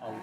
I'll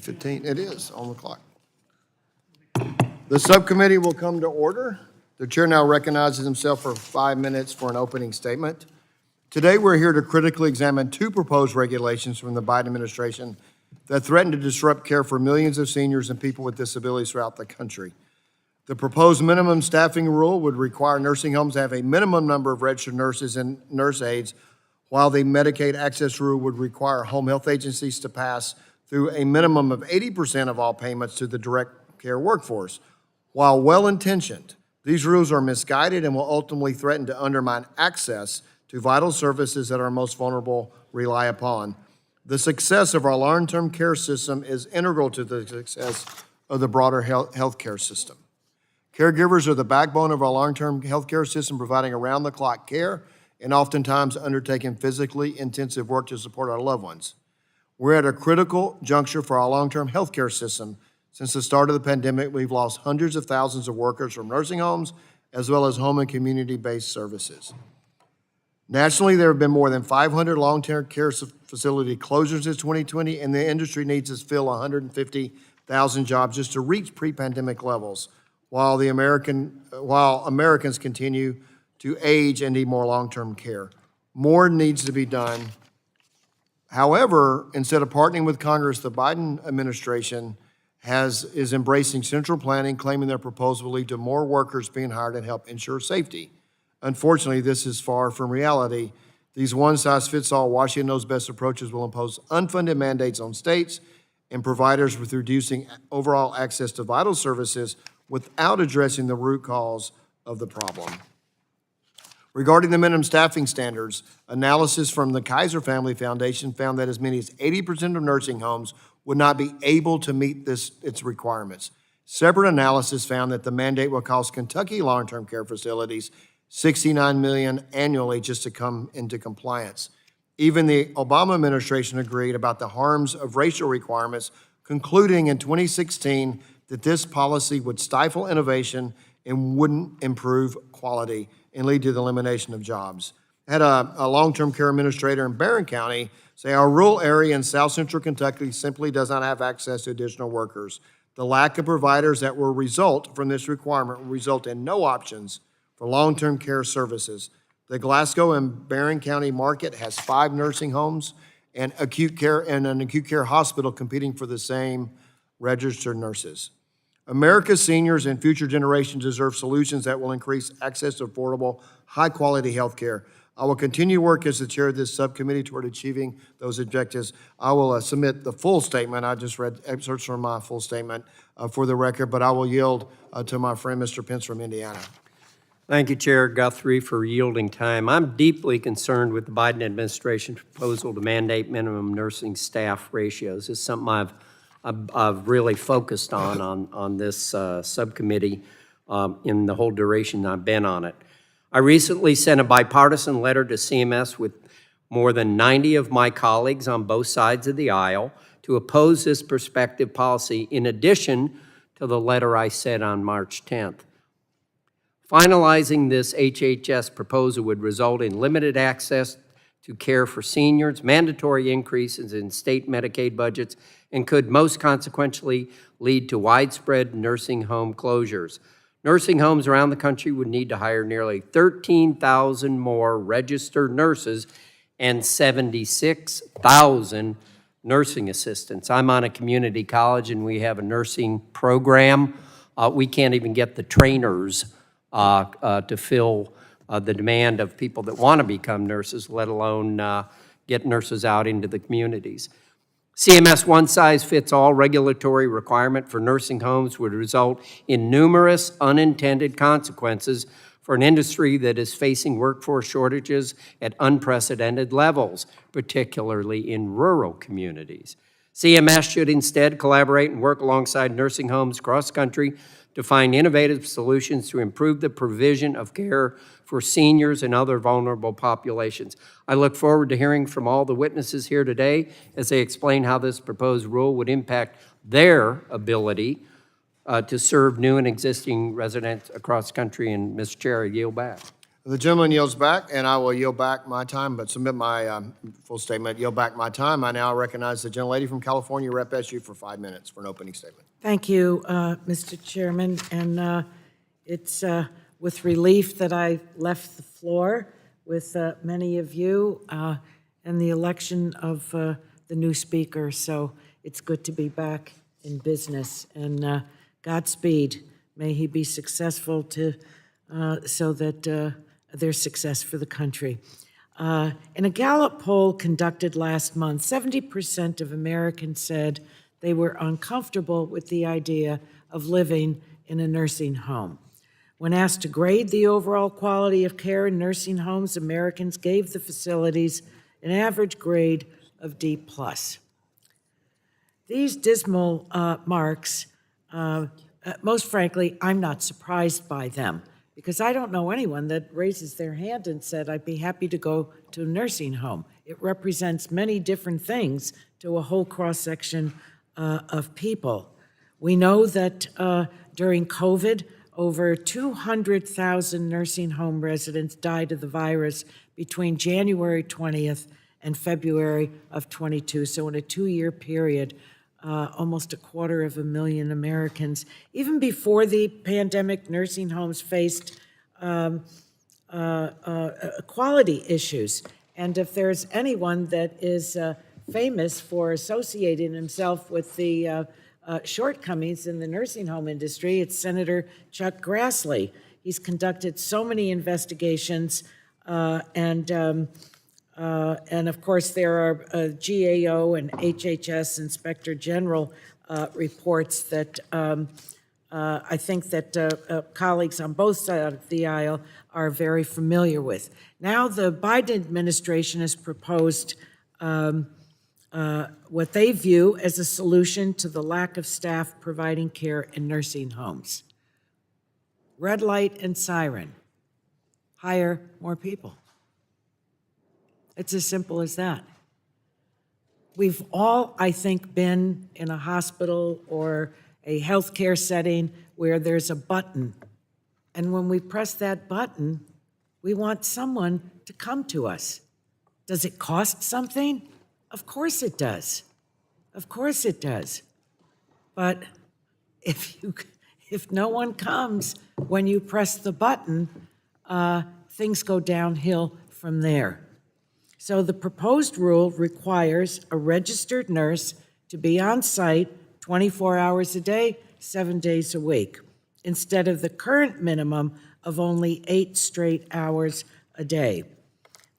3:15, it is on the clock. The subcommittee will come to order. The chair now recognizes himself for 5 minutes for an opening statement. Today, we're here to critically examine two proposed regulations from the Biden administration that threaten to disrupt care for millions of seniors and people with disabilities throughout the country. The proposed minimum staffing rule would require nursing homes to have a minimum number of registered nurses and nurse aides, while the Medicaid access rule would require home health agencies to pass through a minimum of 80% of all payments to the direct care workforce. While well-intentioned, these rules are misguided and will ultimately threaten to undermine access to vital services that our most vulnerable rely upon. The success of our long-term care system is integral to the success of the broader healthcare system. Caregivers are the backbone of our long-term healthcare system, providing around-the-clock care and oftentimes undertaking physically intensive work to support our loved ones. We're at a critical juncture for our long-term healthcare system. Since the start of the pandemic, we've lost hundreds of thousands of workers from nursing homes, as well as home and community-based services. Nationally, there have been more than 500 long-term care facility closures since 2020, and the industry needs to fill 150,000 jobs just to reach pre-pandemic levels, while Americans continue to age and need more long-term care. More needs to be done. However, instead of partnering with Congress, the Biden administration is embracing central planning, claiming their proposal will lead to more workers being hired and help ensure safety. Unfortunately, this is far from reality. These one-size-fits-all, Washington knows best approaches will impose unfunded mandates on states and providers with reducing overall access to vital services without addressing the root cause of the problem. Regarding the minimum staffing standards, analysis from the Kaiser Family Foundation found that as many as 80% of nursing homes would not be able to meet its requirements. Separate analysis found that the mandate will cost Kentucky long-term care facilities $69 million annually just to come into compliance. Even the Obama administration agreed about the harms of racial requirements, concluding in 2016 that this policy would stifle innovation and wouldn't improve quality and lead to the elimination of jobs. I had a long-term care administrator in Barron County say our rural area in South Central Kentucky simply does not have access to additional workers. The lack of providers that will result from this requirement will result in no options for long-term care services. The Glasgow and Barron County market has 5 nursing homes and an acute care hospital competing for the same registered nurses. America's seniors and future generations deserve solutions that will increase access to affordable, high-quality health care. I will continue to work as the chair of this subcommittee toward achieving those objectives. I will submit the full statement. I just read excerpts from my full statement for the record, but I will yield to my friend, Mr. Pence from Indiana. Thank you, Chair Guthrie, for yielding time. I'm deeply concerned with the Biden administration's proposal to mandate minimum nursing staff ratios. It's something I've really focused on this subcommittee in the whole duration I've been on it. I recently sent a bipartisan letter to CMS with more than 90 of my colleagues on both sides of the aisle to oppose this prospective policy, in addition to the letter I sent on March 10th. Finalizing this HHS proposal would result in limited access to care for seniors, mandatory increases in state Medicaid budgets, and could most consequentially lead to widespread nursing home closures. Nursing homes around the country would need to hire nearly 13,000 more registered nurses and 76,000 nursing assistants. I'm on a community college and we have a nursing program. We can't even get the trainers to fill the demand of people that want to become nurses, let alone get nurses out into the communities. CMS one-size-fits-all regulatory requirement for nursing homes would result in numerous unintended consequences for an industry that is facing workforce shortages at unprecedented levels, particularly in rural communities. CMS should instead collaborate and work alongside nursing homes across the country to find innovative solutions to improve the provision of care for seniors and other vulnerable populations. I look forward to hearing from all the witnesses here today as they explain how this proposed rule would impact their ability to serve new and existing residents across the country. And, Mr. Chair, I yield back. The gentleman yields back, and I will yield back my time, but submit my full statement, yield back my time. I now recognize the gentlelady from California, Rep. SU, for 5 minutes for an opening statement. Thank you, Mr. Chairman, and it's with relief that I left the floor with many of you and the election of the new speaker, so it's good to be back in business, and Godspeed. May he be successful so that there's success for the country. In a Gallup poll conducted last month, 70% of Americans said they were uncomfortable with the idea of living in a nursing home. When asked to grade the overall quality of care in nursing homes, Americans gave the facilities an average grade of D+. These dismal marks, most frankly, I'm not surprised by them, because I don't know anyone that raises their hand and said, I'd be happy to go to a nursing home. It represents many different things to a whole cross-section of people. We know that during COVID, over 200,000 nursing home residents died of the virus between January 20th and February of 22. So in a 2-year period, almost 250,000 Americans. Even before the pandemic, nursing homes faced quality issues. And if there's anyone that is famous for associating himself with the shortcomings in the nursing home industry, it's Senator Chuck Grassley. He's conducted so many investigations, and of course there are GAO and HHS Inspector General reports that I think that colleagues on both sides of the aisle are very familiar with. Now the Biden administration has proposed what they view as a solution to the lack of staff providing care in nursing homes. Red light and siren. Hire more people. It's as simple as that. We've all, I think, been in a hospital or a healthcare setting where there's a button. And when we press that button, we want someone to come to us. Does it cost something? Of course it does. Of course it does. But if no one comes when you press the button, things go downhill from there. So the proposed rule requires a registered nurse to be on site 24 hours a day, 7 days a week, instead of the current minimum of only 8 straight hours a day.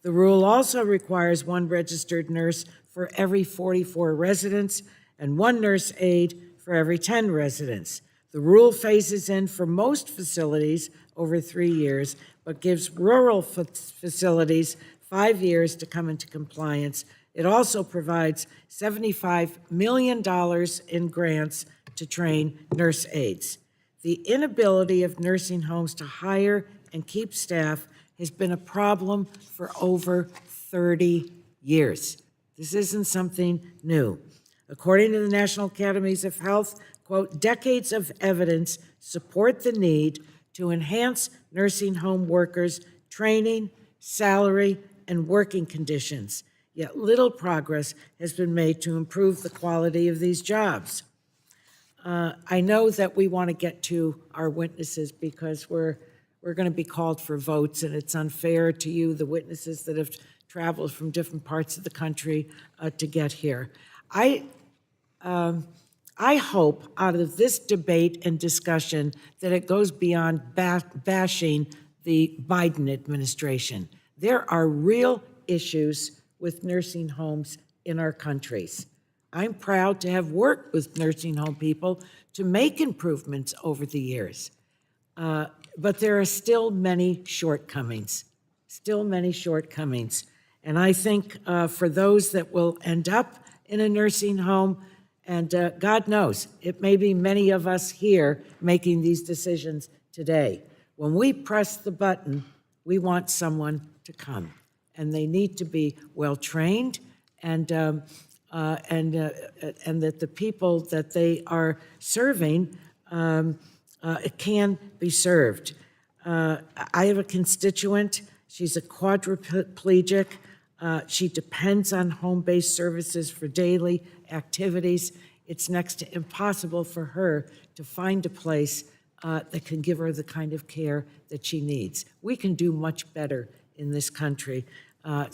The rule also requires 1 registered nurse for every 44 residents and 1 nurse aide for every 10 residents. The rule phases in for most facilities over 3 years, but gives rural facilities 5 years to come into compliance. It also provides $75 million in grants to train nurse aides. The inability of nursing homes to hire and keep staff has been a problem for over 30 years. This isn't something new. According to the National Academies of Health, quote, decades of evidence support the need to enhance nursing home workers' training, salary, and working conditions, yet little progress has been made to improve the quality of these jobs. I know that we want to get to our witnesses because we're going to be called for votes, and it's unfair to you, the witnesses that have traveled from different parts of the country to get here. I hope out of this debate and discussion that it goes beyond bashing the Biden administration. There are real issues with nursing homes in our countries. I'm proud to have worked with nursing home people to make improvements over the years. But there are still many shortcomings, And I think for those that will end up in a nursing home, and God knows, it may be many of us here making these decisions today. When we press the button, We want someone to come, and they need to be well-trained, and that the people that they are serving can be served. I have a constituent. She's a quadriplegic. She depends on home-based services for daily activities. It's next to impossible for her to find a place that can give her the kind of care that she needs. We can do much better in this country. I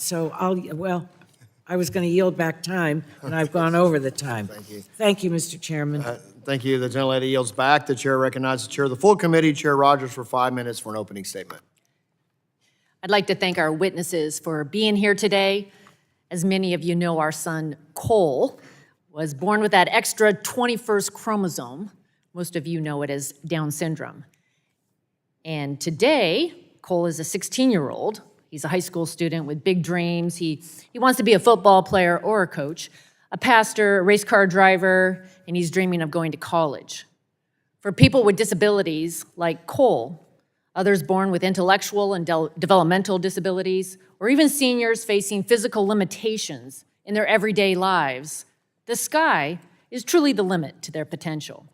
was going to yield back time, and I've gone over the time. Thank you. Thank you, Mr. Chairman. Thank you. The gentlelady yields back. The chair recognizes the chair of the full committee, Chair Rogers, for 5 minutes for an opening statement. I'd like to thank our witnesses for being here today. As many of you know, our son Cole was born with that extra 21st chromosome. Most of you know it as Down syndrome. And today, Cole is a 16-year-old. He's a high school student with big dreams. He wants to be a football player or a coach, a pastor, a race car driver, and he's dreaming of going to college. For people with disabilities like Cole, others born with intellectual and developmental disabilities, or even seniors facing physical limitations in their everyday lives, the sky is truly the limit to their potential.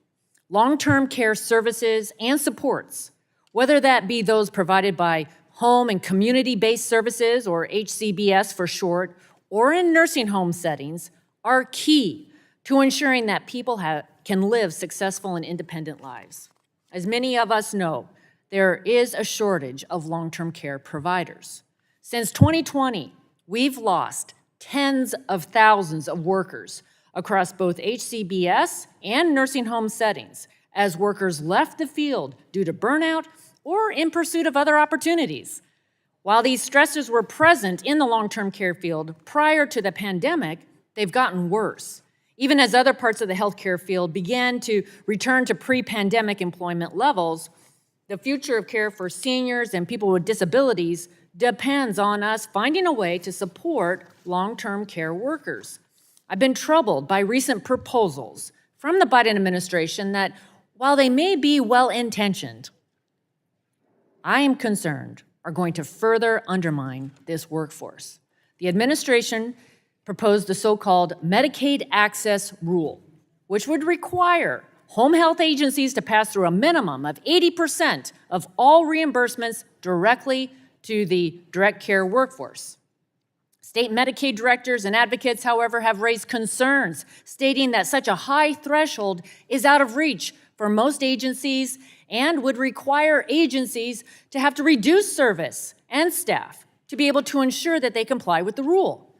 Long-term care services and supports, whether that be those provided by home and community-based services, or HCBS for short, or in nursing home settings, are key to ensuring that people can live successful and independent lives. As many of us know, there is a shortage of long-term care providers. Since 2020, we've lost tens of thousands of workers across both HCBS and nursing home settings as workers left the field due to burnout or in pursuit of other opportunities. While these stressors were present in the long-term care field prior to the pandemic, they've gotten worse. Even as other parts of the healthcare field began to return to pre-pandemic employment levels, the future of care for seniors and people with disabilities depends on us finding a way to support long-term care workers. I've been troubled by recent proposals from the Biden administration that, while they may be well-intentioned, I am concerned are going to further undermine this workforce. The administration proposed the so-called Medicaid access rule, which would require home health agencies to pass through a minimum of 80% of all reimbursements directly to the direct care workforce. State Medicaid directors and advocates, however, have raised concerns, stating that such a high threshold is out of reach for most agencies and would require agencies to have to reduce service and staff to be able to ensure that they comply with the rule.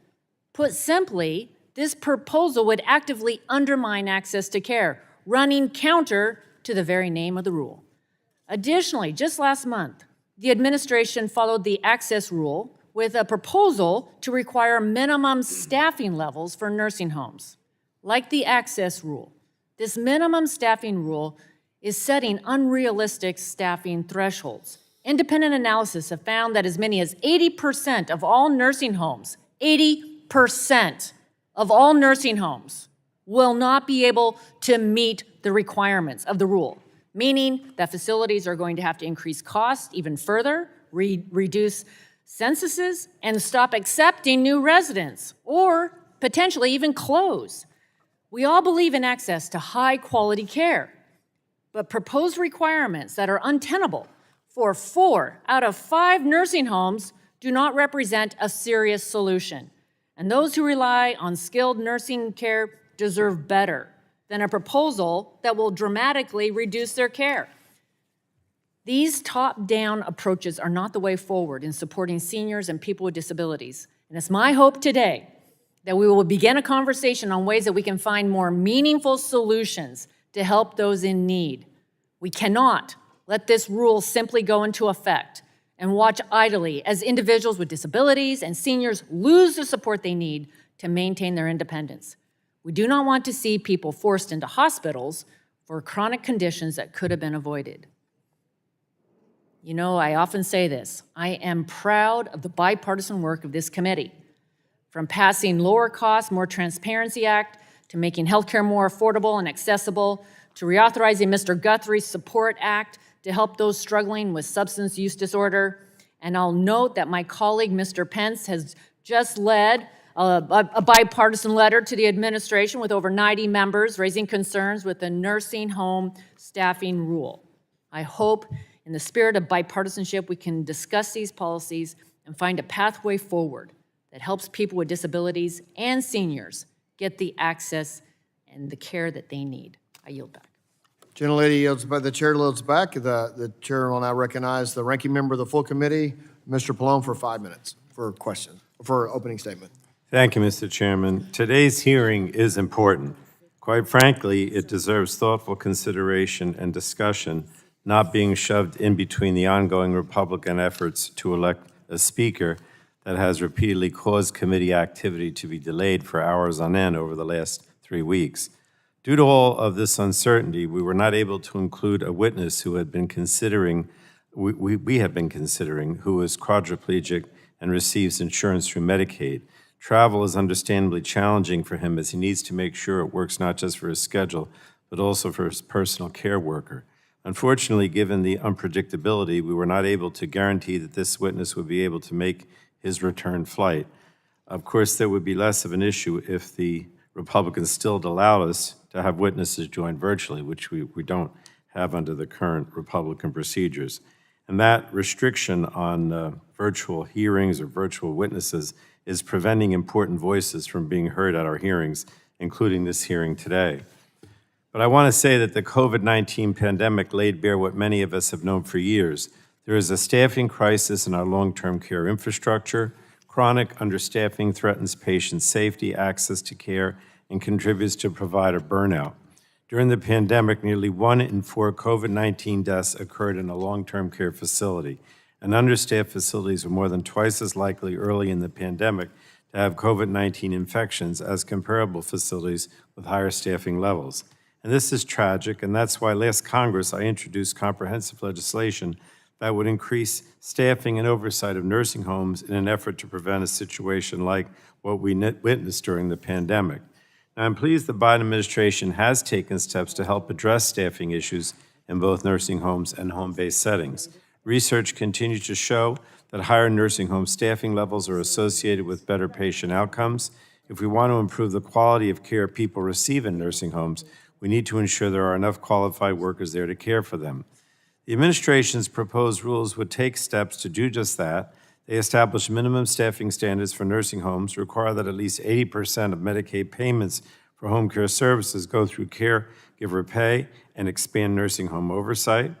Put simply, this proposal would actively undermine access to care, running counter to the very name of the rule. Additionally, just last month, the administration followed the access rule with a proposal to require minimum staffing levels for nursing homes. Like the access rule, this minimum staffing rule is setting unrealistic staffing thresholds. Independent analysis have found that as many as 80% of all nursing homes, 80% of all nursing homes will not be able to meet the requirements of the rule, meaning that facilities are going to have to increase costs even further, reduce censuses, and stop accepting new residents, or potentially even close. We all believe in access to high-quality care, but proposed requirements that are untenable for 4 out of 5 nursing homes do not represent a serious solution. And those who rely on skilled nursing care deserve better than a proposal that will dramatically reduce their care. These top-down approaches are not the way forward in supporting seniors and people with disabilities. And it's my hope today that we will begin a conversation on ways that we can find more meaningful solutions to help those in need. We cannot let this rule simply go into effect and watch idly as individuals with disabilities and seniors lose the support they need to maintain their independence. We do not want to see people forced into hospitals for chronic conditions that could have been avoided. You know, I often say this, I am proud of the bipartisan work of this committee, from passing Lower Cost, More Transparency Act, to making healthcare more affordable and accessible, to reauthorizing Mr. Guthrie's Support Act to help those struggling with substance use disorder, And I'll note that my colleague, Mr. Pence, has just led a bipartisan letter to the administration with over 90 members raising concerns with the nursing home staffing rule. I hope, in the spirit of bipartisanship, we can discuss these policies and find a pathway forward that helps people with disabilities and seniors get the access and the care that they need. I yield back. Gentlelady yields back. The chair yields back. The chair will now recognize the ranking member of the full committee, Mr. Pallone, for 5 minutes for questions, for opening statement. Thank you, Mr. Chairman. Today's hearing is important. Quite frankly, it deserves thoughtful consideration and discussion, not being shoved in between the ongoing Republican efforts to elect a speaker that has repeatedly caused committee activity to be delayed for hours on end over the last 3 weeks. Due to all of this uncertainty, we were not able to include a witness who had been considering, we have been considering, who is quadriplegic and receives insurance through Medicaid. Travel is understandably challenging for him as he needs to make sure it works not just for his schedule, but also for his personal care worker. Unfortunately, given the unpredictability, we were not able to guarantee that this witness would be able to make his return flight. Of course, there would be less of an issue if the Republicans still allowed us to have witnesses join virtually, which we don't have under the current Republican procedures. And that restriction on virtual hearings or virtual witnesses is preventing important voices from being heard at our hearings, including this hearing today. But I want to say that the COVID-19 pandemic laid bare what many of us have known for years. There is a staffing crisis in our long-term care infrastructure. Chronic understaffing threatens patient safety, access to care, and contributes to provider burnout. During the pandemic, nearly 1 in 4 COVID-19 deaths occurred in a long-term care facility, and understaffed facilities were more than twice as likely early in the pandemic to have COVID-19 infections as comparable facilities with higher staffing levels. And this is tragic, and that's why last Congress I introduced comprehensive legislation that would increase staffing and oversight of nursing homes in an effort to prevent a situation like what we witnessed during the pandemic. Now, I'm pleased the Biden administration has taken steps to help address staffing issues in both nursing homes and home-based settings. Research continues to show that higher nursing home staffing levels are associated with better patient outcomes. If we want to improve the quality of care people receive in nursing homes, we need to ensure there are enough qualified workers there to care for them. The administration's proposed rules would take steps to do just that. They establish minimum staffing standards for nursing homes, require that at least 80% of Medicaid payments for home care services go through caregiver pay, and expand nursing home oversight.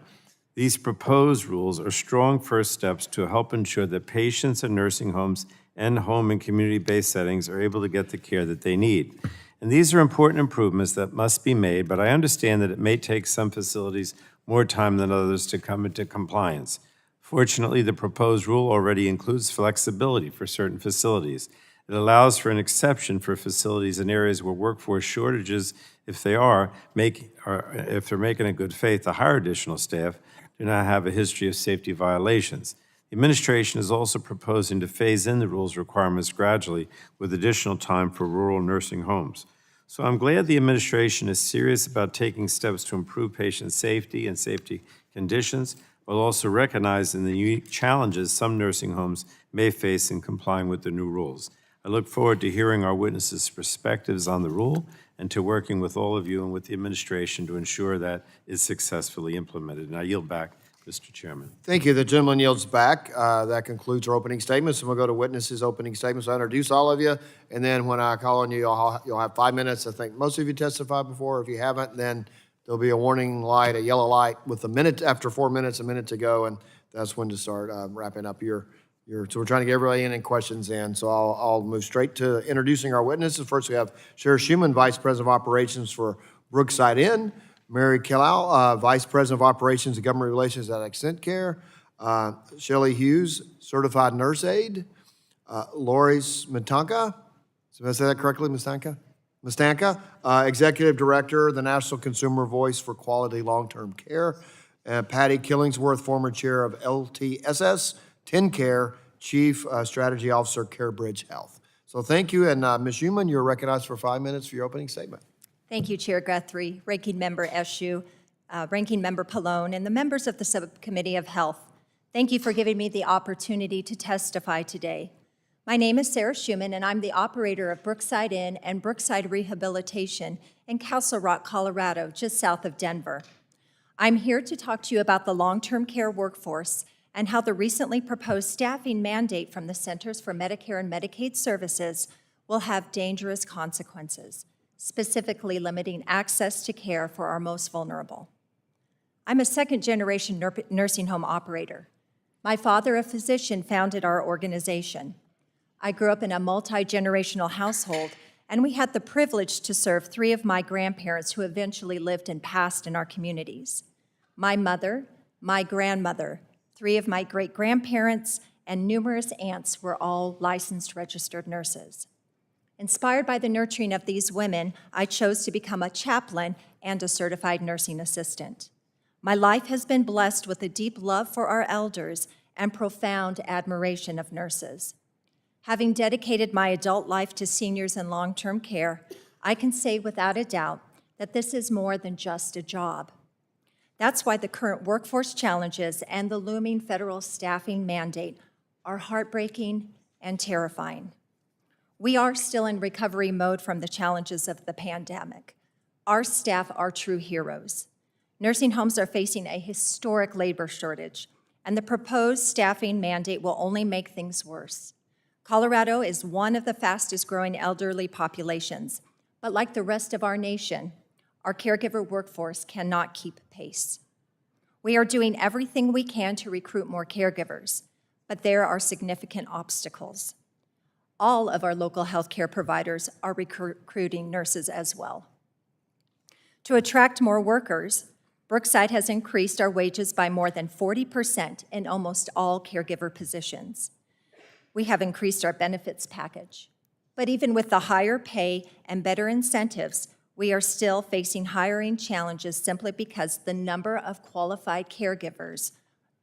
These proposed rules are strong first steps to help ensure that patients in nursing homes and home and community-based settings are able to get the care that they need. And these are important improvements that must be made, but I understand that it may take some facilities more time than others to come into compliance. Fortunately, the proposed rule already includes flexibility for certain facilities. It allows for an exception for facilities in areas where workforce shortages, if they're making a good faith to hire additional staff, do not have a history of safety violations. The administration is also proposing to phase in the rules requirements gradually with additional time for rural nursing homes. So I'm glad the administration is serious about taking steps to improve patient safety and safety conditions, while also recognizing the unique challenges some nursing homes may face in complying with the new rules. I look forward to hearing our witnesses' perspectives on the rule and to working with all of you and with the administration to ensure that it's successfully implemented. And I yield back, Mr. Chairman. Thank you. The gentleman yields back. That concludes our opening statements, and we'll go to witnesses' opening statements. I introduce all of you, and then when I call on you, you'll have 5 minutes. I think most of you testified before. If you haven't, then there'll be a warning light, a yellow light with a minute after 4 minutes, a minute to go, and that's when to start wrapping up your. So we're trying to get everybody in and questions in. So I'll move straight to introducing our witnesses. First, we have Sheriff Schumann, Vice President of Operations for Brookside Inn. Mary Killough, Vice President of Operations and Government Relations at AccentCare. Shelly Hughes, Certified Nurse Aide. Lori Smetanka, did I say that correctly, Smetanka, Executive Director, the National Consumer Voice for Quality Long-Term Care. Patti Killingsworth, former Chair of LTSS. TennCare, Chief Strategy Officer, CareBridge Health. So thank you, and Ms. Schumann, you're recognized for 5 minutes for your opening statement. Thank you, Chair Guthrie, Ranking Member Eshoo, Ranking Member Pallone, and the members of the Subcommittee of Health. Thank you for giving me the opportunity to testify today. My name is Sarah Schumann, and I'm the operator of Brookside Inn and Brookside Rehabilitation in Castle Rock, Colorado, just south of Denver. I'm here to talk to you about the long-term care workforce and how the recently proposed staffing mandate from the Centers for Medicare and Medicaid Services will have dangerous consequences, specifically limiting access to care for our most vulnerable. I'm a second-generation nursing home operator. My father, a physician, founded our organization. I grew up in a multi-generational household, and we had the privilege to serve 3 of my grandparents who eventually lived and passed in our communities. My mother, my grandmother, 3 of my great-grandparents, and numerous aunts were all licensed registered nurses. Inspired by the nurturing of these women, I chose to become a chaplain and a certified nursing assistant. My life has been blessed with a deep love for our elders and profound admiration of nurses. Having dedicated my adult life to seniors in long-term care, I can say without a doubt that this is more than just a job. That's why the current workforce challenges and the looming federal staffing mandate are heartbreaking and terrifying. We are still in recovery mode from the challenges of the pandemic. Our staff are true heroes. Nursing homes are facing a historic labor shortage, and the proposed staffing mandate will only make things worse. Colorado is one of the fastest growing elderly populations, but like the rest of our nation, our caregiver workforce cannot keep pace. We are doing everything we can to recruit more caregivers, but there are significant obstacles. All of our local healthcare providers are recruiting nurses as well. To attract more workers, Brookside has increased our wages by more than 40% in almost all caregiver positions. We have increased our benefits package. But even with the higher pay and better incentives, we are still facing hiring challenges simply because the number of qualified caregivers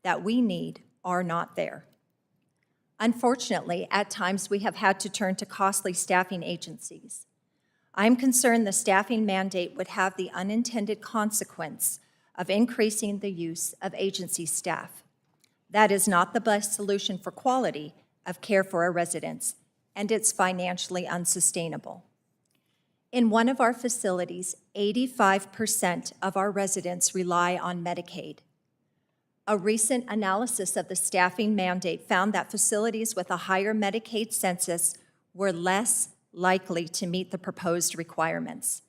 that we need are not there. Unfortunately, at times we have had to turn to costly staffing agencies. I'm concerned the staffing mandate would have the unintended consequence of increasing the use of agency staff. That is not the best solution for quality of care for our residents, and it's financially unsustainable. In one of our facilities, 85% of our residents rely on Medicaid. A recent analysis of the staffing mandate found that facilities with a higher Medicaid census were less likely to meet the proposed requirements.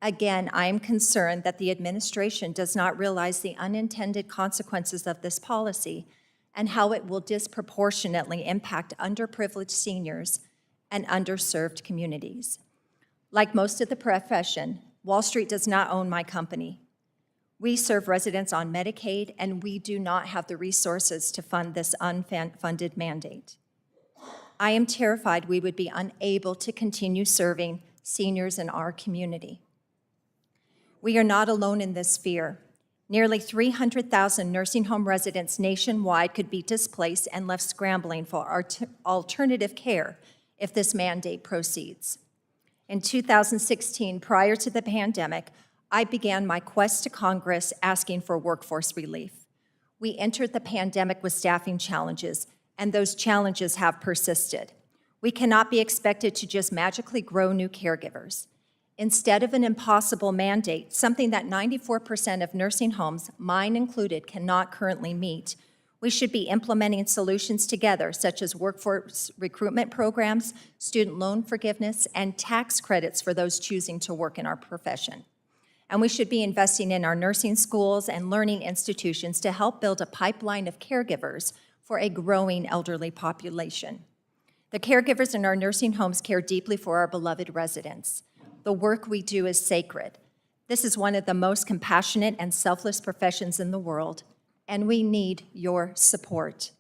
Again, I am concerned that the administration does not realize the unintended consequences of this policy and how it will disproportionately impact underprivileged seniors and underserved communities. Like most of the profession, Wall Street does not own my company. We serve residents on Medicaid, and we do not have the resources to fund this unfunded mandate. I am terrified we would be unable to continue serving seniors in our community. We are not alone in this fear. Nearly 300,000 nursing home residents nationwide could be displaced and left scrambling for alternative care if this mandate proceeds. In 2016, prior to the pandemic, I began my quest to Congress asking for workforce relief. We entered the pandemic with staffing challenges, and those challenges have persisted. We cannot be expected to just magically grow new caregivers. Instead of an impossible mandate, something that 94% of nursing homes, mine included, cannot currently meet, we should be implementing solutions together, such as workforce recruitment programs, student loan forgiveness, and tax credits for those choosing to work in our profession. And we should be investing in our nursing schools and learning institutions to help build a pipeline of caregivers for a growing elderly population. The caregivers in our nursing homes care deeply for our beloved residents. The work we do is sacred. This is one of the most compassionate and selfless professions in the world, and we need your support.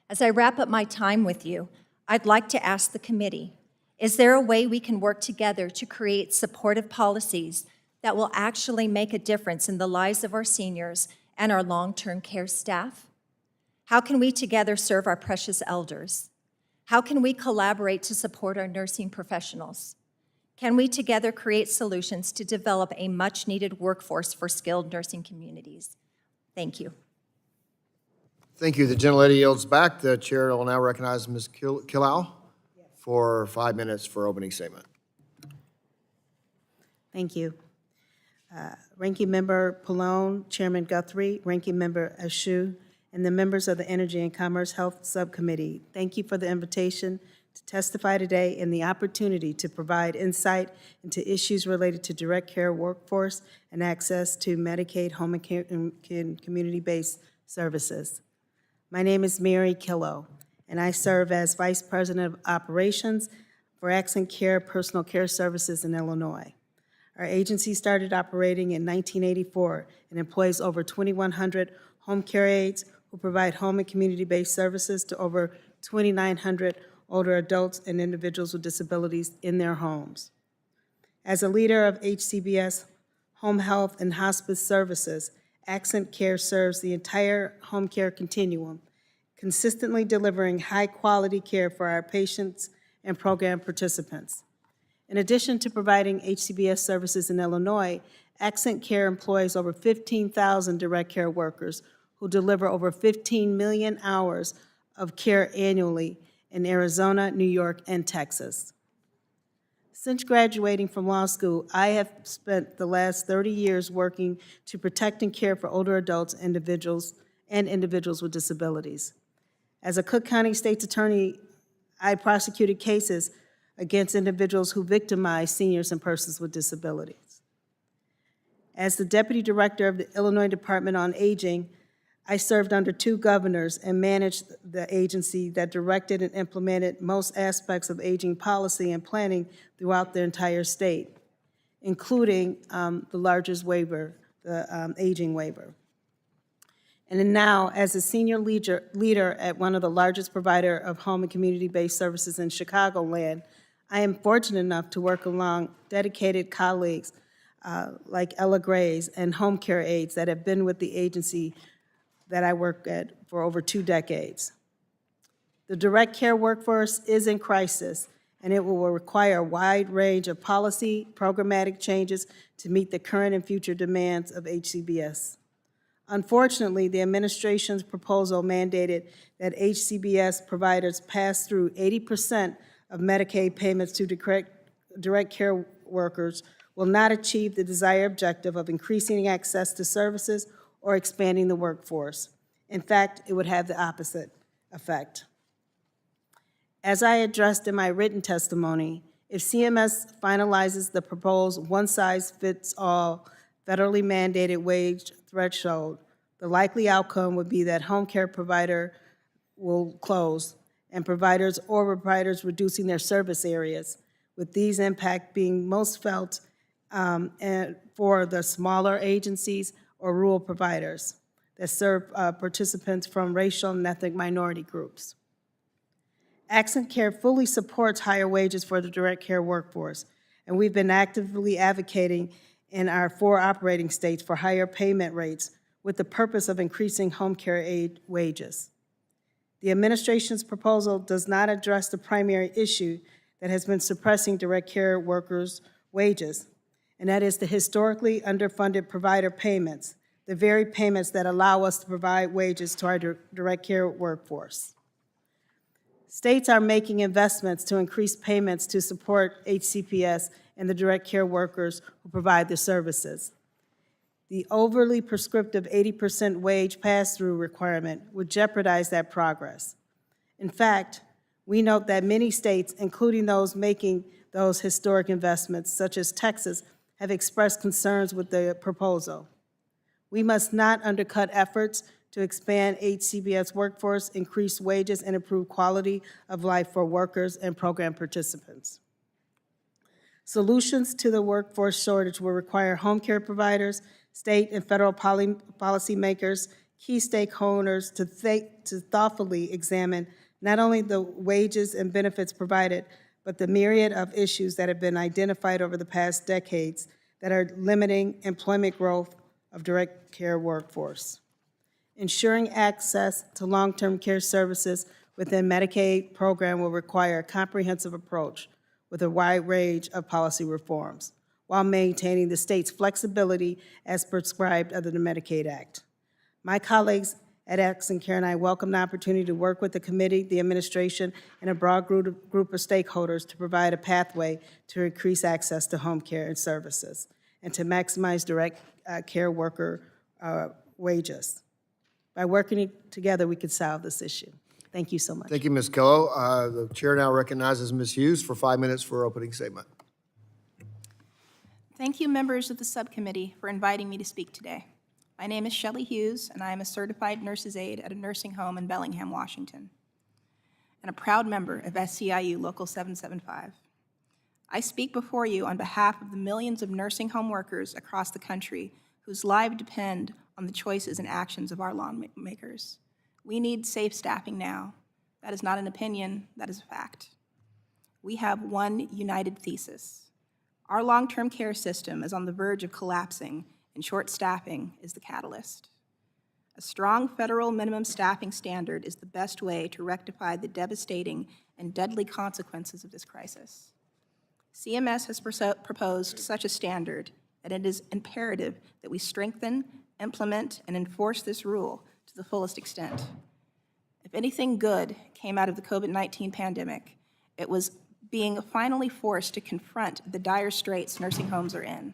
As I wrap up my time with you, I'd like to ask the committee, is there a way we can work together to create supportive policies that will actually make a difference in the lives of our seniors and our long-term care staff? How can we together serve our precious elders? How can we collaborate to support our nursing professionals? Can we together create solutions to develop a much-needed workforce for skilled nursing communities? Thank you. Thank you. The gentlelady yields back. The chair will now recognize Ms. Killough for 5 minutes for opening statement. Thank you. Ranking Member Pallone, Chairman Guthrie, Ranking Member Ashu, and the members of the Energy and Commerce Health Subcommittee, thank you for the invitation to testify today and the opportunity to provide insight into issues related to direct care workforce and access to Medicaid home and community-based services. My name is Mary Killough, and I serve as Vice President of Operations for AccentCare Personal Care Services in Illinois. Our agency started operating in 1984 and employs over 2,100 home care aides who provide home and community-based services to over 2,900 older adults and individuals with disabilities in their homes. As a leader of HCBS Home Health and Hospice Services, AccentCare serves the entire home care continuum, consistently delivering high-quality care for our patients and program participants. In addition to providing HCBS services in Illinois, AccentCare employs over 15,000 direct care workers who deliver over 15 million hours of care annually in Arizona, New York, and Texas. Since graduating from law school, I have spent the last 30 years working to protect and care for older adults and individuals with disabilities. As a Cook County State's Attorney, I prosecuted cases against individuals who victimize seniors and persons with disabilities. As the Deputy Director of the Illinois Department on Aging, I served under 2 governors and managed the agency that directed and implemented most aspects of aging policy and planning throughout the entire state, including the largest waiver, the aging waiver. And then now, as a senior leader at one of the largest provider of home and community-based services in Chicagoland, I am fortunate enough to work along dedicated colleagues like Ella Grays and home care aides that have been with the agency that I work at for over 2 decades. The direct care workforce is in crisis, and it will require a wide range of policy, programmatic changes to meet the current and future demands of HCBS. Unfortunately, the administration's proposal mandated that HCBS providers pass through 80% of Medicaid payments to direct care workers will not achieve the desired objective of increasing access to services or expanding the workforce. In fact, it would have the opposite effect. As I addressed in my written testimony, if CMS finalizes the proposed one-size-fits-all federally mandated wage threshold, the likely outcome would be that home care provider will close and providers reducing their service areas, with these impacts being most felt for the smaller agencies or rural providers that serve participants from racial and ethnic minority groups. AccentCare fully supports higher wages for the direct care workforce, and we've been actively advocating in our 4 operating states for higher payment rates with the purpose of increasing home care aid wages. The administration's proposal does not address the primary issue that has been suppressing direct care workers' wages, and that is the historically underfunded provider payments, the very payments that allow us to provide wages to our direct care workforce. States are making investments to increase payments to support HCPS and the direct care workers who provide the services. The overly prescriptive 80% wage pass-through requirement would jeopardize that progress. In fact, we note that many states, including those making those historic investments, such as Texas, have expressed concerns with the proposal. We must not undercut efforts to expand HCBS workforce, increase wages, and improve quality of life for workers and program participants. Solutions to the workforce shortage will require home care providers, state and federal policymakers, key stakeholders to thoughtfully examine not only the wages and benefits provided, but the myriad of issues that have been identified over the past decades that are limiting employment growth of direct care workforce. Ensuring access to long-term care services within Medicaid program will require a comprehensive approach with a wide range of policy reforms, while maintaining the state's flexibility as prescribed under the Medicaid Act. My colleagues At AccentCare, and I welcome the opportunity to work with the committee, the administration, and a broad group of stakeholders to provide a pathway to increase access to home care and services and to maximize direct care worker wages. By working together, we can solve this issue. Thank you so much. Thank you, Ms. Killough. The chair now recognizes Ms. Hughes for 5 minutes for her opening statement. Thank you, members of the subcommittee, for inviting me to speak today. My name is Shelly Hughes, and I am a certified nurse's aide at a nursing home in Bellingham, Washington, and a proud member of SCIU Local 775. I speak before you on behalf of the millions of nursing home workers across the country whose lives depend on the choices and actions of our lawmakers. We need safe staffing now. That is not an opinion, that is a fact. We have one united thesis. Our long-term care system is on the verge of collapsing, and short staffing is the catalyst. A strong federal minimum staffing standard is the best way to rectify the devastating and deadly consequences of this crisis. CMS has proposed such a standard, and it is imperative that we strengthen, implement, and enforce this rule to the fullest extent. If anything good came out of the COVID-19 pandemic, it was being finally forced to confront the dire straits nursing homes are in.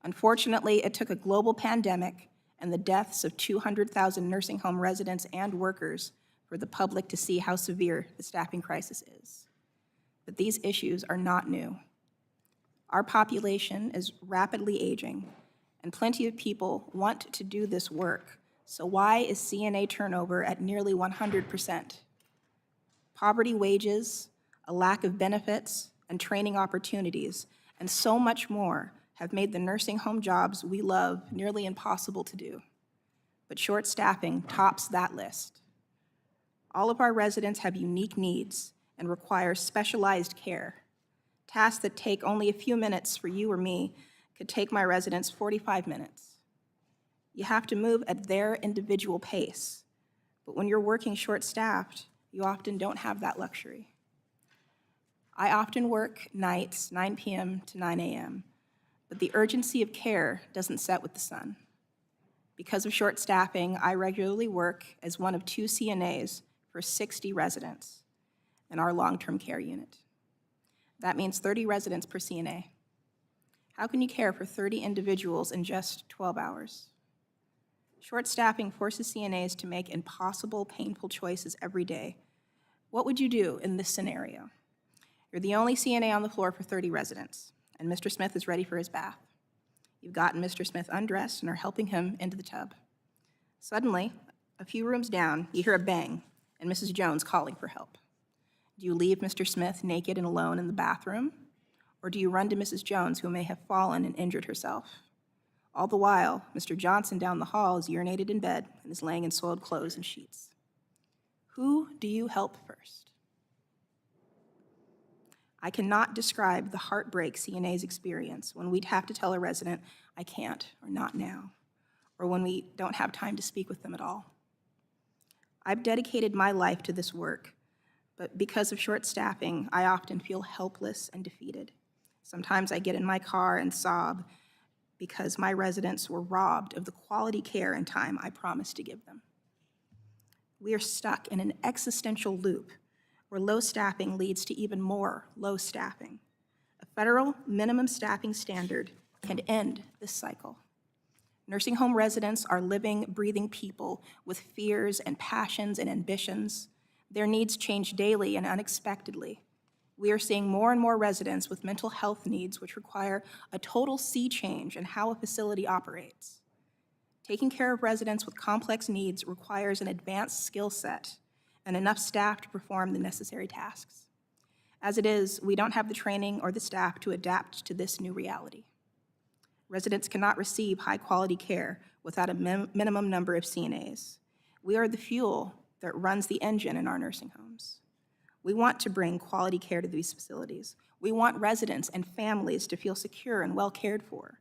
Unfortunately, it took a global pandemic and the deaths of 200,000 nursing home residents and workers for the public to see how severe the staffing crisis is. But these issues are not new. Our population is rapidly aging, and plenty of people want to do this work. So why is CNA turnover at nearly 100%? Poverty wages, a lack of benefits and training opportunities, and so much more have made the nursing home jobs we love nearly impossible to do. But short staffing tops that list. All of our residents have unique needs and require specialized care. Tasks that take only a few minutes for you or me could take my residents 45 minutes. You have to move at their individual pace, but when you're working short-staffed, you often don't have that luxury. I often work nights, 9 p.m. to 9 a.m., but the urgency of care doesn't set with the sun. Because of short staffing, I regularly work as one of 2 CNAs for 60 residents in our long-term care unit. That means 30 residents per CNA. How can you care for 30 individuals in just 12 hours? Short staffing forces CNAs to make impossible, painful choices every day. What would you do in this scenario? You're the only CNA on the floor for 30 residents, and Mr. Smith is ready for his bath. You've gotten Mr. Smith undressed and are helping him into the tub. Suddenly, a few rooms down, you hear a bang and Mrs. Jones calling for help. Do you leave Mr. Smith naked and alone in the bathroom? Or do you run to Mrs. Jones, who may have fallen and injured herself? All the while, Mr. Johnson down the hall is urinated in bed and is laying in soiled clothes and sheets. Who do you help first? I cannot describe the heartbreak CNAs experience when we'd have to tell a resident, I can't, or not now, or when we don't have time to speak with them at all. I've dedicated my life to this work, but because of short staffing, I often feel helpless and defeated. Sometimes I get in my car and sob because my residents were robbed of the quality care and time I promised to give them. We are stuck in an existential loop where low staffing leads to even more low staffing. A federal minimum staffing standard can end this cycle. Nursing home residents are living, breathing people with fears and passions and ambitions. Their needs change daily and unexpectedly. We are seeing more and more residents with mental health needs which require a total sea change in how a facility operates. Taking care of residents with complex needs requires an advanced skill set and enough staff to perform the necessary tasks. As it is, we don't have the training or the staff to adapt to this new reality. Residents cannot receive high-quality care without a minimum number of CNAs. We are the fuel that runs the engine in our nursing homes. We want to bring quality care to these facilities. We want residents and families to feel secure and well cared for.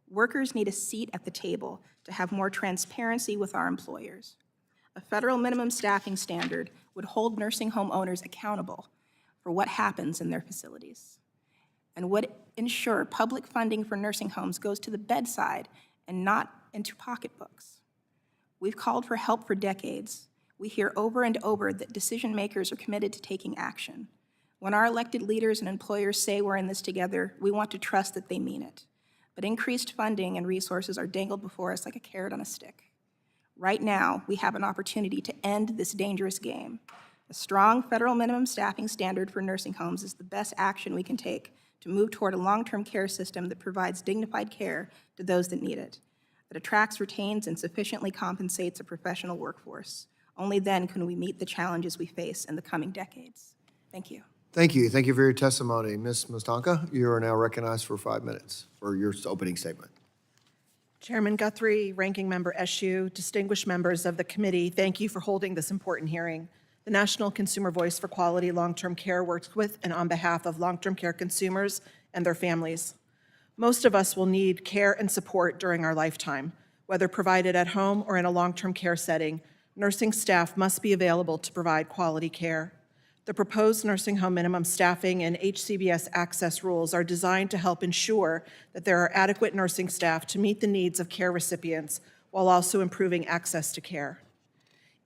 Workers need a seat at the table to have more transparency with our employers. A federal minimum staffing standard would hold nursing home owners accountable for what happens in their facilities and would ensure public funding for nursing homes goes to the bedside and not into pocketbooks. We've called for help for decades. We hear over and over that decision makers are committed to taking action. When our elected leaders and employers say we're in this together, we want to trust that they mean it. But increased funding and resources are dangled before us like a carrot on a stick. Right now, we have an opportunity to end this dangerous game. A strong federal minimum staffing standard for nursing homes is the best action we can take to move toward a long-term care system that provides dignified care to those that need it, that attracts, retains, and sufficiently compensates a professional workforce. Only then can we meet the challenges we face in the coming decades. Thank you. Thank you. Thank you for your testimony. Ms. Smetanka, you are now recognized for 5 minutes for your opening statement. Chairman Guthrie, Ranking Member Eshoo, distinguished members of the committee, thank you for holding this important hearing. The National Consumer Voice for Quality Long-Term Care works with and on behalf of long-term care consumers and their families. Most of us will need care and support during our lifetime. Whether provided at home or in a long-term care setting, nursing staff must be available to provide quality care. The proposed nursing home minimum staffing and HCBS access rules are designed to help ensure that there are adequate nursing staff to meet the needs of care recipients while also improving access to care.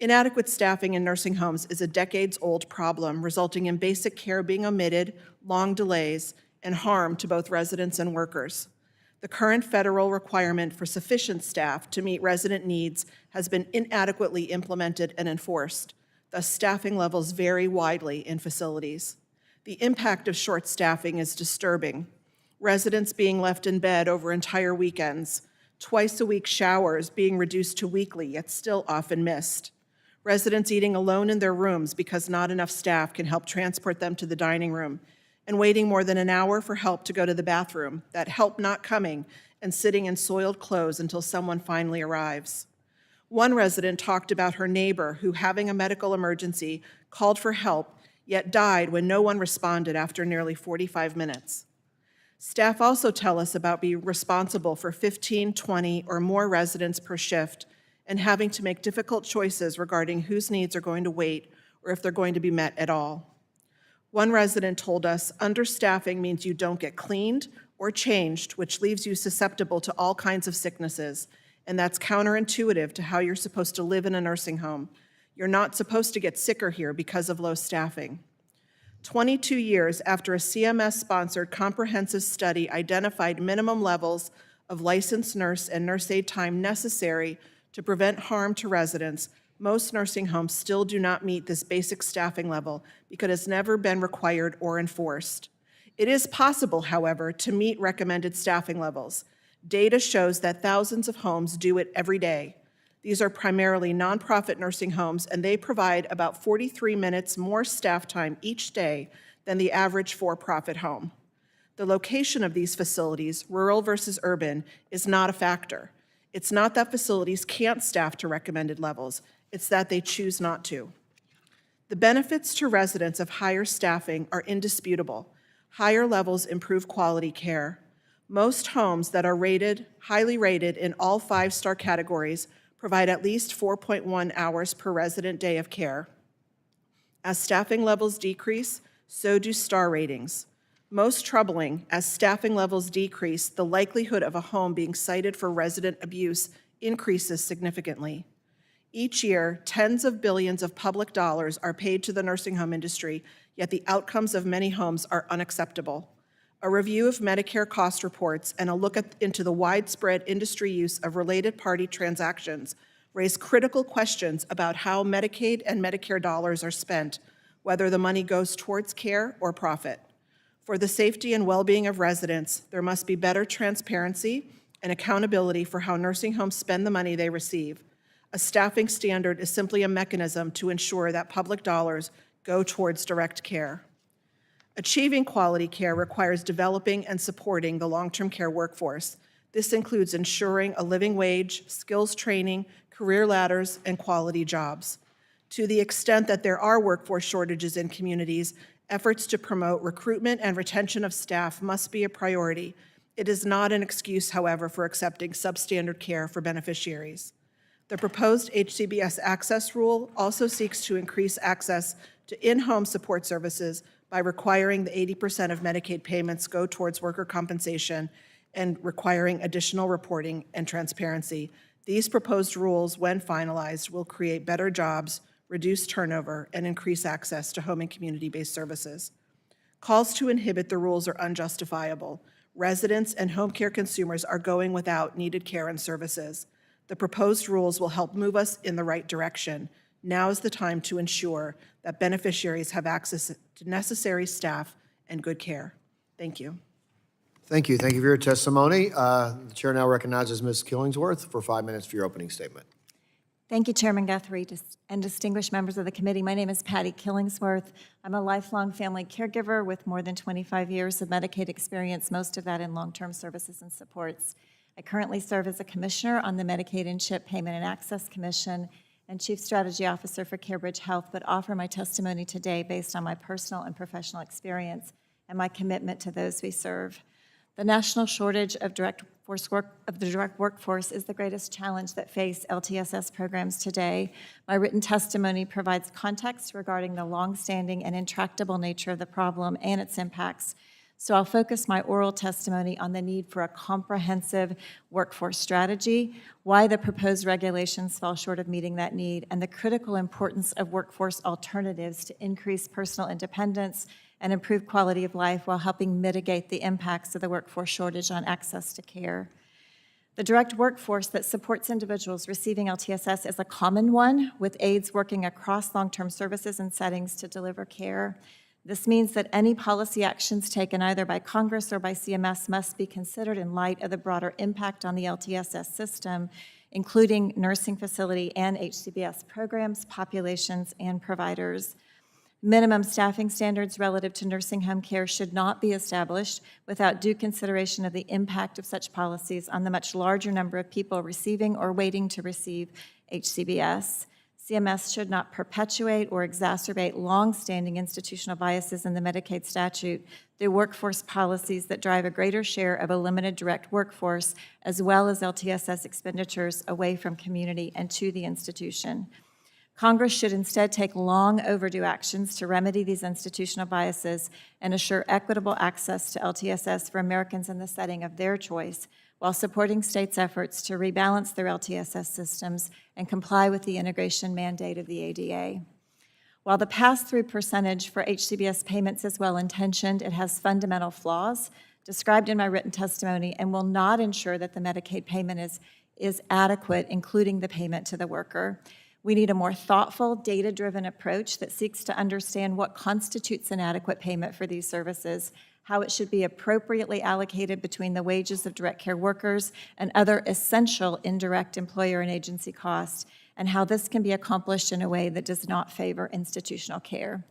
Inadequate staffing in nursing homes is a decades-old problem, resulting in basic care being omitted, long delays, and harm to both residents and workers. The current federal requirement for sufficient staff to meet resident needs has been inadequately implemented and enforced. Thus, staffing levels vary widely in facilities. The impact of short staffing is disturbing. Residents being left in bed over entire weekends, twice-a-week showers being reduced to weekly, yet still often missed. Residents eating alone in their rooms because not enough staff can help transport them to the dining room, and waiting more than an hour for help to go to the bathroom, that help not coming, and sitting in soiled clothes until someone finally arrives. One resident talked about her neighbor who, having a medical emergency, called for help, yet died when no one responded after nearly 45 minutes. Staff also tell us about being responsible for 15, 20, or more residents per shift and having to make difficult choices regarding whose needs are going to wait or if they're going to be met at all. One resident told us, understaffing means you don't get cleaned or changed, which leaves you susceptible to all kinds of sicknesses, and that's counterintuitive to how you're supposed to live in a nursing home. You're not supposed to get sicker here because of low staffing. 22 years after a CMS-sponsored comprehensive study identified minimum levels of licensed nurse and nurse aide time necessary to prevent harm to residents, most nursing homes still do not meet this basic staffing level because it's never been required or enforced. It is possible, however, to meet recommended staffing levels. Data shows that thousands of homes do it every day. These are primarily nonprofit nursing homes, and they provide about 43 minutes more staff time each day than the average for-profit home. The location of these facilities, rural versus urban, is not a factor. It's not that facilities can't staff to recommended levels, it's that they choose not to. The benefits to residents of higher staffing are indisputable. Higher levels improve quality care. Most homes that are highly rated in all 5-star categories provide at least 4.1 hours per resident day of care. As staffing levels decrease, so do star ratings. Most troubling, as staffing levels decrease, the likelihood of a home being cited for resident abuse increases significantly. Each year, tens of billions of public dollars are paid to the nursing home industry, yet the outcomes of many homes are unacceptable. A review of Medicare cost reports and a look into the widespread industry use of related party transactions raise critical questions about how Medicaid and Medicare dollars are spent, whether the money goes towards care or profit. For the safety and well-being of residents, there must be better transparency and accountability for how nursing homes spend the money they receive. A staffing standard is simply a mechanism to ensure that public dollars go towards direct care. Achieving quality care requires developing and supporting the long-term care workforce. This includes ensuring a living wage, skills training, career ladders, and quality jobs. To the extent that there are workforce shortages in communities, efforts to promote recruitment and retention of staff must be a priority. It is not an excuse, however, for accepting substandard care for beneficiaries. The proposed HCBS access rule also seeks to increase access to in-home support services by requiring the 80% of Medicaid payments go towards worker compensation and requiring additional reporting and transparency. These proposed rules, when finalized, will create better jobs, reduce turnover, and increase access to home and community-based services. Calls to inhibit the rules are unjustifiable. Residents and home care consumers are going without needed care and services. The proposed rules will help move us in the right direction. Now is the time to ensure that beneficiaries have access to necessary staff and good care. Thank you. Thank you. Thank you for your testimony. The chair now recognizes Ms. Killingsworth for 5 minutes for your opening statement. Thank you, Chairman Guthrie and distinguished members of the committee. My name is Patti Killingsworth. I'm a lifelong family caregiver with more than 25 years of Medicaid experience, most of that in long-term services and supports. I currently serve as a commissioner on the Medicaid and CHIP Payment and Access Commission and Chief Strategy Officer for CareBridge Health, but offer my testimony today based on my personal and professional experience and my commitment to those we serve. The national shortage of the direct workforce is the greatest challenge that face LTSS programs today. My written testimony provides context regarding the longstanding and intractable nature of the problem and its impacts. So I'll focus my oral testimony on the need for a comprehensive workforce strategy, why the proposed regulations fall short of meeting that need, and the critical importance of workforce alternatives to increase personal independence and improve quality of life while helping mitigate the impacts of the workforce shortage on access to care. The direct workforce that supports individuals receiving LTSS is a common one, with aides working across long-term services and settings to deliver care. This means that any policy actions taken either by Congress or by CMS must be considered in light of the broader impact on the LTSS system, including nursing facility and HCBS programs, populations, and providers. Minimum staffing standards relative to nursing home care should not be established without due consideration of the impact of such policies on the much larger number of people receiving or waiting to receive HCBS. CMS should not perpetuate or exacerbate long-standing institutional biases in the Medicaid statute through workforce policies that drive a greater share of a limited direct workforce, as well as LTSS expenditures away from community and to the institution. Congress should instead take long overdue actions to remedy these institutional biases and assure equitable access to LTSS for Americans in the setting of their choice, while supporting states' efforts to rebalance their LTSS systems and comply with the integration mandate of the ADA. While the pass-through percentage for HCBS payments is well-intentioned, it has fundamental flaws described in my written testimony and will not ensure that the Medicaid payment is adequate, including the payment to the worker. We need a more thoughtful, data-driven approach that seeks to understand what constitutes an adequate payment for these services, how it should be appropriately allocated between the wages of direct care workers and other essential indirect employer and agency costs, and how this can be accomplished in a way that does not favor institutional care.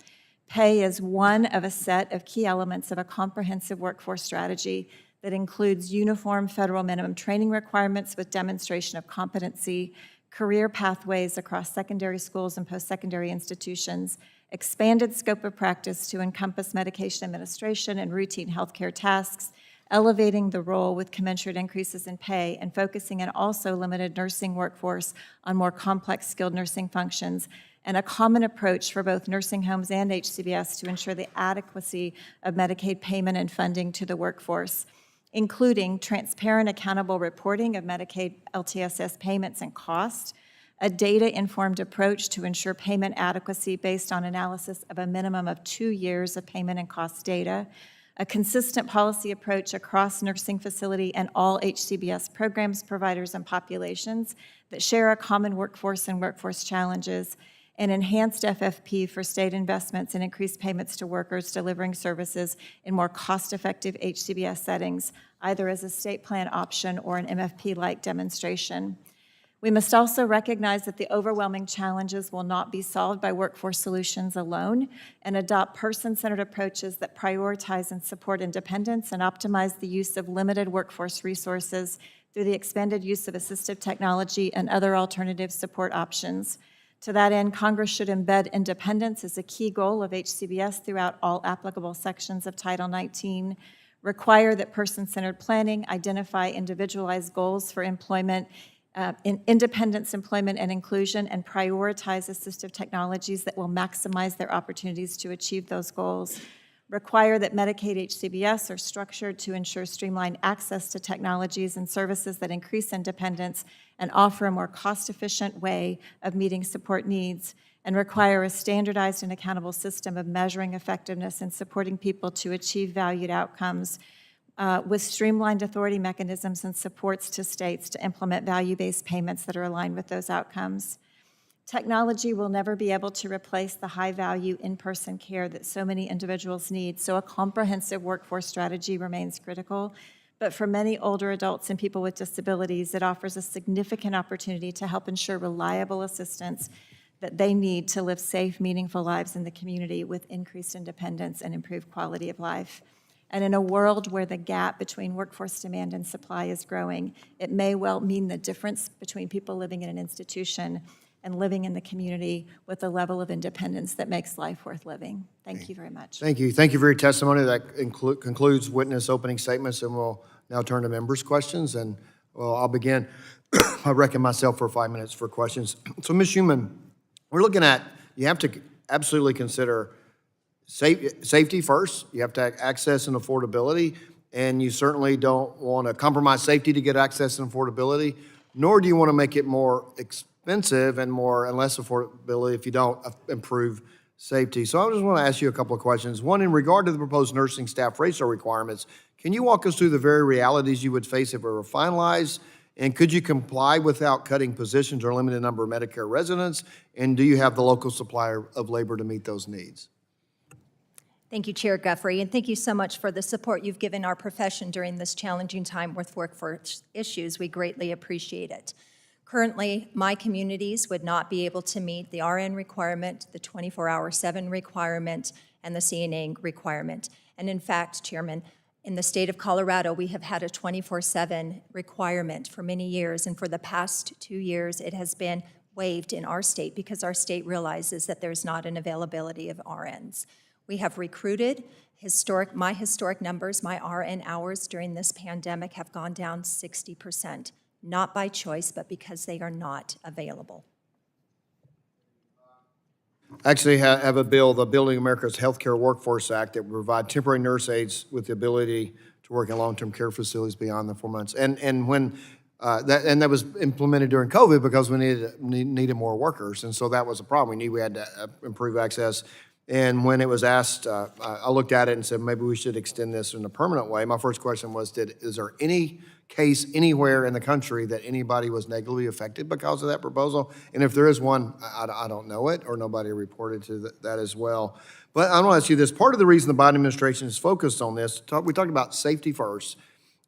Pay is one of a set of key elements of a comprehensive workforce strategy that includes uniform federal minimum training requirements with demonstration of competency, career pathways across secondary schools and post-secondary institutions, expanded scope of practice to encompass medication administration and routine healthcare tasks, elevating the role with commensurate increases in pay, and focusing an also limited nursing workforce on more complex skilled nursing functions, and a common approach for both nursing homes and HCBS to ensure the adequacy of Medicaid payment and funding to the workforce, including transparent, accountable reporting of Medicaid LTSS payments and costs, a data-informed approach to ensure payment adequacy based on analysis of a minimum of 2 years of payment and cost data, a consistent policy approach across nursing facility and all HCBS programs, providers, and populations that share a common workforce and workforce challenges, an enhanced FFP for state investments and increased payments to workers delivering services in more cost-effective HCBS settings, either as a state plan option or an MFP-like demonstration. We must also recognize that the overwhelming challenges will not be solved by workforce solutions alone, and adopt person-centered approaches that prioritize and support independence and optimize the use of limited workforce resources through the expanded use of assistive technology and other alternative support options. To that end, Congress should embed independence as a key goal of HCBS throughout all applicable sections of Title 19, require that person-centered planning identify individualized goals for employment, independence, employment, and inclusion, and prioritize assistive technologies that will maximize their opportunities to achieve those goals. Require that Medicaid HCBS are structured to ensure streamlined access to technologies and services that increase independence and offer a more cost-efficient way of meeting support needs, and require a standardized and accountable system of measuring effectiveness and supporting people to achieve valued outcomes with streamlined authority mechanisms and supports to states to implement value-based payments that are aligned with those outcomes. Technology will never be able to replace the high-value in-person care that so many individuals need, so a comprehensive workforce strategy remains critical. But for many older adults and people with disabilities, it offers a significant opportunity to help ensure reliable assistance that they need to live safe, meaningful lives in the community with increased independence and improved quality of life. And in a world where the gap between workforce demand and supply is growing, it may well mean the difference between people living in an institution and living in the community with a level of independence that makes life worth living. Thank you very much. Thank you. Thank you for your testimony. That concludes witness opening statements, and we'll now turn to members' questions. And well, I'll begin. I reckon myself for 5 minutes for questions. So, Ms. Schumann, we're looking at, you have to absolutely consider safety first. You have to have access and affordability, and you certainly don't want to compromise safety to get access and affordability, nor do you want to make it more expensive and less affordability if you don't improve safety. So I just want to ask you a couple of questions. One, in regard to the proposed nursing staff ratio requirements, can you walk us through the very realities you would face if it were finalized? And could you comply without cutting positions or limited number of Medicare residents? And do you have the local supply of labor to meet those needs? Thank you, Chair Guthrie, and thank you so much for the support you've given our profession during this challenging time with workforce issues. We greatly appreciate it. Currently, my communities would not be able to meet the RN requirement, the 24/7 requirement, and the CNA requirement. And in fact, Chairman, in the state of Colorado, we have had a 24/7 requirement for many years, and for the past 2 years, it has been waived in our state because our state realizes that there's not an availability of RNs. We have recruited my historic numbers, my RN hours during this pandemic have gone down 60%, not by choice, but because they are not available. Actually have a bill, the Building America's Healthcare Workforce Act, that will provide temporary nurse aides with the ability to work in long-term care facilities beyond the 4 months. And when that was implemented during COVID because we needed more workers, and so that was a problem. We had to improve access. And when it was asked, I looked at it and said, maybe we should extend this in a permanent way. My first question was, is there any case anywhere in the country that anybody was negatively affected because of that proposal? And if there is one, I don't know it, or nobody reported to that as well. But I want to ask you this. Part of the reason the Biden administration is focused on this, we talked about safety first,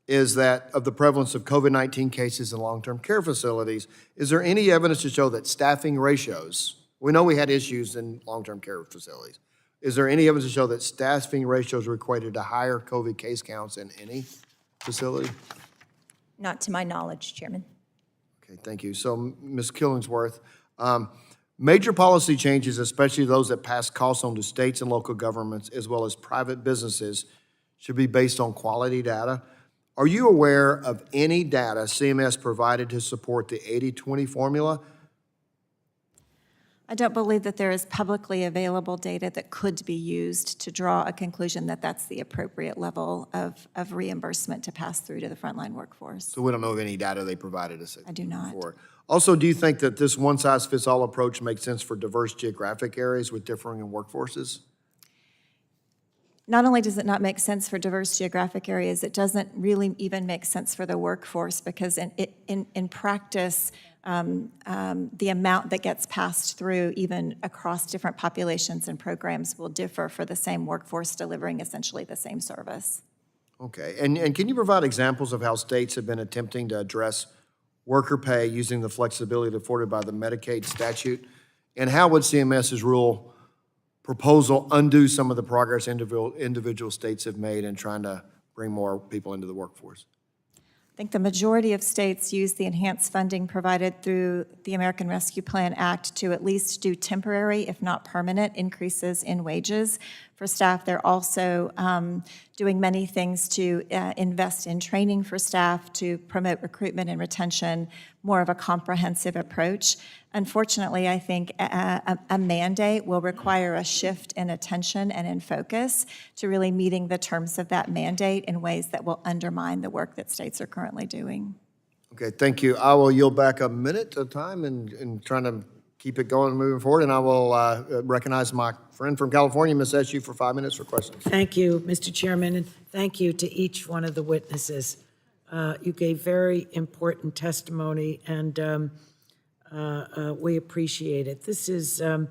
is that of the prevalence of COVID-19 cases in long-term care facilities. Is there any evidence to show that staffing ratios, we know we had issues in long-term care facilities. Is there any evidence to show that staffing ratios were equated to higher COVID case counts in any facility? Not to my knowledge, Chairman. Okay, thank you. So, Ms. Killingsworth, major policy changes, especially those that pass costs on to states and local governments as well as private businesses, should be based on quality data. Are you aware of any data CMS provided to support the 80-20 formula? I don't believe that there is publicly available data that could be used to draw a conclusion that that's the appropriate level of reimbursement to pass through to the frontline workforce. So we don't know of any data they provided us. I do not. For. Also, do you think that this one-size-fits-all approach makes sense for diverse geographic areas with differing workforces? Not only does it not make sense for diverse geographic areas, it doesn't really even make sense for the workforce because in practice, the amount that gets passed through even across different populations and programs will differ for the same workforce delivering essentially the same service. Okay, and can you provide examples of how states have been attempting to address worker pay using the flexibility afforded by the Medicaid statute? And how would CMS's rule proposal undo some of the progress individual states have made in trying to bring more people into the workforce? I think the majority of states use the enhanced funding provided through the American Rescue Plan Act to at least do temporary, if not permanent, increases in wages for staff. They're also doing many things to invest in training for staff, to promote recruitment and retention, more of a comprehensive approach. Unfortunately, I think a mandate will require a shift in attention and in focus to really meeting the terms of that mandate in ways that will undermine the work that states are currently doing. Okay, thank you. I will yield back a minute of time and trying to keep it going, moving forward, and I will recognize my friend from California, Ms. Eshu, for 5 minutes for questions. Thank you, Mr. Chairman, and thank you to each one of the witnesses. You gave very important testimony, and we appreciate it. This is an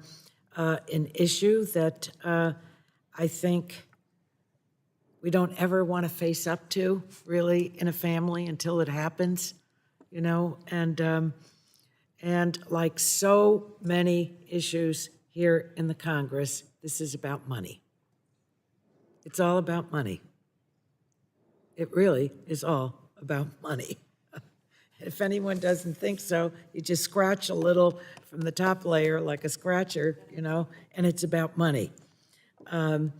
issue that I think we don't ever want to face up to, really, in a family until it happens, you know, and like so many issues here in the Congress, this is about money. It's all about money. It really is all about money. If anyone doesn't think so, you just scratch a little from the top layer like a scratcher, you know, and it's about money. Now,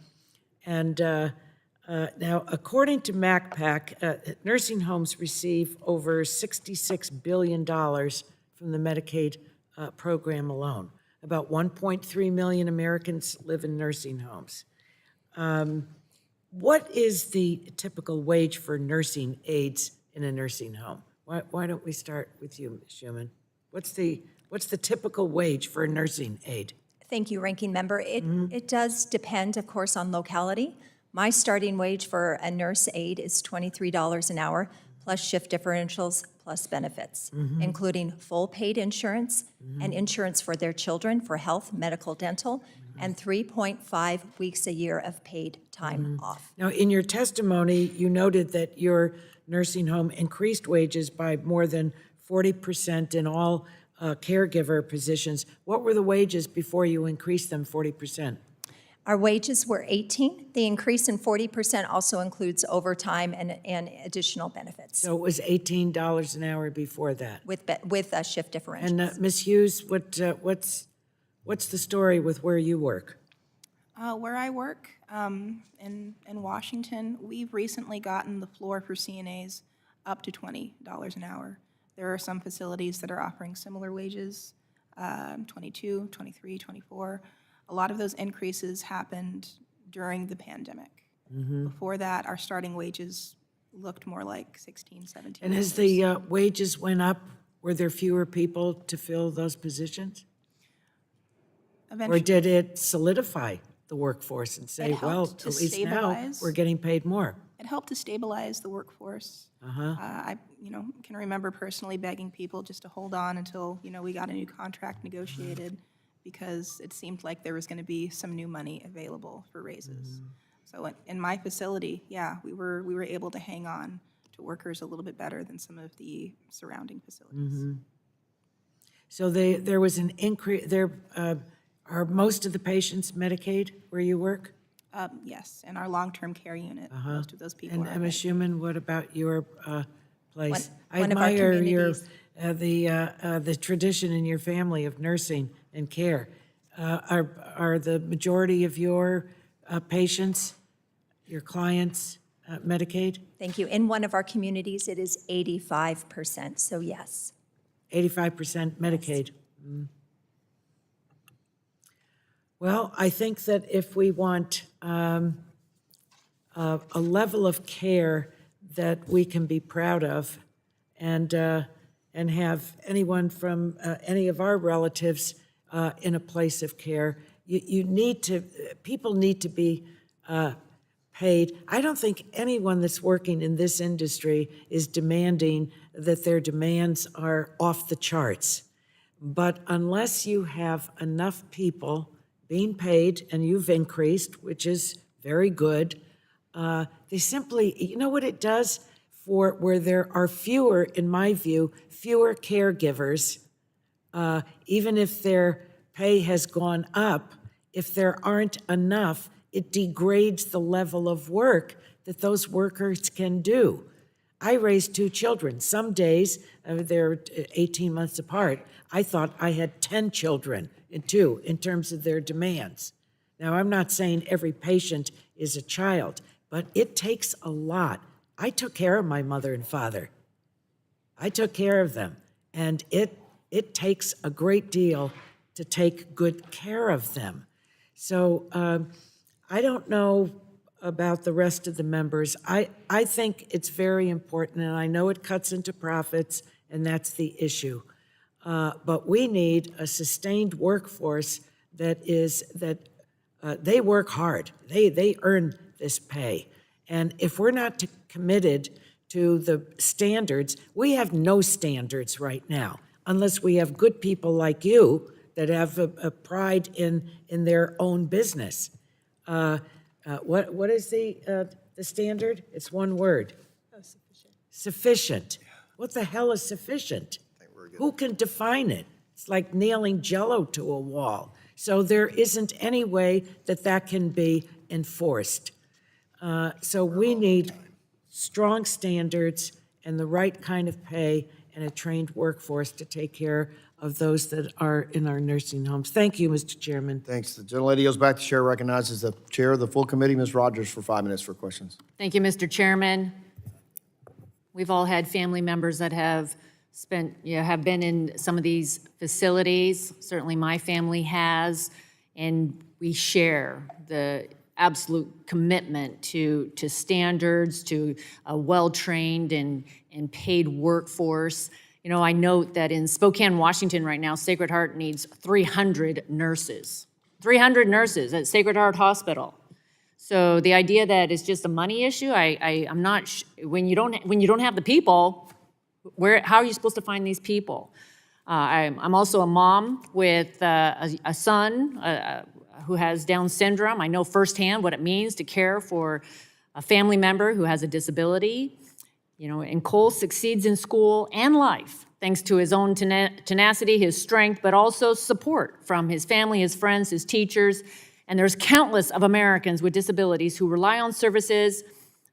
according to MacPac, nursing homes receive over $66 billion from the Medicaid program alone. About 1.3 million Americans live in nursing homes. What is the typical wage for nursing aides in a nursing home? Why don't we start with you, Ms. Schumann? What's the typical wage for a nursing aide? Thank you, Ranking Member. It does depend, of course, on locality. My starting wage for a nurse aide is $23 an hour, plus shift differentials, plus benefits, including full paid insurance and insurance for their children for health, medical, dental, and 3.5 weeks a year of paid time off. Now, in your testimony, you noted that your nursing home increased wages by more than 40% in all caregiver positions. What were the wages before you increased them 40%? Our wages were 18. The increase in 40% also includes overtime and additional benefits So it was $18 an hour before that. with shift differentials. And Ms. Hughes, what's the story with where you work? Where I work in Washington, we've recently gotten the floor for CNAs up to $20 an hour. There are some facilities that are offering similar wages, 22, 23, 24. A lot of those increases happened during the pandemic. Before that, our starting wages looked more like 16, 17. And as the wages went up, were there fewer people to fill those positions? Or Eventually, did it solidify the workforce and say, It well, helped at to least now stabilize. we're getting paid more? it helped to stabilize the workforce. I can remember personally begging people just to hold on until, we got a new contract negotiated, because it seemed like there was going to be some new money available for raises. So in my facility, yeah, we were able to hang on to workers a little bit better than some of the surrounding facilities. So there was an increase, are most of the patients Medicaid where you work? Yes, in our long-term care unit, most of those people And are. Ms. Schumann, what about your place? I One of our admire your, communities. the tradition in your family of nursing and care. Are the majority of your patients, your clients, Medicaid? Thank you. In one of our communities, it is 85%, so yes. 85% Medicaid. Well, I think that if we want a level of care that we can be proud of, and have anyone from any of our relatives in a place of care, people need to be paid. I don't think anyone that's working in this industry is demanding that their demands are off the charts. But unless you have enough people being paid, and you've increased, which is very good, they simply, you know what it does for where there are fewer, in my view, fewer caregivers, even if their pay has gone up, if there aren't enough, it degrades the level of work that those workers can do. I raised 2 children. Some days, they're 18 months apart, I thought I had 10 children in terms of their demands. Now, I'm not saying every patient is a child, but it takes a lot. I took care of my mother and father. I took care of them, and it takes a great deal to take good care of them. So I don't know about the rest of the members. I think it's very important, and I know it cuts into profits, and that's the issue. But we need a sustained workforce that they work hard. They earn this pay. And if we're not committed to the standards, we have no standards right now, unless we have good people like you that have a pride in their own business. What is the standard? It's one word. Sufficient. What the hell is sufficient? Who can define it? It's like nailing Jell-O to a wall. So there isn't any way that can be enforced. So we need strong standards and the right kind of pay and a trained workforce to take care of those that are in our nursing homes. Thank you, Mr. Chairman. Thanks. The gentlelady goes back. The chair recognizes the chair of the full committee, Ms. Rogers, for 5 minutes for questions. Thank you, Mr. Chairman. We've all had family members that have have been in some of these facilities. Certainly my family has, and we share the absolute commitment to standards, to a well-trained and paid workforce. You know, I note that in Spokane, Washington right now, Sacred Heart needs 300 nurses. 300 nurses at Sacred Heart Hospital. So the idea that it's just a money issue, I'm not. When you don't have the people, how are you supposed to find these people? I'm also a mom with a son who has Down syndrome. I know firsthand what it means to care for a family member who has a disability. You know, and Cole succeeds in school and life thanks to his own tenacity, his strength, but also support from his family, his friends, his teachers. And there's countless of Americans with disabilities who rely on services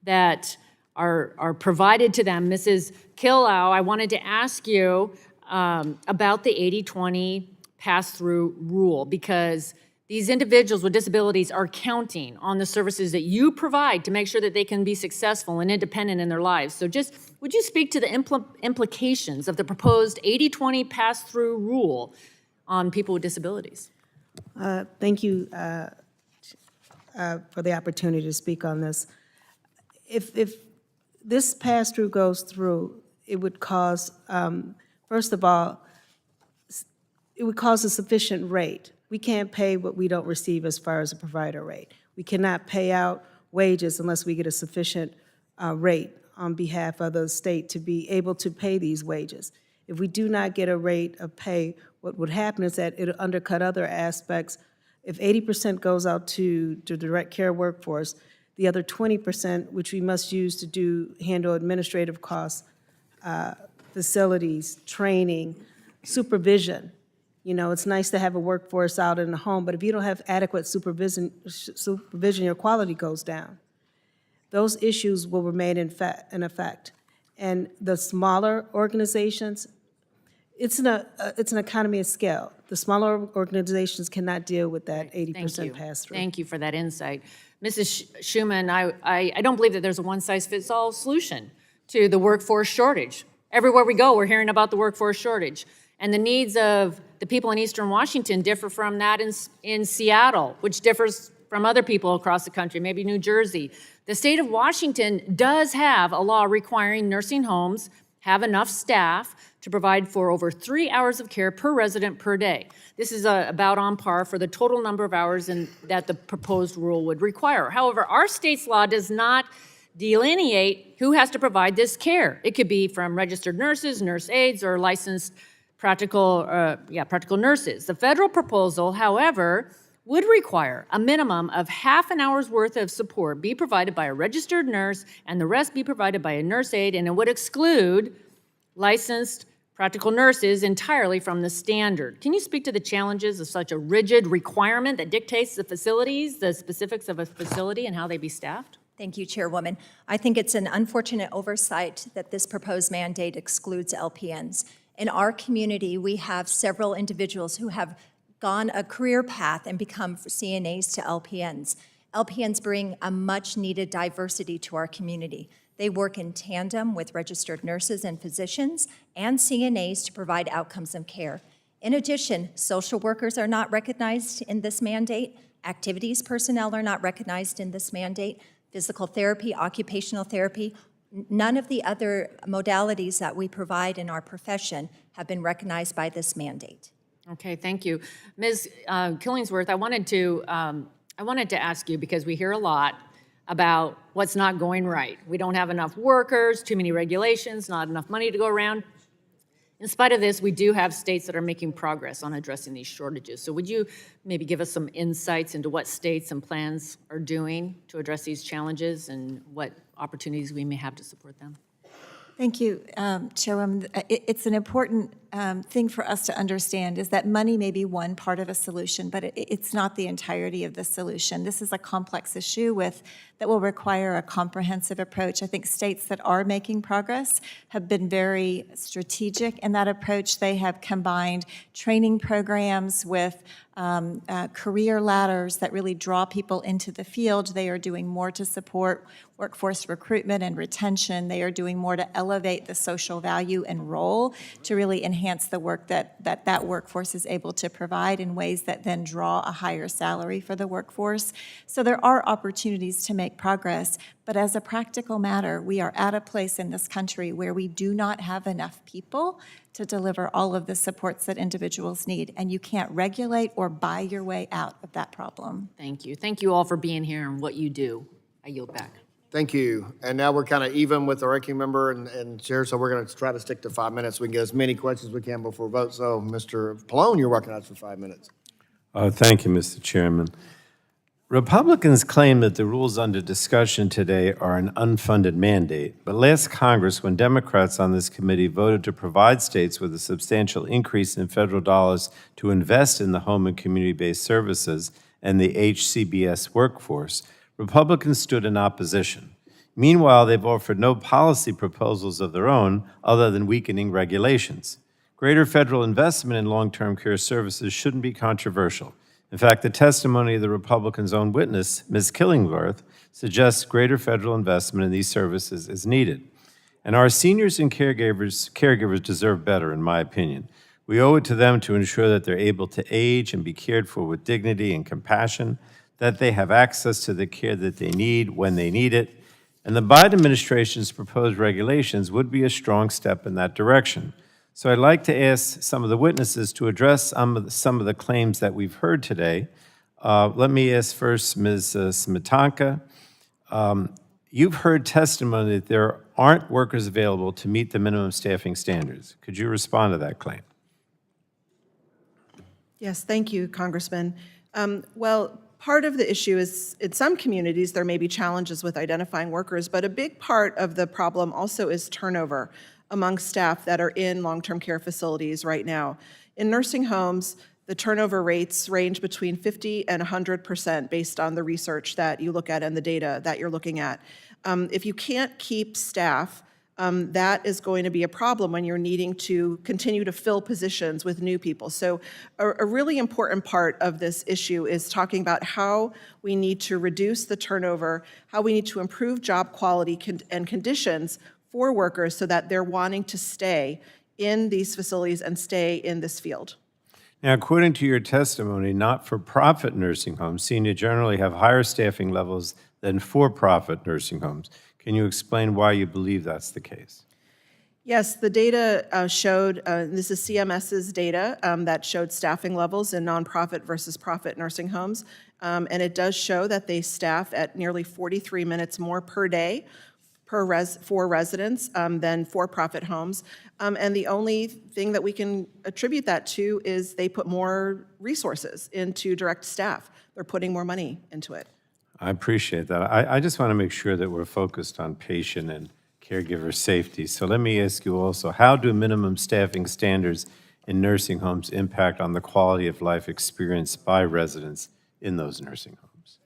that are provided to them. Mrs. Killough, I wanted to ask you about the 80-20 pass-through rule, because these individuals with disabilities are counting on the services that you provide to make sure that they can be successful and independent in their lives. So just, would you speak to the implications of the proposed 80-20 pass-through rule on people with disabilities? Thank you for the opportunity to speak on this. If this pass-through goes through, it would cause, first of all, it would cause a sufficient rate. We can't pay what we don't receive as far as a provider rate. We cannot pay out wages unless we get a sufficient rate on behalf of the state to be able to pay these wages. If we do not get a rate of pay, what would happen is that it'll undercut other aspects. If 80% goes out to direct care workforce, the other 20%, which we must use to handle administrative costs, facilities, training, supervision. You know, it's nice to have a workforce out in the home, but if you don't have adequate supervision, your quality goes down. Those issues will remain in effect. And the smaller organizations, it's an economy of scale. The smaller organizations cannot deal with that 80% pass-through. Thank you for that insight. Mrs. Schumann, I don't believe that there's a one-size-fits-all solution to the workforce shortage. Everywhere we go, we're hearing about the workforce shortage. And the needs of the people in Eastern Washington differ from that in Seattle, which differs from other people across the country, maybe New Jersey. The state of Washington does have a law requiring nursing homes have enough staff to provide for over 3 hours of care per resident per day. This is about on par for the total number of hours that the proposed rule would require. However, our state's law does not delineate who has to provide this care. It could be from registered nurses, nurse aides, or licensed practical nurses. The federal proposal, however, would require a minimum of half an hour's worth of support be provided by a registered nurse and the rest be provided by a nurse aide, and it would exclude licensed practical nurses entirely from the standard. Can you speak to the challenges of such a rigid requirement that dictates the facilities, the specifics of a facility, and how they be staffed? Thank you, Chairwoman. I think it's an unfortunate oversight that this proposed mandate excludes LPNs. In our community, we have several individuals who have gone a career path and become CNAs to LPNs. LPNs bring a much-needed diversity to our community. They work in tandem with registered nurses and physicians and CNAs to provide outcomes of care. In addition, social workers are not recognized in this mandate. Activities personnel are not recognized in this mandate. physical therapy, occupational therapy. None of the other modalities that we provide in our profession have been recognized by this mandate. Okay, thank you. Ms. Killingsworth, I wanted to ask you, because we hear a lot about what's not going right. We don't have enough workers, too many regulations, not enough money to go around. In spite of this, we do have states that are making progress on addressing these shortages. So would you maybe give us some insights into what states and plans are doing to address these challenges and what opportunities we may have to support them? Thank you, Chairwoman. It's an important thing for us to understand is that money may be one part of a solution, but it's not the entirety of the solution. This is a complex issue that will require a comprehensive approach. I think states that are making progress have been very strategic in that approach. They have combined training programs with career ladders that really draw people into the field. They are doing more to support workforce recruitment and retention. They are doing more to elevate the social value and role to really enhance the work that workforce is able to provide in ways that then draw a higher salary for the workforce. So there are opportunities to make progress, but as a practical matter, we are at a place in this country where we do not have enough people to deliver all of the supports that individuals need, and you can't regulate or buy your way out of that problem. Thank you. Thank you all for being here and what you do. I yield back. Thank you. And now we're kind of even with the ranking member and chair, so we're going to try to stick to 5 minutes. We can get as many questions as we can before vote. So, Mr. Pallone, you're recognized for 5 minutes. Thank you, Mr. Chairman. Republicans claim that the rules under discussion today are an unfunded mandate, but last Congress, when Democrats on this committee voted to provide states with a substantial increase in federal dollars to invest in the home and community-based services and the HCBS workforce, Republicans stood in opposition. Meanwhile, they've offered no policy proposals of their own other than weakening regulations. Greater federal investment in long-term care services shouldn't be controversial. In fact, the testimony of the Republicans' own witness, Ms. Killingsworth, suggests greater federal investment in these services is needed. And our seniors and caregivers deserve better, in my opinion. We owe it to them to ensure that they're able to age and be cared for with dignity and compassion, that they have access to the care that they need when they need it. And the Biden administration's proposed regulations would be a strong step in that direction. So I'd like to ask some of the witnesses to address some of the claims that we've heard today. Let me ask first Ms. Smetanka. You've heard testimony that there aren't workers available to meet the minimum staffing standards. Could you respond to that claim? Yes, thank you, Congressman. Well, part of the issue is in some communities there may be challenges with identifying workers, but a big part of the problem also is turnover among staff that are in long-term care facilities right now. In nursing homes, the turnover rates range between 50 and 100% based on the research that you look at and the data that you're looking at. If you can't keep staff, that is going to be a problem when you're needing to continue to fill positions with new people. So a really important part of this issue is talking about how we need to reduce the turnover, how we need to improve job quality and conditions for workers so that they're wanting to stay in these facilities and stay in this field. Now, according to your testimony, not-for-profit nursing homes seem to generally have higher staffing levels than for-profit nursing homes. Can you explain why you believe that's the case? Yes, the data showed, this is CMS's data that showed staffing levels in nonprofit versus profit nursing homes. And it does show that they staff at nearly 43 minutes more per day for residents than for-profit homes. And the only thing that we can attribute that to is they put more resources into direct staff. They're putting more money into it. I appreciate that. I just want to make sure that we're focused on patient and caregiver safety. So let me ask you also, how do minimum staffing standards in nursing homes impact on the quality of life experienced by residents in those nursing homes?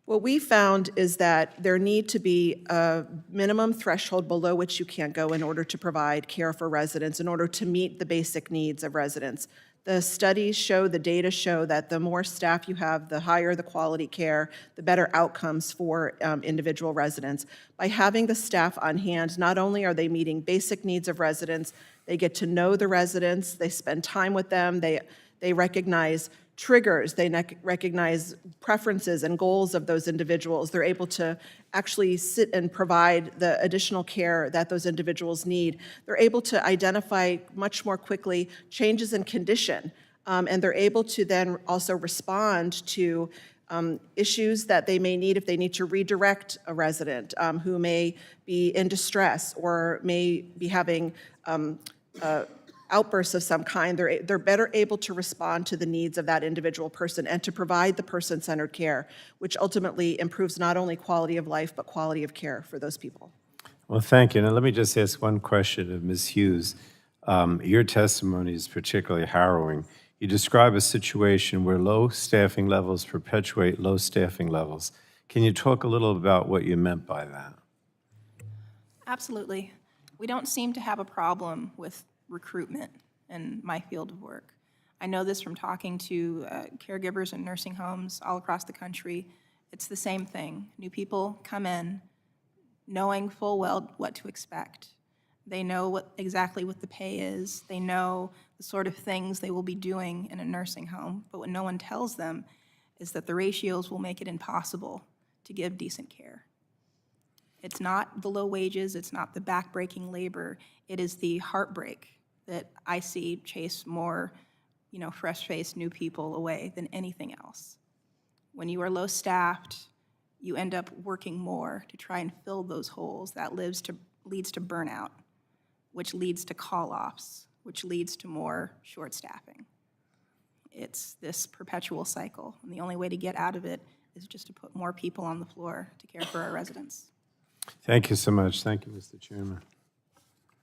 What we found is that there need to be a minimum threshold below which you can't go in order to provide care for residents, in order to meet the basic needs of residents. The studies show, the data show that the more staff you have, the higher the quality care, the better outcomes for individual residents. By having the staff on hand, not only are they meeting basic needs of residents, they get to know the residents, they spend time with them, they recognize triggers, they recognize preferences and goals of those individuals. They're able to actually sit and provide the additional care that those individuals need. They're able to identify much more quickly changes in condition, and they're able to then also respond to issues that they may need if they need to redirect a resident who may be in distress or may be having outbursts of some kind. They're better able to respond to the needs of that individual person and to provide the person-centered care, which ultimately improves not only quality of life, but quality of care for those people. Well, thank you. Now, let me just ask one question of Ms. Hughes. Your testimony is particularly harrowing. You describe a situation where low staffing levels perpetuate low staffing levels. Can you talk a little about what you meant by that? Absolutely. We don't seem to have a problem with recruitment in my field of work. I know this from talking to caregivers in nursing homes all across the country. It's the same thing. New people come in knowing full well what to expect. They know exactly what the pay is. They know the sort of things they will be doing in a nursing home. But what no one tells them is that the ratios will make it impossible to give decent care. It's not the low wages, it's not the back-breaking labor, it is the heartbreak that I see chase more, fresh-faced new people away than anything else. When you are low-staffed, you end up working more to try and fill those holes. That leads to burnout, which leads to call-offs, which leads to more short staffing. It's this perpetual cycle, and the only way to get out of it is just to put more people on the floor to care for our residents. Thank you so much. Thank you, Mr. Chairman.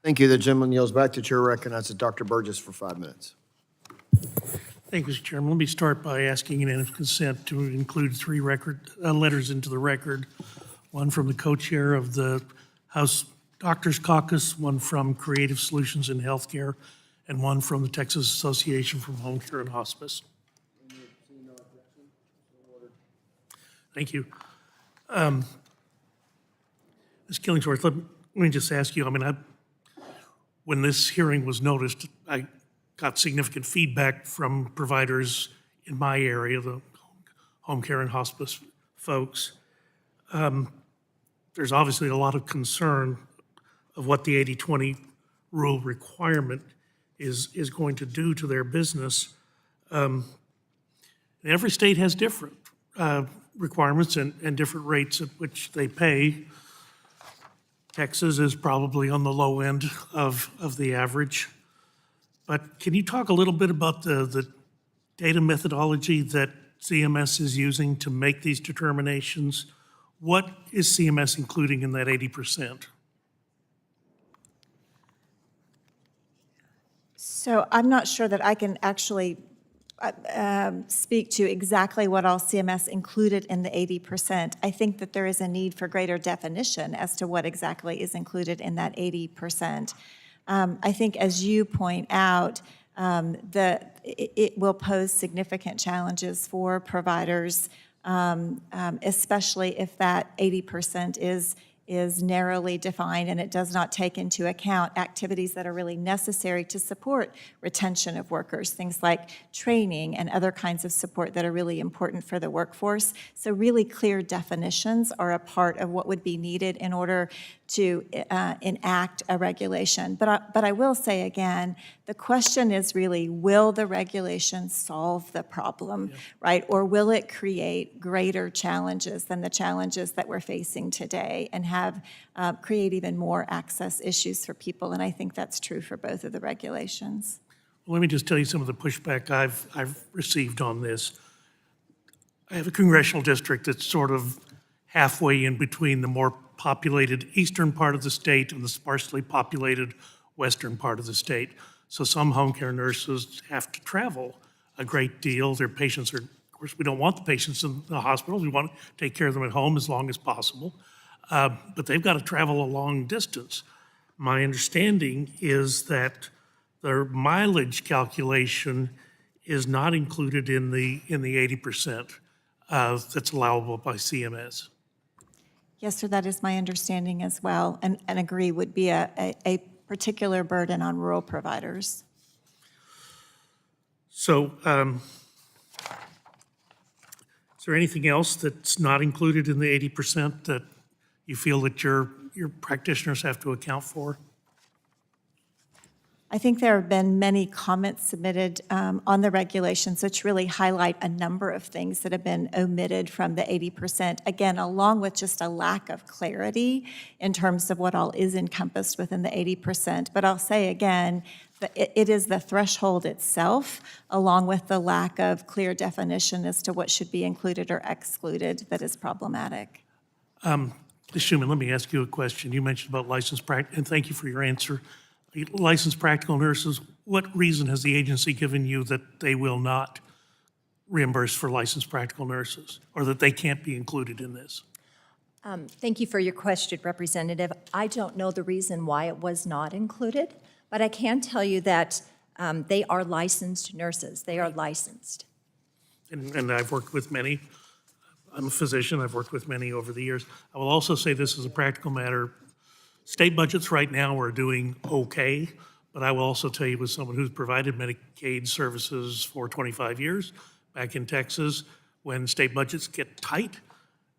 Thank you. The gentleman yields back. The chair recognizes Dr. Burgess for 5 minutes. Thank you, Mr. Chairman. Let me start by asking unanimous consent to include 3 letters into the record, one from the co-chair of the House Doctors Caucus, one from Creative Solutions in Healthcare, and one from the Texas Association for Home Care and Hospice. Thank you. Ms. Killingsworth, let me just ask you, when this hearing was noticed, I got significant feedback from providers in my area, the home care and hospice folks. There's obviously a lot of concern of what the 80-20 rule requirement is going to do to their business. Every state has different requirements and different rates at which they pay. Texas is probably on the low end of the average. But can you talk a little bit about the data methodology that CMS is using to make these determinations? What is CMS including in that 80%? So I'm not sure that I can actually speak to exactly what all CMS included in the 80%. I think that there is a need for greater definition as to what exactly is included in that 80%. I think, as you point out, it will pose significant challenges for providers, especially if that 80% is narrowly defined and it does not take into account activities that are really necessary to support retention of workers, things like training and other kinds of support that are really important for the workforce. So really clear definitions are a part of what would be needed in order to enact a regulation. But I will say again, the question is really, will the regulation solve the problem, right? Or will it create greater challenges than the challenges that we're facing today and have create even more access issues for people? And I think that's true for both of the regulations. Well, let me just tell you some of the pushback I've received on this. I have a congressional district that's sort of halfway in between the more populated eastern part of the state and the sparsely populated western part of the state. So some home care nurses have to travel a great deal. Their patients are, of course, we don't want the patients in the hospital. We want to take care of them at home as long as possible. But they've got to travel a long distance. My understanding is that their mileage calculation is not included in the 80% that's allowable by CMS. Yes, sir, that is my understanding as well, and agree would be a particular burden on rural providers. So Is there anything else that's not included in the 80% that you feel that your practitioners have to account for? I think there have been many comments submitted on the regulations, which really highlight a number of things that have been omitted from the 80%. Again, along with just a lack of clarity in terms of what all is encompassed within the 80%. But I'll say again, that it is the threshold itself, along with the lack of clear definition as to what should be included or excluded, that is problematic. Ms. Schumann, let me ask you a question. You mentioned about licensed practical, and thank you for your answer. Licensed practical nurses, what reason has the agency given you that they will not reimburse for licensed practical nurses, or that they can't be included in this? Thank you for your question, Representative. I don't know the reason why it was not included, but I can tell you that they are licensed nurses. They are licensed. And I've worked with many. I'm a physician. I've worked with many over the years. I will also say this is a practical matter. State budgets right now are doing okay, but I will also tell you, as someone who's provided Medicaid services for 25 years back in Texas, when state budgets get tight,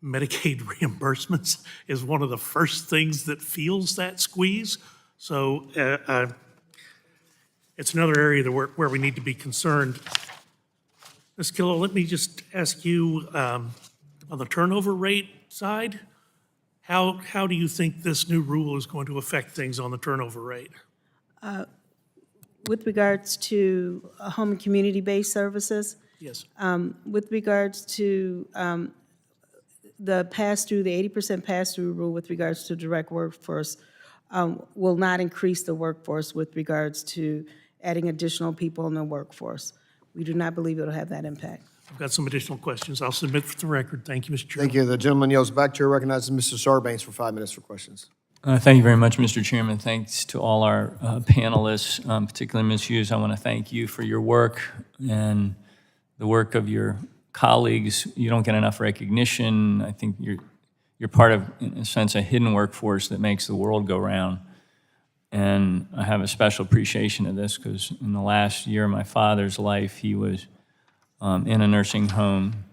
Medicaid reimbursements is one of the first things that feels that squeeze. So it's another area where we need to be concerned. Ms. Killough, let me just ask you, on the turnover rate side, how do you think this new rule is going to affect things on the turnover rate? With regards to home and community-based services, Yes. with regards to the pass-through, the 80% pass-through rule with regards to direct workforce will not increase the workforce with regards to adding additional people in the workforce. We do not believe it'll have that impact. I've got some additional questions. I'll submit for the record. Thank you, Mr. Chairman. Thank you. The gentleman yields back. Chair recognizes Mr. Sarbanes for 5 minutes for questions. Thank you very much, Mr. Chairman. Thanks to all our panelists, particularly Ms. Hughes. I want to thank you for your work and the work of your colleagues. You don't get enough recognition. I think you're part of, in a sense, a hidden workforce that makes the world go round. And I have a special appreciation of this because in the last year of my father's life, he was in a nursing home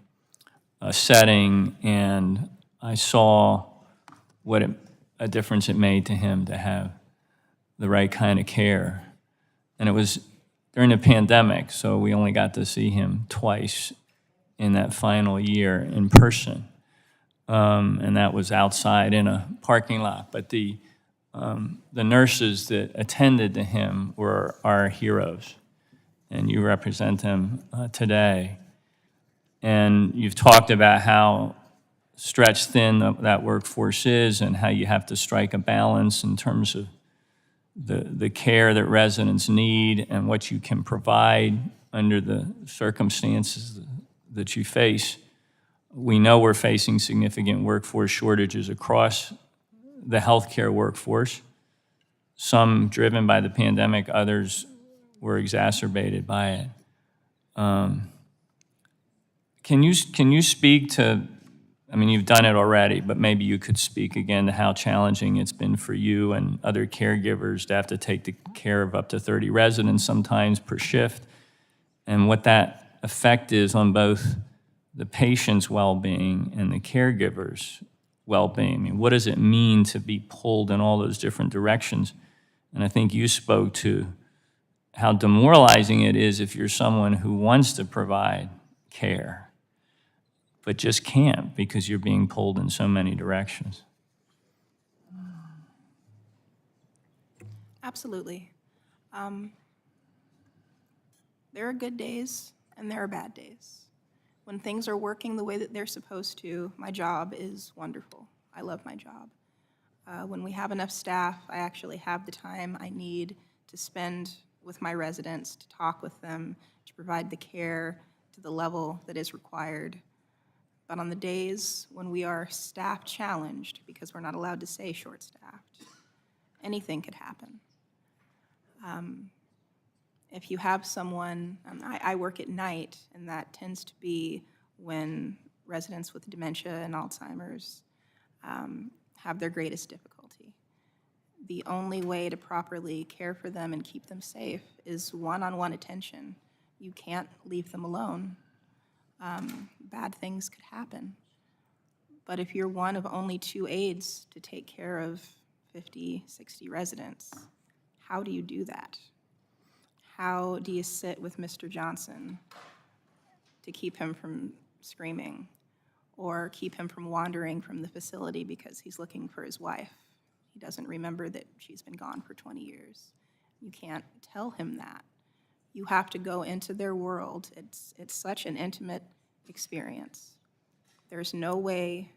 setting, and I saw what a difference it made to him to have the right kind of care. And it was during the pandemic, so we only got to see him twice in that final year in person. And that was outside in a parking lot. But the nurses that attended to him were our heroes, and you represent them today. And you've talked about how stretched thin that workforce is and how you have to strike a balance in terms of the care that residents need and what you can provide under the circumstances that you face. We know we're facing significant workforce shortages across the healthcare workforce, some driven by the pandemic, others were exacerbated by it. Can you speak to, I mean, you've done it already, but maybe you could speak again to how challenging it's been for you and other caregivers to have to take the care of up to 30 residents sometimes per shift, and what that effect is on both the patient's well-being and the caregiver's well-being. I mean, what does it mean to be pulled in all those different directions? And I think you spoke to how demoralizing it is if you're someone who wants to provide care, but just can't because you're being pulled in so many directions. Absolutely. There are good days and there are bad days. When things are working the way that they're supposed to, my job is wonderful. I love my job. When we have enough staff, I actually have the time I need to spend with my residents, to talk with them, to provide the care to the level that is required. But on the days when we are staff challenged, because we're not allowed to say short-staffed, anything could happen. If you have someone, I work at night, and that tends to be when residents with dementia and Alzheimer's have their greatest difficulty. The only way to properly care for them and keep them safe is one-on-one attention. You can't leave them alone. bad things could happen. But if you're one of only 2 aides to take care of 50, 60 residents, how do you do that? How do you sit with Mr. Johnson to keep him from screaming or keep him from wandering from the facility because he's looking for his wife? He doesn't remember that she's been gone for 20 years. You can't tell him that. You have to go into their world. It's such an intimate experience. There's no way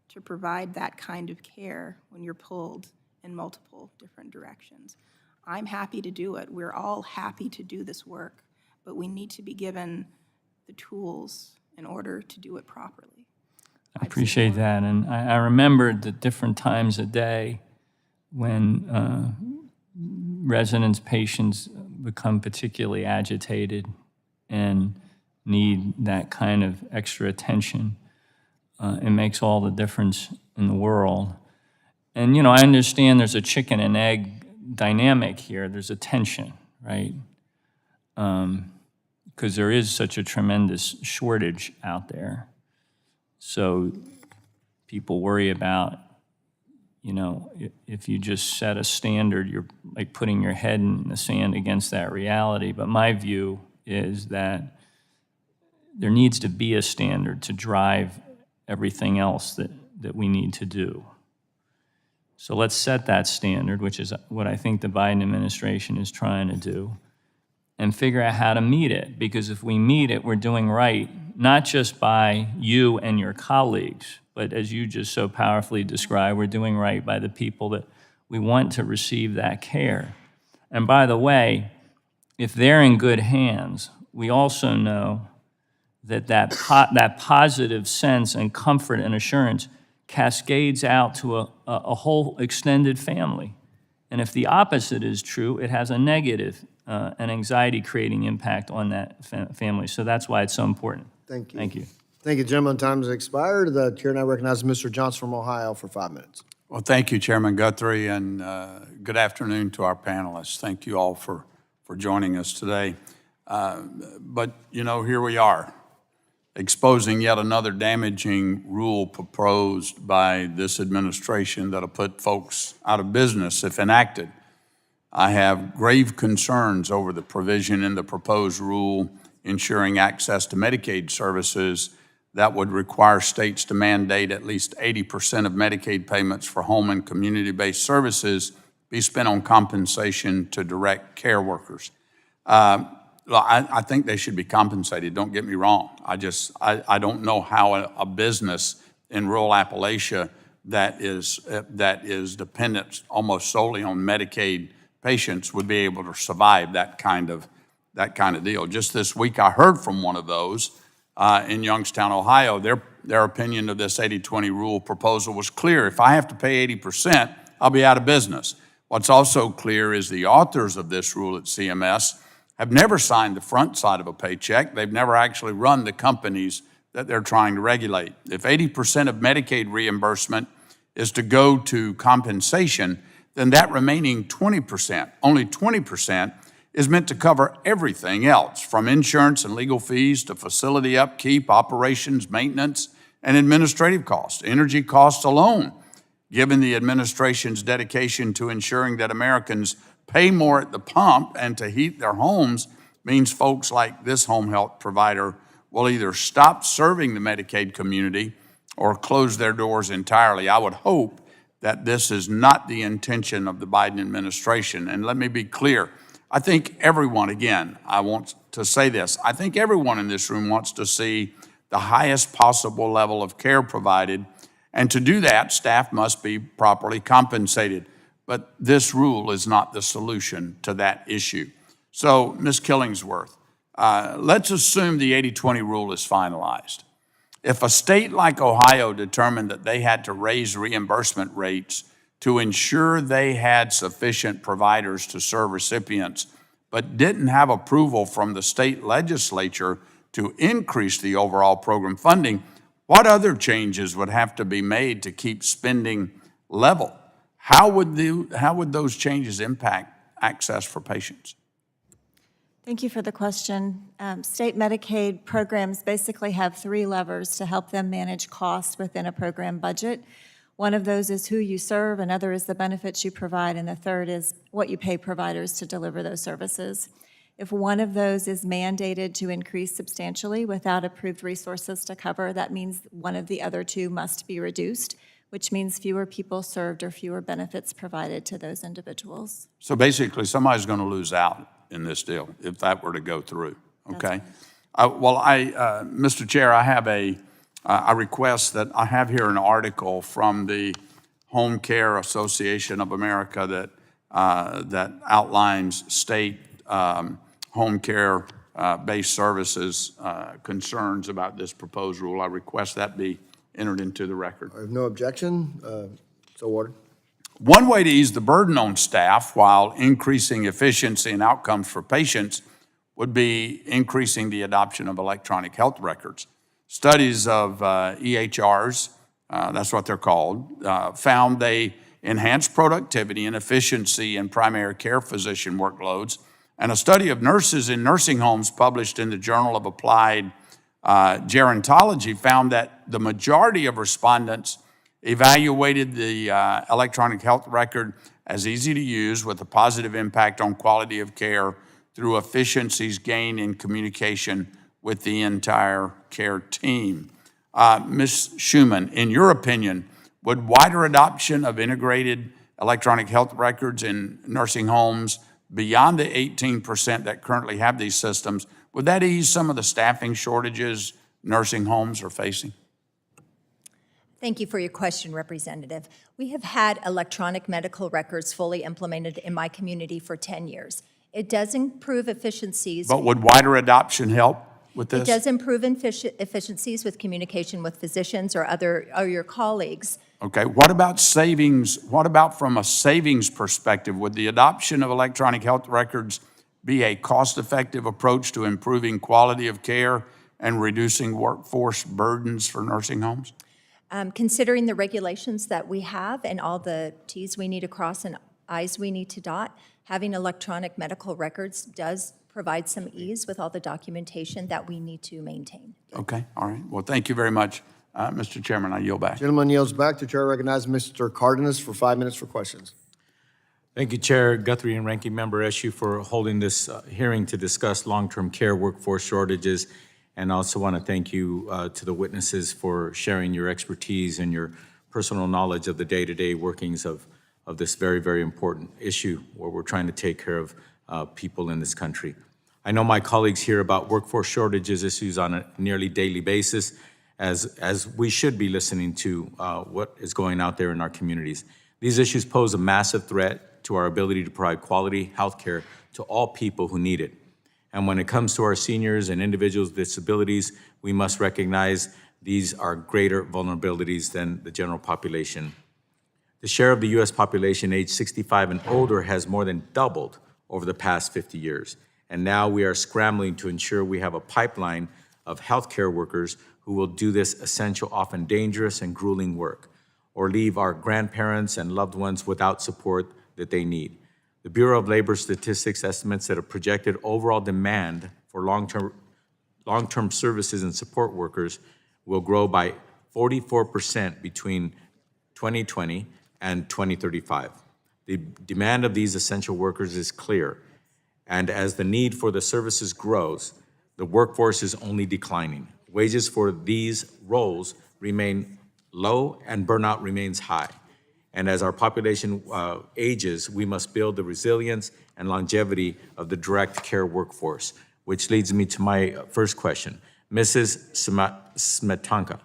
to provide that kind of care when you're pulled in multiple different directions. I'm happy to do it. We're all happy to do this work, but we need to be given the tools in order to do it properly. I appreciate that, and I remembered the different times a day when residents, patients become particularly agitated and need that kind of extra attention. It makes all the difference in the world. And, you know, I understand there's a chicken and egg dynamic here. There's a tension, right? Because there is such a tremendous shortage out there. So people worry about, you know, if you just set a standard, you're like putting your head in the sand against that reality. But my view is that there needs to be a standard to drive everything else that we need to do. So let's set that standard, which is what I think the Biden administration is trying to do, and figure out how to meet it. Because if we meet it, we're doing right, not just by you and your colleagues, but as you just so powerfully described, we're doing right by the people that we want to receive that care. And by the way, if they're in good hands, we also know that positive sense and comfort and assurance cascades out to a whole extended family. And if the opposite is true, it has a negative and anxiety-creating impact on that family. So that's why it's so important. Thank you. Thank you. Thank you, gentlemen. Time has expired. The chair now recognizes Mr. Johnson from Ohio for 5 minutes. Well, thank you, Chairman Guthrie, and good afternoon to our panelists. Thank you all for joining us today. But, you know, here we are, exposing yet another damaging rule proposed by this administration that'll put folks out of business if enacted. I have grave concerns over the provision in the proposed rule ensuring access to Medicaid services that would require states to mandate at least 80% of Medicaid payments for home and community-based services be spent on compensation to direct care workers. I think they should be compensated, don't get me wrong. I don't know how a business in rural Appalachia that is dependent almost solely on Medicaid patients would be able to survive that kind of deal. Just this week, I heard from one of those in Youngstown, Ohio. Their opinion of this 80-20 rule proposal was clear. If I have to pay 80%, I'll be out of business. What's also clear is the authors of this rule at CMS have never signed the front side of a paycheck. They've never actually run the companies that they're trying to regulate. If 80% of Medicaid reimbursement is to go to compensation, then that remaining 20%, only 20%, is meant to cover everything else, from insurance and legal fees to facility upkeep, operations, maintenance, and administrative costs. Energy costs alone, given the administration's dedication to ensuring that Americans pay more at the pump and to heat their homes, means folks like this home health provider will either stop serving the Medicaid community or close their doors entirely. I would hope that this is not the intention of the Biden administration. And let me be clear, I think everyone, again, I want to say this, I think everyone in this room wants to see the highest possible level of care provided, and to do that, staff must be properly compensated. But this rule is not the solution to that issue. So, Ms. Killingsworth, let's assume the 80-20 rule is finalized. If a state like Ohio determined that they had to raise reimbursement rates to ensure they had sufficient providers to serve recipients, but didn't have approval from the state legislature to increase the overall program funding, what other changes would have to be made to keep spending level? How would those changes impact access for patients? Thank you for the question. State Medicaid programs basically have three levers to help them manage costs within a program budget. One of those is who you serve, another is the benefits you provide, and the third is what you pay providers to deliver those services. If one of those is mandated to increase substantially without approved resources to cover, that means one of the other two must be reduced, which means fewer people served or fewer benefits provided to those individuals. So basically, somebody's going to lose out in this deal if that were to go through, okay? Mr. Chair, I have a request that I have here an article from the Home Care Association of America that outlines state home care based services concerns about this proposed rule. I request that be entered into the record. I have no objection, so ordered. One way to ease the burden on staff while increasing efficiency and outcomes for patients would be increasing the adoption of electronic health records. Studies of EHRs, that's what they're called, found they enhance productivity and efficiency in primary care physician workloads. And a study of nurses in nursing homes published in the Journal of Applied Gerontology found that the majority of respondents evaluated the electronic health record as easy to use with a positive impact on quality of care through efficiencies gained in communication with the entire care team. Ms. Schumann, in your opinion, would wider adoption of integrated electronic health records in nursing homes beyond the 18% that currently have these systems, would that ease some of the staffing shortages nursing homes are facing? Thank you for your question, Representative. We have had electronic medical records fully implemented in my community for 10 years. It does improve efficiencies. But would wider adoption help with this? It does improve efficiencies with communication with physicians or your colleagues. Okay, what about savings? What about from a savings perspective? Would the adoption of electronic health records be a cost-effective approach to improving quality of care and reducing workforce burdens for nursing homes? Considering the regulations that we have and all the T's we need to cross and I's we need to dot, having electronic medical records does provide some ease with all the documentation that we need to maintain. Okay, all right. Well, thank you very much. Mr. Chairman, I yield back. Gentleman yields back. The chair recognizes Mr. Cardenas for 5 minutes for questions. Thank you, Chair Guthrie and Ranking Member Eshoo, for holding this hearing to discuss long-term care workforce shortages. And I also want to thank you to the witnesses for sharing your expertise and your personal knowledge of the day-to-day workings of this very, very important issue where we're trying to take care of people in this country. I know my colleagues hear about workforce shortages issues on a nearly daily basis, as we should be listening to what is going out there in our communities. These issues pose a massive threat to our ability to provide quality health care to all people who need it. And when it comes to our seniors and individuals with disabilities, we must recognize these are greater vulnerabilities than the general population. The share of the U.S. population aged 65 and older has more than doubled over the past 50 years. And now we are scrambling to ensure we have a pipeline of healthcare workers who will do this essential, often dangerous and grueling work, or leave our grandparents and loved ones without support that they need. The Bureau of Labor Statistics estimates that a projected overall demand for long-term services and support workers will grow by 44% between 2020 and 2035. The demand of these essential workers is clear, and as the need for the services grows, the workforce is only declining. Wages for these roles remain low and burnout remains high. And as our population ages, we must build the resilience and longevity of the direct care workforce, which leads me to my first question. Mrs. Smetanka,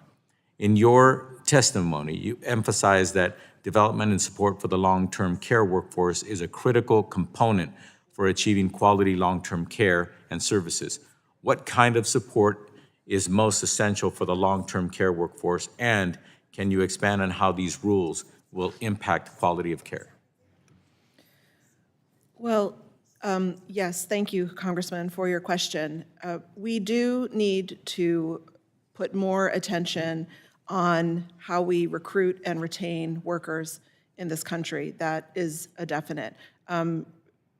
in your testimony, you emphasized that development and support for the long-term care workforce is a critical component for achieving quality long-term care and services. What kind of support is most essential for the long-term care workforce, and can you expand on how these rules will impact quality of care? Well, yes, thank you, Congressman, for your question. We do need to put more attention on how we recruit and retain workers in this country. That is a definite.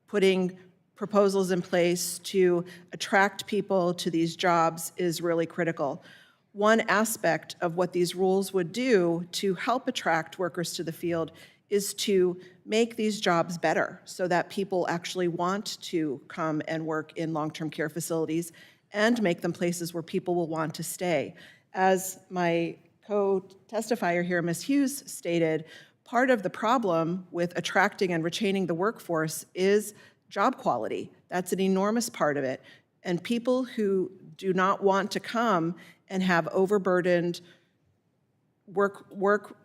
Putting proposals in place to attract people to these jobs is really critical. One aspect of what these rules would do to help attract workers to the field is to make these jobs better so that people actually want to come and work in long-term care facilities and make them places where people will want to stay. As my co-testifier here, Ms. Hughes, stated, part of the problem with attracting and retaining the workforce is job quality. That's an enormous part of it. And people who do not want to come and have overburdened work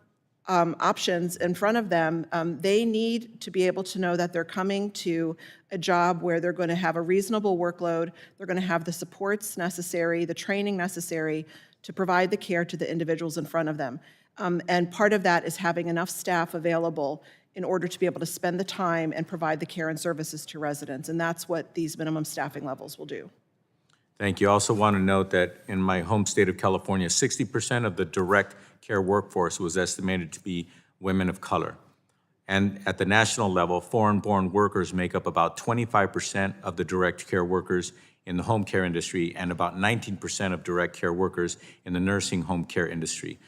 options in front of them, they need to be able to know that they're coming to a job where they're going to have a reasonable workload, they're going to have the supports necessary, the training necessary to provide the care to the individuals in front of them. And part of that is having enough staff available in order to be able to spend the time and provide the care and services to residents. And that's what these minimum staffing levels will do. Thank you. I also want to note that in my home state of California, 60% of the direct care workforce was estimated to be women of color. And at the national level, foreign-born workers make up about 25% of the direct care workers in the home care industry and about 19% of direct care workers in the nursing home care industry.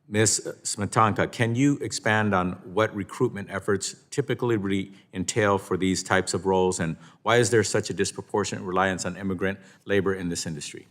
Ms. Smetanka, can you expand on what recruitment efforts typically really entail for these types of roles, and why is there such a disproportionate reliance on immigrant labor in this industry?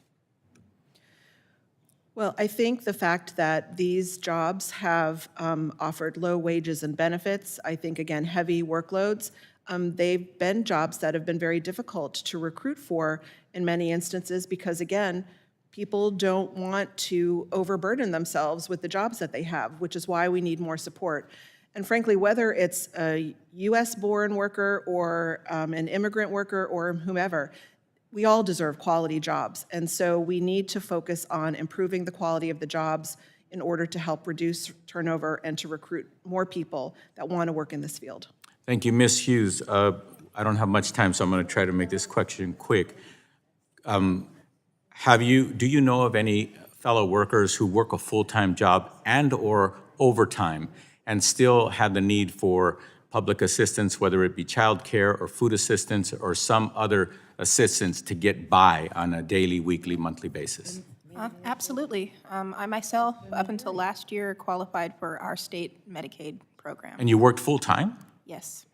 Well, I think the fact that these jobs have offered low wages and benefits, I think, again, heavy workloads, they've been jobs that have been very difficult to recruit for in many instances because, again, people don't want to overburden themselves with the jobs that they have, which is why we need more support. And frankly, whether it's a US-born worker or an immigrant worker or whomever, we all deserve quality jobs. And so we need to focus on improving the quality of the jobs in order to help reduce turnover and to recruit more people that want to work in this field. Thank you. Ms. Hughes, I don't have much time, so I'm going to try to make this question quick. Do you know of any fellow workers who work a full-time job and or overtime and still have the need for public assistance, whether it be child care or food assistance or some other assistance to get by on a daily, weekly, monthly basis? Absolutely. I myself, up until last year, qualified for our state Medicaid program. And you worked full-time? Yes.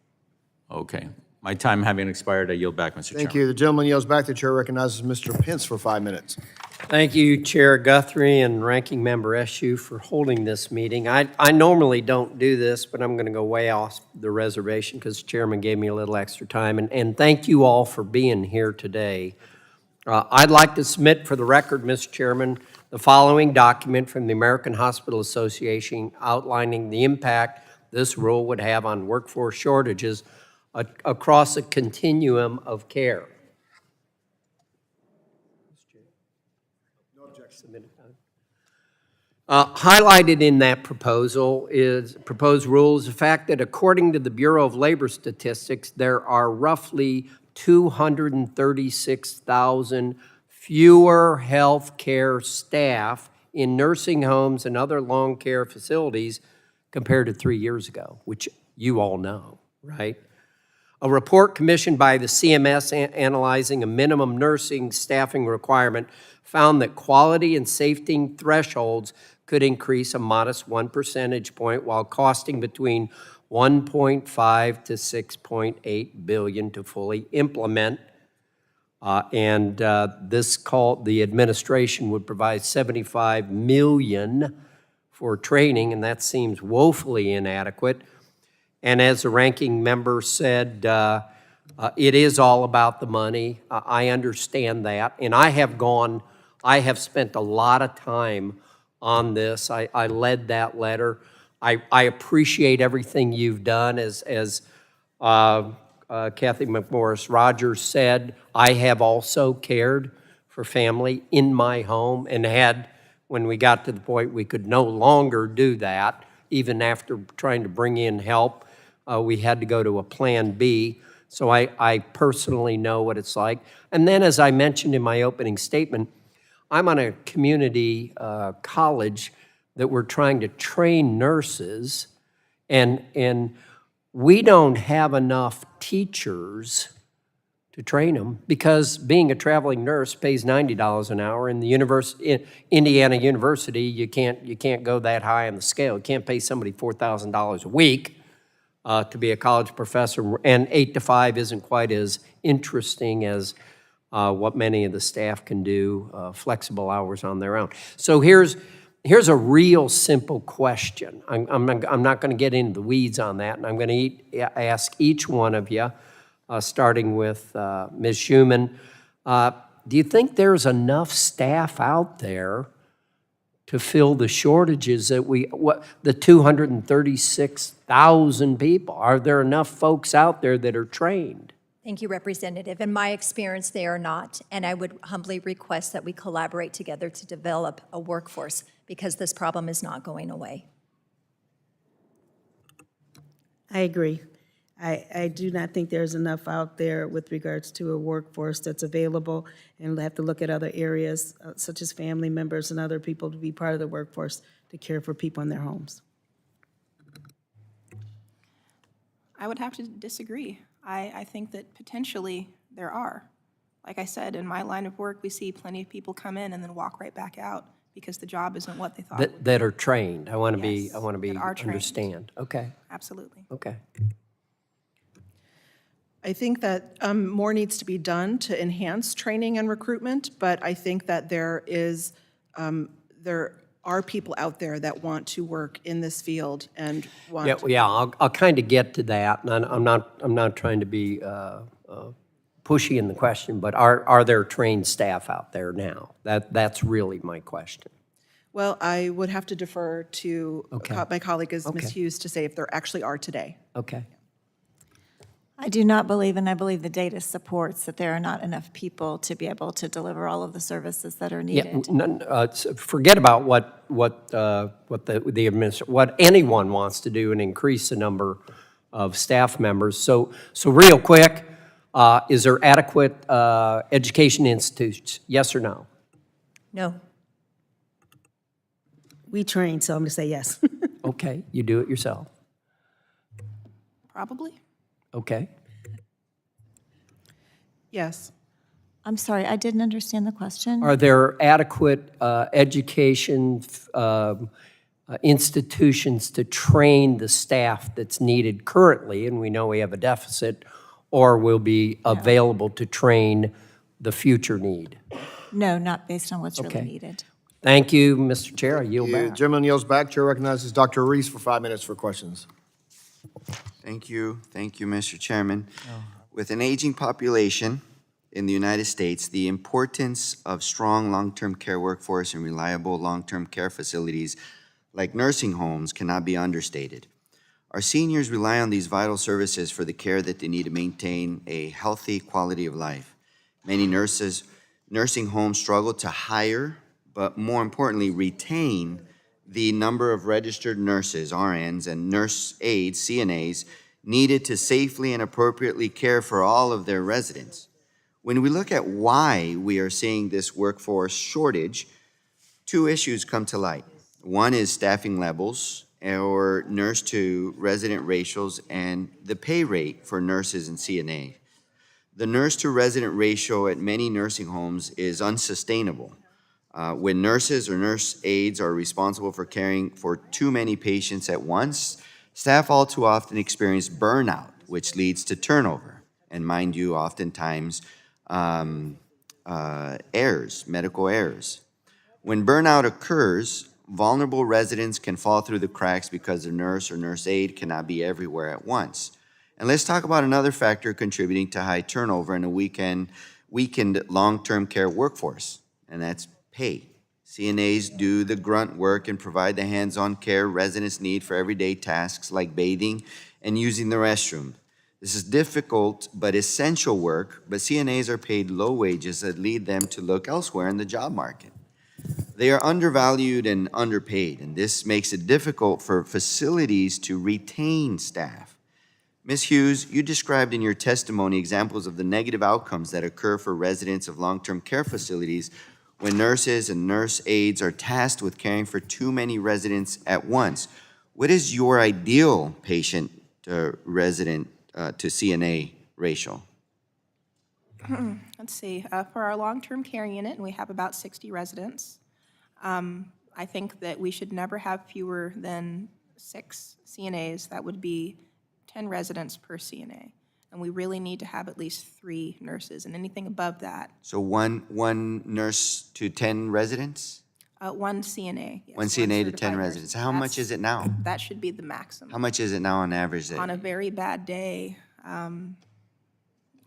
Okay. My time having expired, I yield back, Mr. Chairman. Thank you. The gentleman yields back. The chair recognizes Mr. Pence for 5 minutes. Thank you, Chair Guthrie and Ranking Member Eshoo, for holding this meeting. I normally don't do this, but I'm going to go way off the reservation because the chairman gave me a little extra time. And thank you all for being here today. I'd like to submit for the record, Mr. Chairman, the following document from the American Hospital Association outlining the impact this rule would have on workforce shortages across a continuum of care. Highlighted in that proposed rule is the fact that according to the Bureau of Labor Statistics, there are roughly 236,000 fewer health care staff in nursing homes and other long care facilities compared to 3 years ago, which you all know, right? A report commissioned by the CMS analyzing a minimum nursing staffing requirement found that quality and safety thresholds could increase a modest 1 percentage point while costing between $1.5 to $6.8 billion to fully implement. The administration would provide $75 million for training, and that seems woefully inadequate. And as the ranking member said, it is all about the money. I understand that. And I have spent a lot of time on this. I led that letter. I appreciate everything you've done. As Kathy McMorris Rogers said, I have also cared for family in my home and had, when we got to the point we could no longer do that, even after trying to bring in help, we had to go to a Plan B. So I personally know what it's like. And then, as I mentioned in my opening statement, I'm on a community college that we're trying to train nurses, and we don't have enough teachers to train them, because being a traveling nurse pays $90 an hour. In Indiana University, you can't go that high on the scale. You can't pay somebody $4,000 a week to be a college professor, and 8 to 5 isn't quite as interesting as what many of the staff can do, flexible hours on their own. So here's a real simple question. I'm not going to get into the weeds on that, and I'm going to ask each one of you, starting with Ms. Schumann. Do you think there's enough staff out there to fill the shortages that the 236,000 people? Are there enough folks out there that are trained? Thank you, Representative. In my experience, they are not, and I would humbly request that we collaborate together to develop a workforce, because this problem is not going away. I agree. I do not think there's enough out there with regards to a workforce that's available, and we'll have to look at other areas, such as family members and other people, to be part of the workforce to care for people in their homes. I would have to disagree. I think that potentially there are. Like I said, in my line of work, we see plenty of people come in and then walk right back out because the job isn't what they thought it would be. That are trained. I want to Yes, be that are trained. understand. Okay. Absolutely. Okay. I think that more needs to be done to enhance training and recruitment, but I think that there are people out there that want to work in this field and want. Yeah. I'll kind of get to that, and I'm not trying to be pushy in the question, but are there trained staff out there now? That's really my question. Well, I would have to defer to Okay. my colleague, Ms. Okay. Hughes, to say if there actually are today. Okay. I do not believe, and I believe the data supports, that there are not enough people to be able to deliver all of the services that are needed. Forget about what anyone wants to do and increase the number of staff members. So real quick, is there adequate education institutes? Yes or no? No. We train, so I'm going to say yes. Okay, you do it yourself. Probably. Okay. Yes. I'm sorry, I didn't understand the question. Are there adequate education institutions to train the staff that's needed currently, and we know we have a deficit, or will be available to train the future need? No, not based on what's Okay. really needed. Thank you, Mr. Chair. I yield back. Gentleman yields back. Chair recognizes Dr. Reese for 5 minutes for questions. Thank you, Mr. Chairman. With an aging population in the United States, the importance of strong long-term care workforce and reliable long-term care facilities like nursing homes cannot be understated. Our seniors rely on these vital services for the care that they need to maintain a healthy quality of life. Many nursing homes struggle to hire, but more importantly, retain the number of registered nurses, RNs, and nurse aides, CNAs, needed to safely and appropriately care for all of their residents. When we look at why we are seeing this workforce shortage, two issues come to light. One is staffing levels, or nurse to resident ratios, and the pay rate for nurses and CNA. The nurse to resident ratio at many nursing homes is unsustainable. When nurses or nurse aides are responsible for caring for too many patients at once, staff all too often experience burnout, which leads to turnover. And mind you, oftentimes errors, medical errors. When burnout occurs, vulnerable residents can fall through the cracks because the nurse or nurse aide cannot be everywhere at once. And let's talk about another factor contributing to high turnover in a weakened long-term care workforce, and that's pay. CNAs do the grunt work and provide the hands-on care residents need for everyday tasks like bathing and using the restroom. This is difficult but essential work, but CNAs are paid low wages that lead them to look elsewhere in the job market. They are undervalued and underpaid, and this makes it difficult for facilities to retain staff. Ms. Hughes, you described in your testimony examples of the negative outcomes that occur for residents of long-term care facilities when nurses and nurse aides are tasked with caring for too many residents at once. What is your ideal patient resident to CNA ratio? Let's see, for our long-term care unit, we have about 60 residents. I think that we should never have fewer than 6 CNAs. That would be 10 residents per CNA. And we really need to have at least 3 nurses, and anything above that, So one nurse to 10 residents? 1 CNA. Yes, One CNA to 10 certified nurse. residents. How much is it now? That should be the maximum. How much is it now on average? On a very bad day,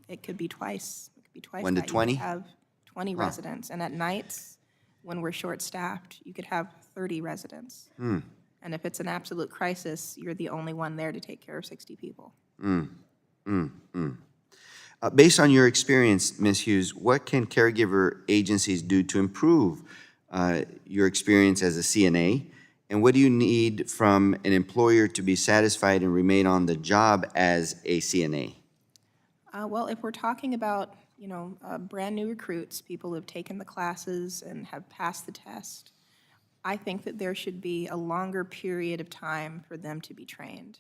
it could be twice. It could be twice 1 to that. You could 20? have 20 residents, and at nights, when we're short-staffed, you could have 30 residents. And if it's an absolute crisis, you're the only one there to take care of 60 people. Based on your experience, Ms. Hughes, what can caregiver agencies do to improve your experience as a CNA? And what do you need from an employer to be satisfied and remain on the job as a CNA? Well, if we're talking about, brand-new recruits, people who have taken the classes and have passed the test, I think that there should be a longer period of time for them to be trained.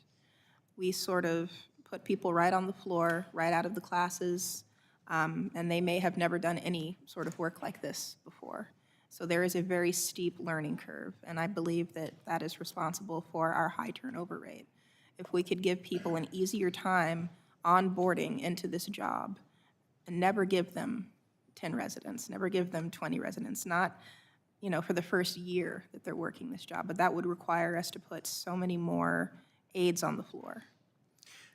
We sort of put people right on the floor, right out of the classes, and they may have never done any sort of work like this before. So there is a very steep learning curve, and I believe that that is responsible for our high turnover rate. If we could give people an easier time onboarding into this job and never give them 10 residents, never give them 20 residents, not for the first year that they're working this job, but that would require us to put so many more aides on the floor.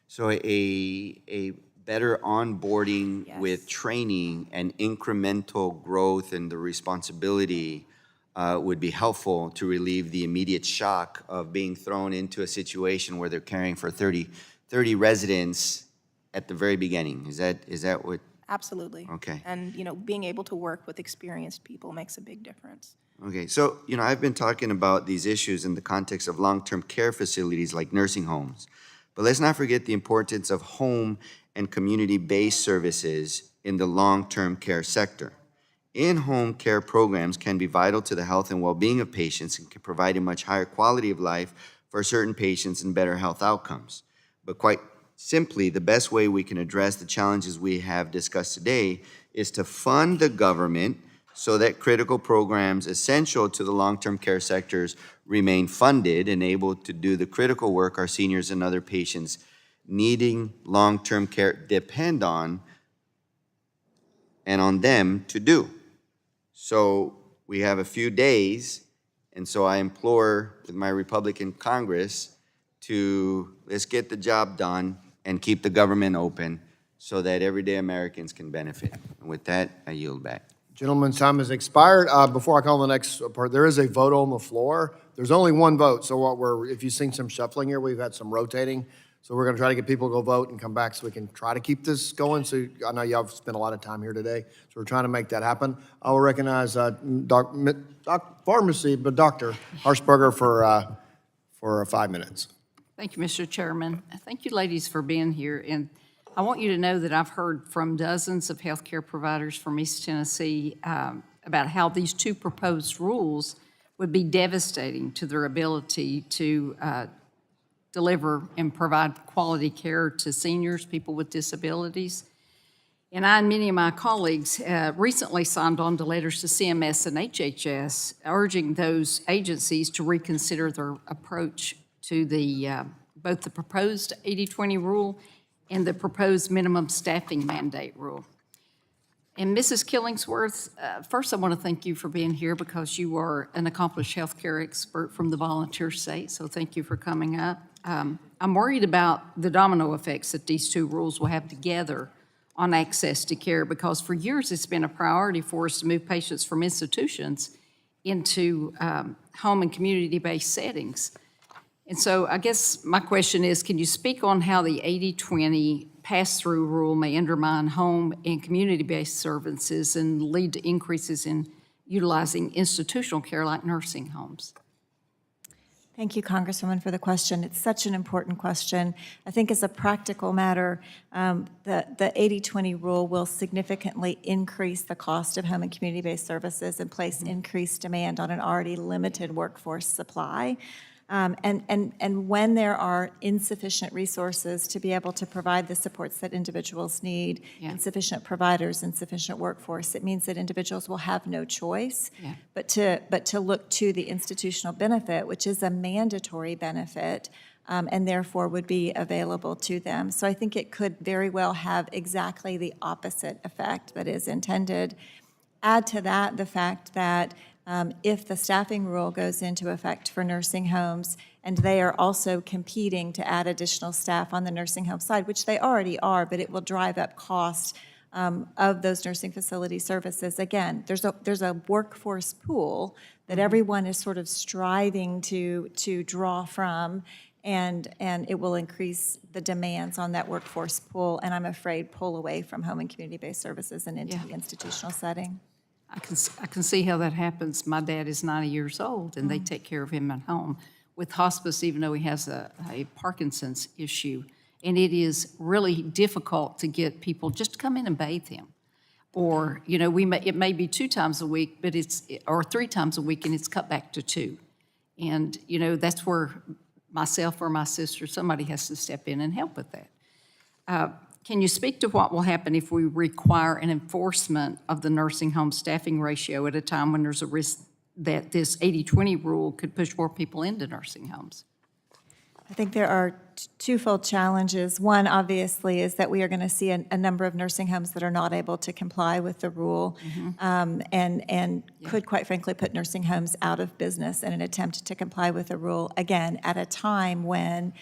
So a better onboarding with training and incremental growth and the responsibility would be helpful to relieve the immediate shock of being thrown into a situation where they're caring for 30 residents at the very beginning. Is that what? Absolutely. Okay. And, being able to work with experienced people makes a big difference. Okay, so, I've been talking about these issues in the context of long-term care facilities like nursing homes. But let's not forget the importance of home and community-based services in the long-term care sector. In-home care programs can be vital to the health and well-being of patients and can provide a much higher quality of life for certain patients and better health outcomes. But quite simply, the best way we can address the challenges we have discussed today is to fund the government so that critical programs essential to the long-term care sectors remain funded and able to do the critical work our seniors and other patients needing long-term care depend on and on them to do. So we have a few days, and so I implore with my Republican Congress to let's get the job done and keep the government open so that everyday Americans can benefit. And with that, I yield back. Gentleman's time has expired. Before I call the next part, there is a vote on the floor. There's only one vote, so if you've seen some shuffling here, we've had some rotating. So we're gonna try to get people to go vote and come back so we can try to keep this going. So I know y'all have spent a lot of time here today, so we're trying to make that happen. I will recognize Dr. Harshberger for 5 minutes. Thank you, Mr. Chairman. Thank you, ladies, for being here. And I want you to know that I've heard from dozens of healthcare providers from East Tennessee about how these 2 proposed rules would be devastating to their ability to deliver and provide quality care to seniors, people with disabilities. And I and many of my colleagues recently signed on to letters to CMS and HHS urging those agencies to reconsider their approach to both the proposed 80/20 rule and the proposed minimum staffing mandate rule. And Mrs. Killingsworth, first I want to thank you for being here because you are an accomplished healthcare expert from the volunteer state, so thank you for coming up. I'm worried about the domino effects that these 2 rules will have together on access to care because for years it's been a priority for us to move patients from institutions into home and community-based settings. And so I guess my question is, can you speak on how the 80/20 pass-through rule may undermine home and community-based services and lead to increases in utilizing institutional care like nursing homes? Thank you, Congresswoman, for the question. It's such an important question. I think as a practical matter, the 80/20 rule will significantly increase the cost of home and community-based services and place increased demand on an already limited workforce supply. And when there are insufficient resources to be able to provide the supports that individuals need, insufficient providers, insufficient workforce, it means that individuals will have no choice but to look to the institutional benefit, which is a mandatory benefit, and therefore would be available to them. So I think it could very well have exactly the opposite effect that is intended. Add to that the fact that if the staffing rule goes into effect for nursing homes, and they are also competing to add additional staff on the nursing home side, which they already are, but it will drive up cost of those nursing facility services. Again, there's a workforce pool that everyone is sort of striving to draw from, and it will increase the demands on that workforce pool, and I'm afraid pull away from home and community-based services and into the institutional setting. I can see how that happens. My dad is 90 years old, and they take care of him at home. With hospice, even though he has a Parkinson's issue, and it is really difficult to get people just to come in and bathe him. Or, you know, it may be 2 times a week, but or 3 times a week, and it's cut back to 2. And, you know, that's where myself or my sister, somebody has to step in and help with that. Can you speak to what will happen if we require an enforcement of the nursing home staffing ratio at a time when there's a risk that this 80-20 rule could push more people into nursing homes? I think there are twofold challenges. One, obviously, is that we are going to see a number of nursing homes that are not able to comply with the rule, and could, quite frankly, put nursing homes out of business in an attempt to comply with the rule, again, at a time when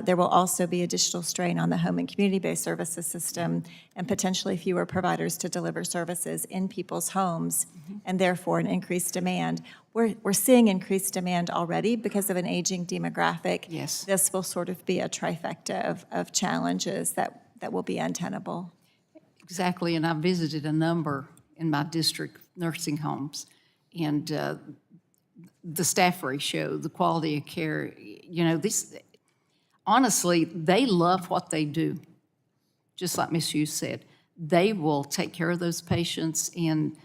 there will also be additional strain on the home and community-based services system and potentially fewer providers to deliver services in people's homes, and therefore an increased demand. We're seeing increased demand already because of an aging demographic. Yes. This will sort of be a trifecta of challenges that will be untenable. Exactly, and I visited a number in my district nursing homes, and the staff ratio, the quality of care, you know, honestly, they love what they do. Just like Ms. Hughes said, they will take care of those patients, and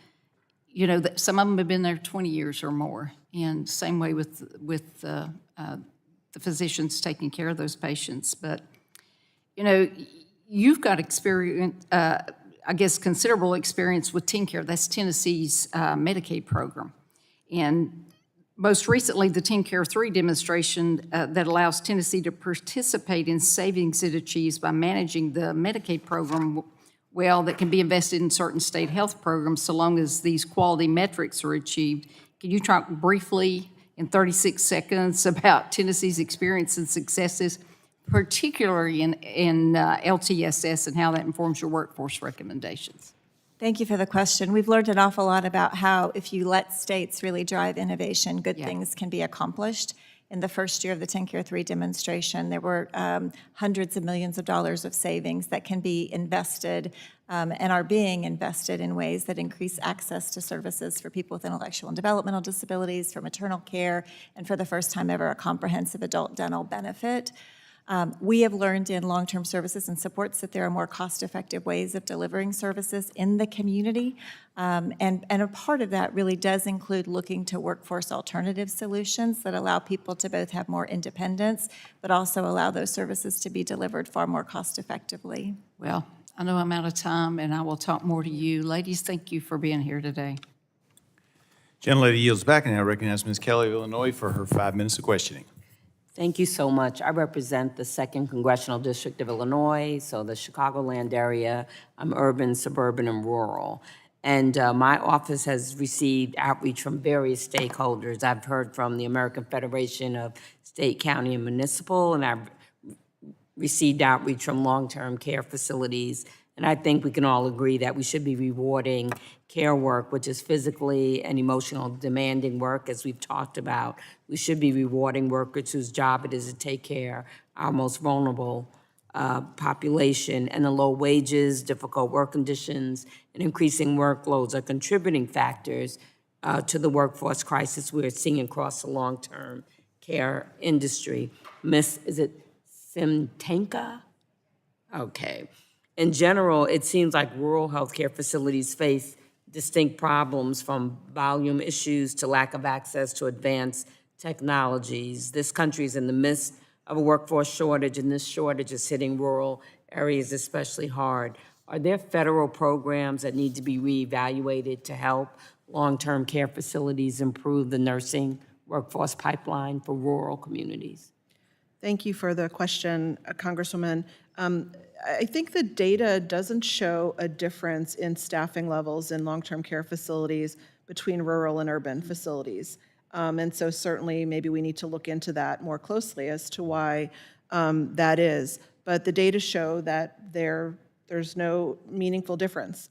you know, some of them have been there 20 years or more. And same way with the physicians taking care of those patients. But you know, you've got experience, I guess, considerable experience with TennCare. That's Tennessee's Medicaid program, and most recently, the TennCare 3 demonstration that allows Tennessee to participate in savings it achieves by managing the Medicaid program well that can be invested in certain state health programs so long as these quality metrics are achieved. Can you talk briefly in 36 seconds about Tennessee's experience and successes, particularly in LTSS, and how that informs your workforce recommendations? Thank you for the question. We've learned an awful lot about how if you let states really drive innovation, good things can be accomplished. In the first year of the TennCare 3 demonstration, there were hundreds of millions of dollars of savings that can be invested and are being invested in ways that increase access to services for people with intellectual and developmental disabilities, for maternal care, and for the first time ever, a comprehensive adult dental benefit. We have learned in long-term services and supports that there are more cost-effective ways of delivering services in the community, and a part of that really does include looking to workforce alternative solutions that allow people to both have more independence, but also allow those services to be delivered far more cost-effectively. Well, I know I'm out of time, and I will talk more to you. Ladies, thank you for being here today. Gentlelady yields back, and I recognize Ms. Kelly of Illinois for her 5 minutes of questioning. Thank you so much. I represent the 2nd Congressional District of Illinois, so the Chicagoland area. I'm urban, suburban, and rural. And my office has received outreach from various stakeholders. I've heard from the American Federation of State, County, and Municipal, and I've received outreach from long-term care facilities. And I think we can all agree that we should be rewarding care work, which is physically and emotional demanding work, as we've talked about. We should be rewarding workers whose job it is to take care of our most vulnerable population. And the low wages, difficult work conditions, and increasing workloads are contributing factors to the workforce crisis we're seeing across the long-term care industry. Is it Smetanka? Okay. In general, it seems like rural healthcare facilities face distinct problems, from volume issues to lack of access to advanced technologies. This country is in the midst of a workforce shortage, and this shortage is hitting rural areas especially hard. Are there federal programs that need to be reevaluated to help long-term care facilities improve the nursing workforce pipeline for rural communities? Thank you for the question, Congresswoman. I think the data doesn't show a difference in staffing levels in long-term care facilities between rural and urban facilities. And so certainly maybe we need to look into that more closely as to why that is. But the data show that there's no meaningful difference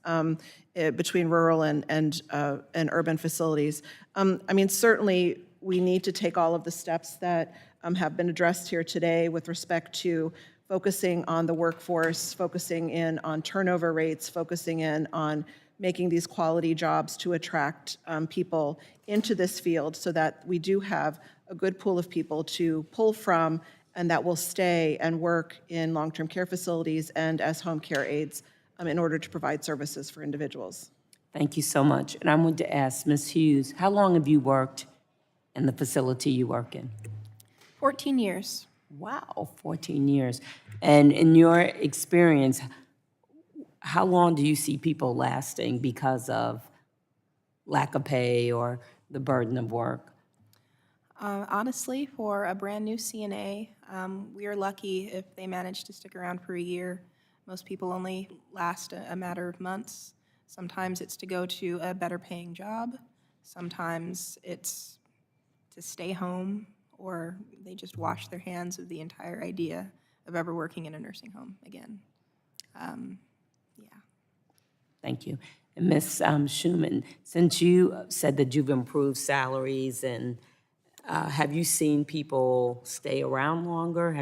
between rural and urban facilities. I mean, certainly we need to take all of the steps that have been addressed here today with respect to focusing on the workforce, focusing in on turnover rates, focusing in on making these quality jobs to attract people into this field so that we do have a good pool of people to pull from and that will stay and work in long-term care facilities and as home care aides in order to provide services for individuals. Thank you so much. And I want to ask Ms. Hughes, how long have you worked in the facility you work in? 14 years. Wow, 14 years. And in your experience, how long do you see people lasting because of lack of pay or the burden of work? Honestly, for a brand new CNA, we are lucky if they manage to stick around for a year. Most people only last a matter of months. Sometimes it's to go to a better paying job. Sometimes it's to stay home, or they just wash their hands of the entire idea of ever working in a nursing home again. Thank you. And Ms. Schumann, since you said that you've improved salaries, and have you seen people stay around longer?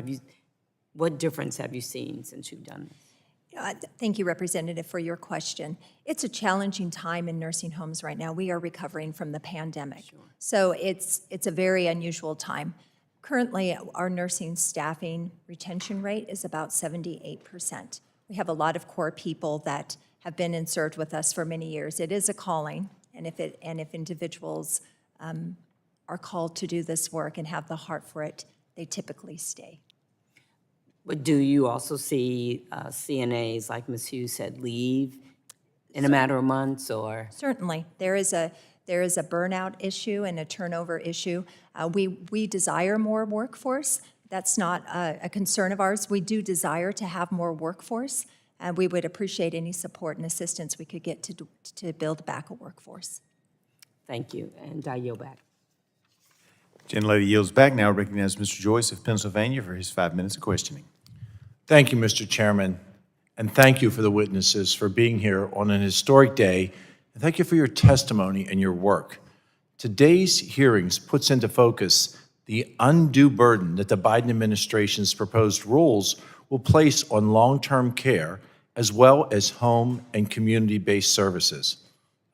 What difference have you seen since you've done this? Thank you, Representative, for your question. It's a challenging time in nursing homes right now. We are recovering from the pandemic. Sure. So it's a very unusual time. Currently, our nursing staffing retention rate is about 78%. We have a lot of core people that have been and served with us for many years. It is a calling, and if individuals are called to do this work and have the heart for it, they typically stay. But do you also see CNAs, like Ms. Hughes said, leave in a matter of months, or? Certainly. There is a burnout issue and a turnover issue. We desire more workforce. That's not a concern of ours. We do desire to have more workforce, and we would appreciate any support and assistance we could get to build back a workforce. Thank you, and I yield back. Gentlelady yields back. Now recognize Mr. Joyce of Pennsylvania for his 5 minutes of questioning. Thank you, Mr. Chairman, and thank you for the witnesses for being here on an historic day, and thank you for your testimony and your work. Today's hearings puts into focus the undue burden that the Biden administration's proposed rules will place on long-term care as well as home and community-based services.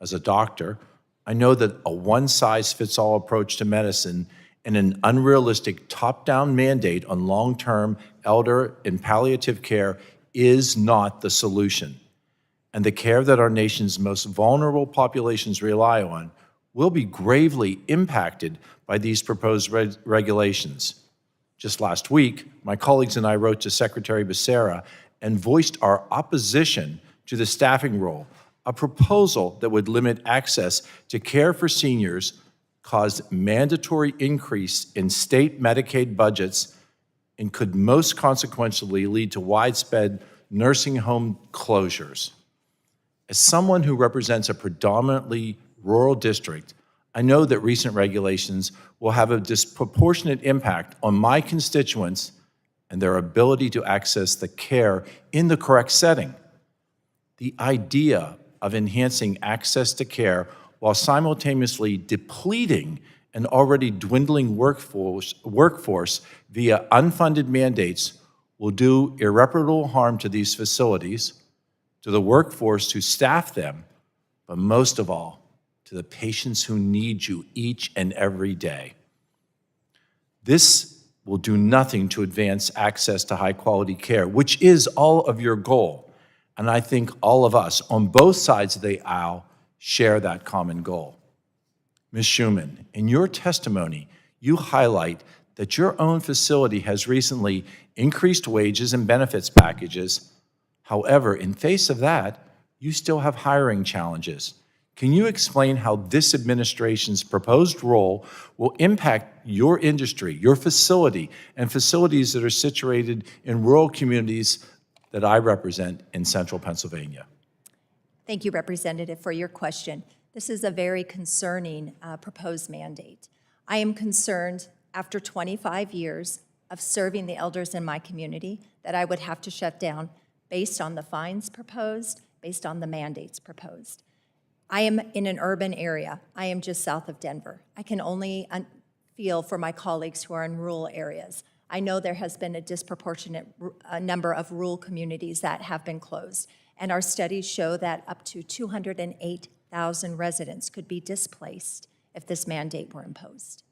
As a doctor, I know that a one-size-fits-all approach to medicine and an unrealistic top-down mandate on long-term elder and palliative care is not the solution. And the care that our nation's most vulnerable populations rely on will be gravely impacted by these proposed regulations. Just last week, my colleagues and I wrote to Secretary Becerra and voiced our opposition to the staffing rule, a proposal that would limit access to care for seniors, cause mandatory increase in state Medicaid budgets, and could most consequentially lead to widespread nursing home closures. As someone who represents a predominantly rural district, I know that recent regulations will have a disproportionate impact on my constituents and their ability to access the care in the correct setting. The idea of enhancing access to care while simultaneously depleting an already dwindling workforce via unfunded mandates will do irreparable harm to these facilities, to the workforce who staff them, but most of all, to the patients who need you each and every day. This will do nothing to advance access to high-quality care, which is all of your goal. And I think all of us on both sides of the aisle share that common goal. Ms. Schumann, in your testimony, you highlight that your own facility has recently increased wages and benefits packages. However, in face of that, you still have hiring challenges. Can you explain how this administration's proposed role will impact your industry, your facility, and facilities that are situated in rural communities that I represent in central Pennsylvania? Thank you, Representative, for your question. This is a very concerning proposed mandate. I am concerned, after 25 years of serving the elders in my community, that I would have to shut down based on the fines proposed, based on the mandates proposed. I am in an urban area. I am just south of Denver. I can only feel for my colleagues who are in rural areas. I know there has been a disproportionate number of rural communities that have been closed, and our studies show that up to 208,000 residents could be displaced if this mandate were imposed.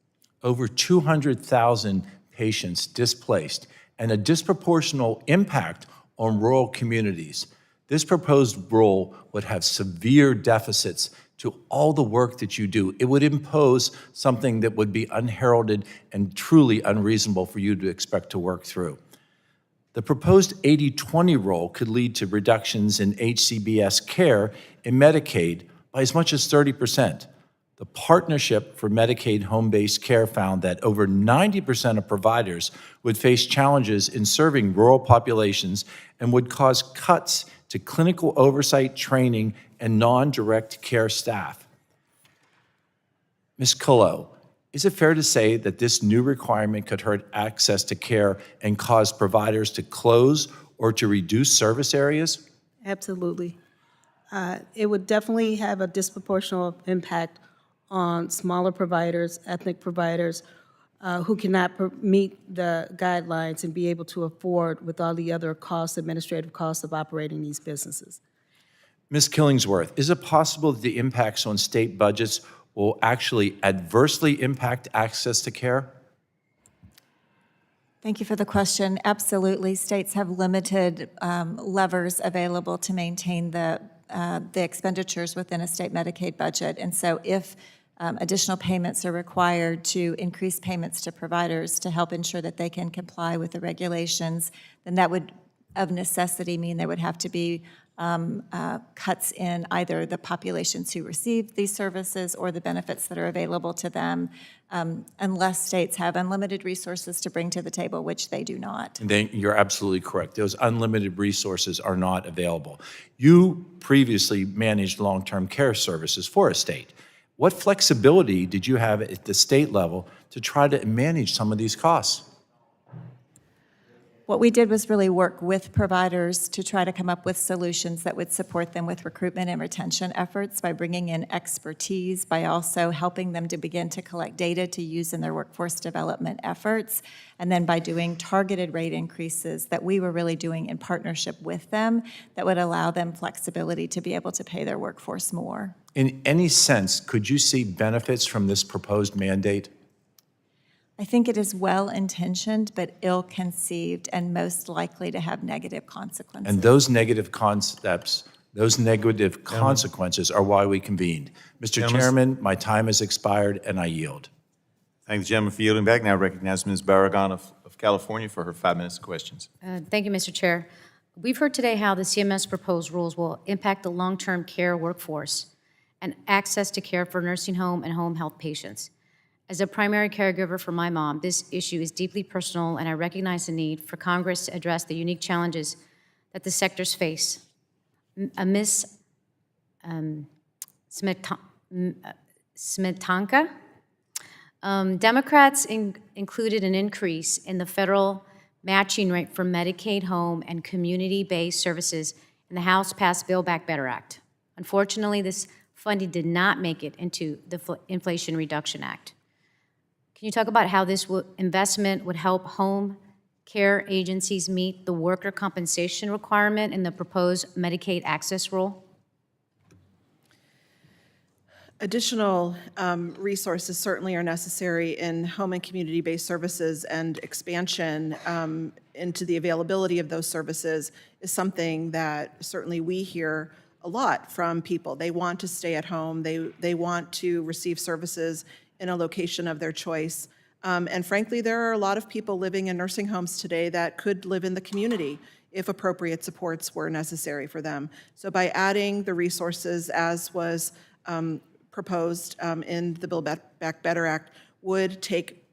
Over 200,000 patients displaced and a disproportional impact on rural communities. This proposed rule would have severe deficits to all the work that you do. It would impose something that would be unheralded and truly unreasonable for you to expect to work through. The proposed 80-20 rule could lead to reductions in HCBS care in Medicaid by as much as 30%. The Partnership for Medicaid Home-Based Care found that over 90% of providers would face challenges in serving rural populations and would cause cuts to clinical oversight, training, and non-direct care staff. Ms. Killough, is it fair to say that this new requirement could hurt access to care and cause providers to close or to reduce service areas? Absolutely. It would definitely have a disproportional impact on smaller providers, ethnic providers, who cannot meet the guidelines and be able to afford with all the other costs, administrative costs of operating these businesses. Ms. Killingsworth, is it possible that the impacts on state budgets will actually adversely impact access to care? Thank you for the question. Absolutely. States have limited levers available to maintain the expenditures within a state Medicaid budget. And so if additional payments are required to increase payments to providers to help ensure that they can comply with the regulations, then that would, of necessity, mean there would have to be cuts in either the populations who receive these services or the benefits that are available to them, unless states have unlimited resources to bring to the table, which they do not. And then you're absolutely correct. Those unlimited resources are not available. You previously managed long-term care services for a state. What flexibility did you have at the state level to try to manage some of these costs? What we did was really work with providers to try to come up with solutions that would support them with recruitment and retention efforts by bringing in expertise, by also helping them to begin to collect data to use in their workforce development efforts, and then by doing targeted rate increases that we were really doing in partnership with them that would allow them flexibility to be able to pay their workforce more. In any sense, could you see benefits from this proposed mandate? I think it is well-intentioned, but ill-conceived and most likely to have negative consequences. And those negative concepts, those negative consequences are why we convened. Mr. Chairman, my time has expired and I yield. Thank the gentleman for yielding back. Now recognize Ms. Barragan of California for her 5 minutes of questions. Thank you, Mr. Chair. We've heard today how the CMS proposed rules will impact the long-term care workforce and access to care for nursing home and home health patients. As a primary caregiver for my mom, this issue is deeply personal, and I recognize the need for Congress to address the unique challenges that the sectors face. Ms. Smetanka, Democrats included an increase in the federal matching rate for Medicaid home and community-based services in the House-passed Build Back Better Act. Unfortunately, this funding did not make it into the Inflation Reduction Act. Can you talk about how this investment would help home care agencies meet the worker compensation requirement in the proposed Medicaid access rule? Additional resources certainly are necessary in home and community-based services, and expansion into the availability of those services is something that certainly we hear a lot from people. They want to stay at home. They want to receive services in a location of their choice. And frankly, there are a lot of people living in nursing homes today that could live in the community if appropriate supports were necessary for them. So by adding the resources as was proposed in the Build Back Better Act would take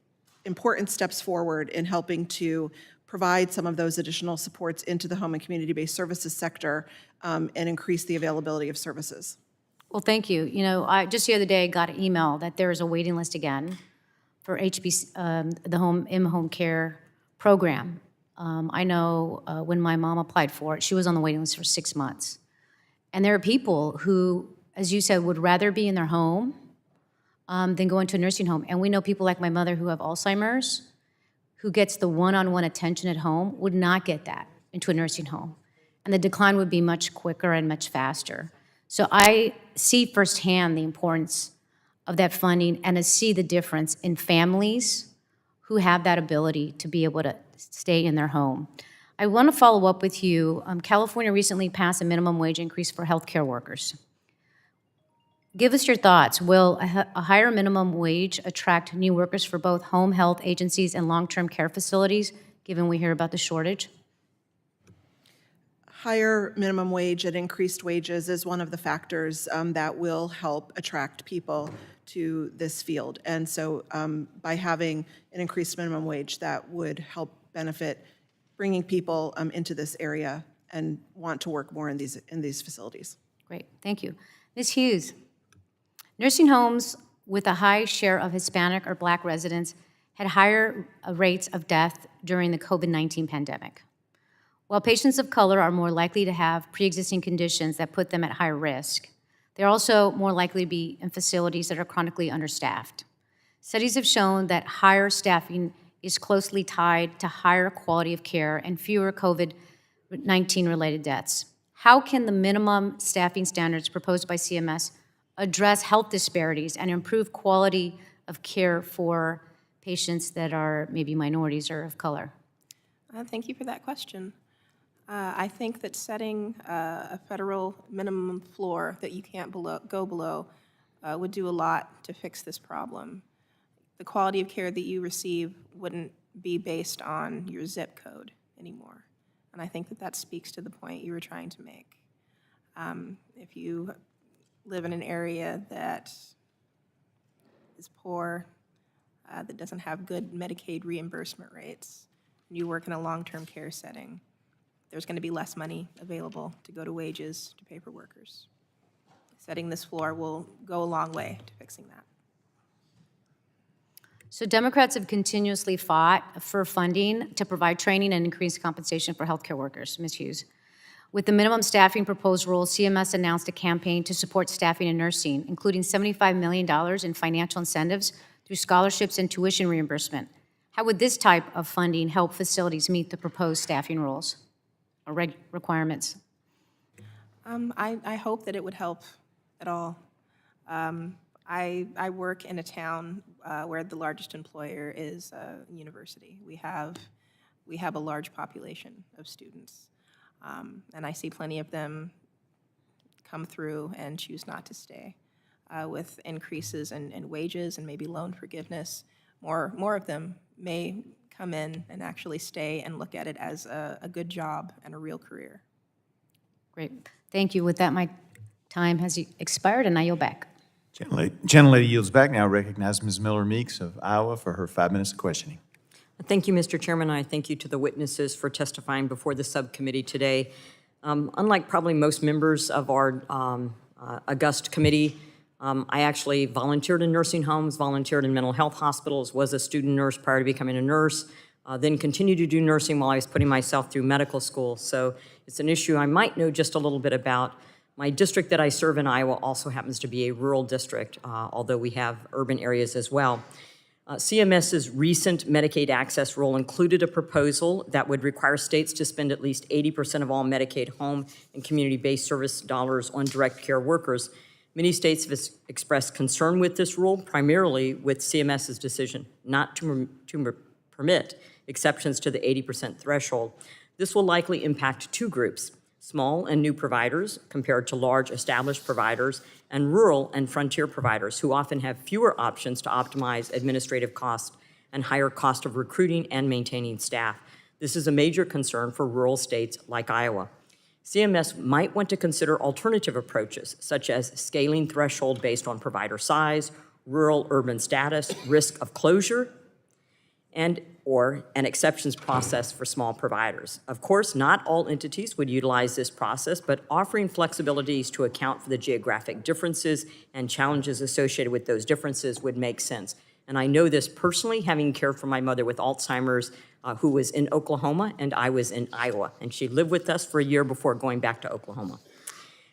important steps forward in helping to provide some of those additional supports into the home and community-based services sector and increase the availability of services. Well, thank you. You know, I just the other day got an email that there is a waiting list again for the in-home care program. I know when my mom applied for it, she was on the waiting list for 6 months. And there are people who, as you said, would rather be in their home than go into a nursing home. And we know people like my mother who have Alzheimer's, who gets the one-on-one attention at home, would not get that into a nursing home. And the decline would be much quicker and much faster. So I see firsthand the importance of that funding and to see the difference in families who have that ability to be able to stay in their home. I want to follow up with you. California recently passed a minimum wage increase for healthcare workers. Give us your thoughts. Will a higher minimum wage attract new workers for both home health agencies and long-term care facilities, given we hear about the shortage? Higher minimum wage and increased wages is one of the factors that will help attract people to this field. And so by having an increased minimum wage, that would help benefit bringing people into this area and want to work more in these facilities. Great, thank you. Ms. Hughes, nursing homes with a high share of Hispanic or Black residents had higher rates of death during the COVID-19 pandemic. While patients of color are more likely to have pre-existing conditions that put them at higher risk, they're also more likely to be in facilities that are chronically understaffed. Studies have shown that higher staffing is closely tied to higher quality of care and fewer COVID-19 related deaths. How can the minimum staffing standards proposed by CMS address health disparities and improve quality of care for patients that are maybe minorities or of color? Thank you for that question. I think that setting a federal minimum floor that you can't go below would do a lot to fix this problem. The quality of care that you receive wouldn't be based on your zip code anymore. And I think that that speaks to the point you were trying to make. If you live in an area that is poor, that doesn't have good Medicaid reimbursement rates, and you work in a long-term care setting, there's going to be less money available to go to wages to pay for workers. Setting this floor will go a long way to fixing that. So Democrats have continuously fought for funding to provide training and increase compensation for healthcare workers, Ms. Hughes. With the minimum staffing proposed rule, CMS announced a campaign to support staffing in nursing, including $75 million in financial incentives through scholarships and tuition reimbursement. How would this type of funding help facilities meet the proposed staffing rules or requirements? I hope that it would help at all. I work in a town where the largest employer is a university. We have a large population of students, and I see plenty of them come through and choose not to stay. With increases in wages and maybe loan forgiveness, more of them may come in and actually stay and look at it as a good job and a real career. Great, thank you. With that, my time has expired and I yield back. Gentlelady yields back. Now recognize Ms. Miller Meeks of Iowa for her 5 minutes of questioning. Thank you, Mr. Chairman. I thank you to the witnesses for testifying before the subcommittee today. Unlike probably most members of our august committee, I actually volunteered in nursing homes, volunteered in mental health hospitals, was a student nurse prior to becoming a nurse, then continued to do nursing while I was putting myself through medical school. So it's an issue I might know just a little bit about. My district that I serve in Iowa also happens to be a rural district, although we have urban areas as well. CMS's recent Medicaid access rule included a proposal that would require states to spend at least 80% of all Medicaid home and community-based service dollars on direct care workers. Many states have expressed concern with this rule, primarily with CMS's decision not to permit exceptions to the 80% threshold. This will likely impact two groups: small and new providers compared to large established providers, and rural and frontier providers who often have fewer options to optimize administrative costs and higher cost of recruiting and maintaining staff. This is a major concern for rural states like Iowa. CMS might want to consider alternative approaches, such as scaling threshold based on provider size, rural-urban status, risk of closure, and/or an exceptions process for small providers. Of course, not all entities would utilize this process, but offering flexibilities to account for the geographic differences and challenges associated with those differences would make sense. And I know this personally, having cared for my mother with Alzheimer's, who was in Oklahoma, and I was in Iowa. And she lived with us for a year before going back to Oklahoma.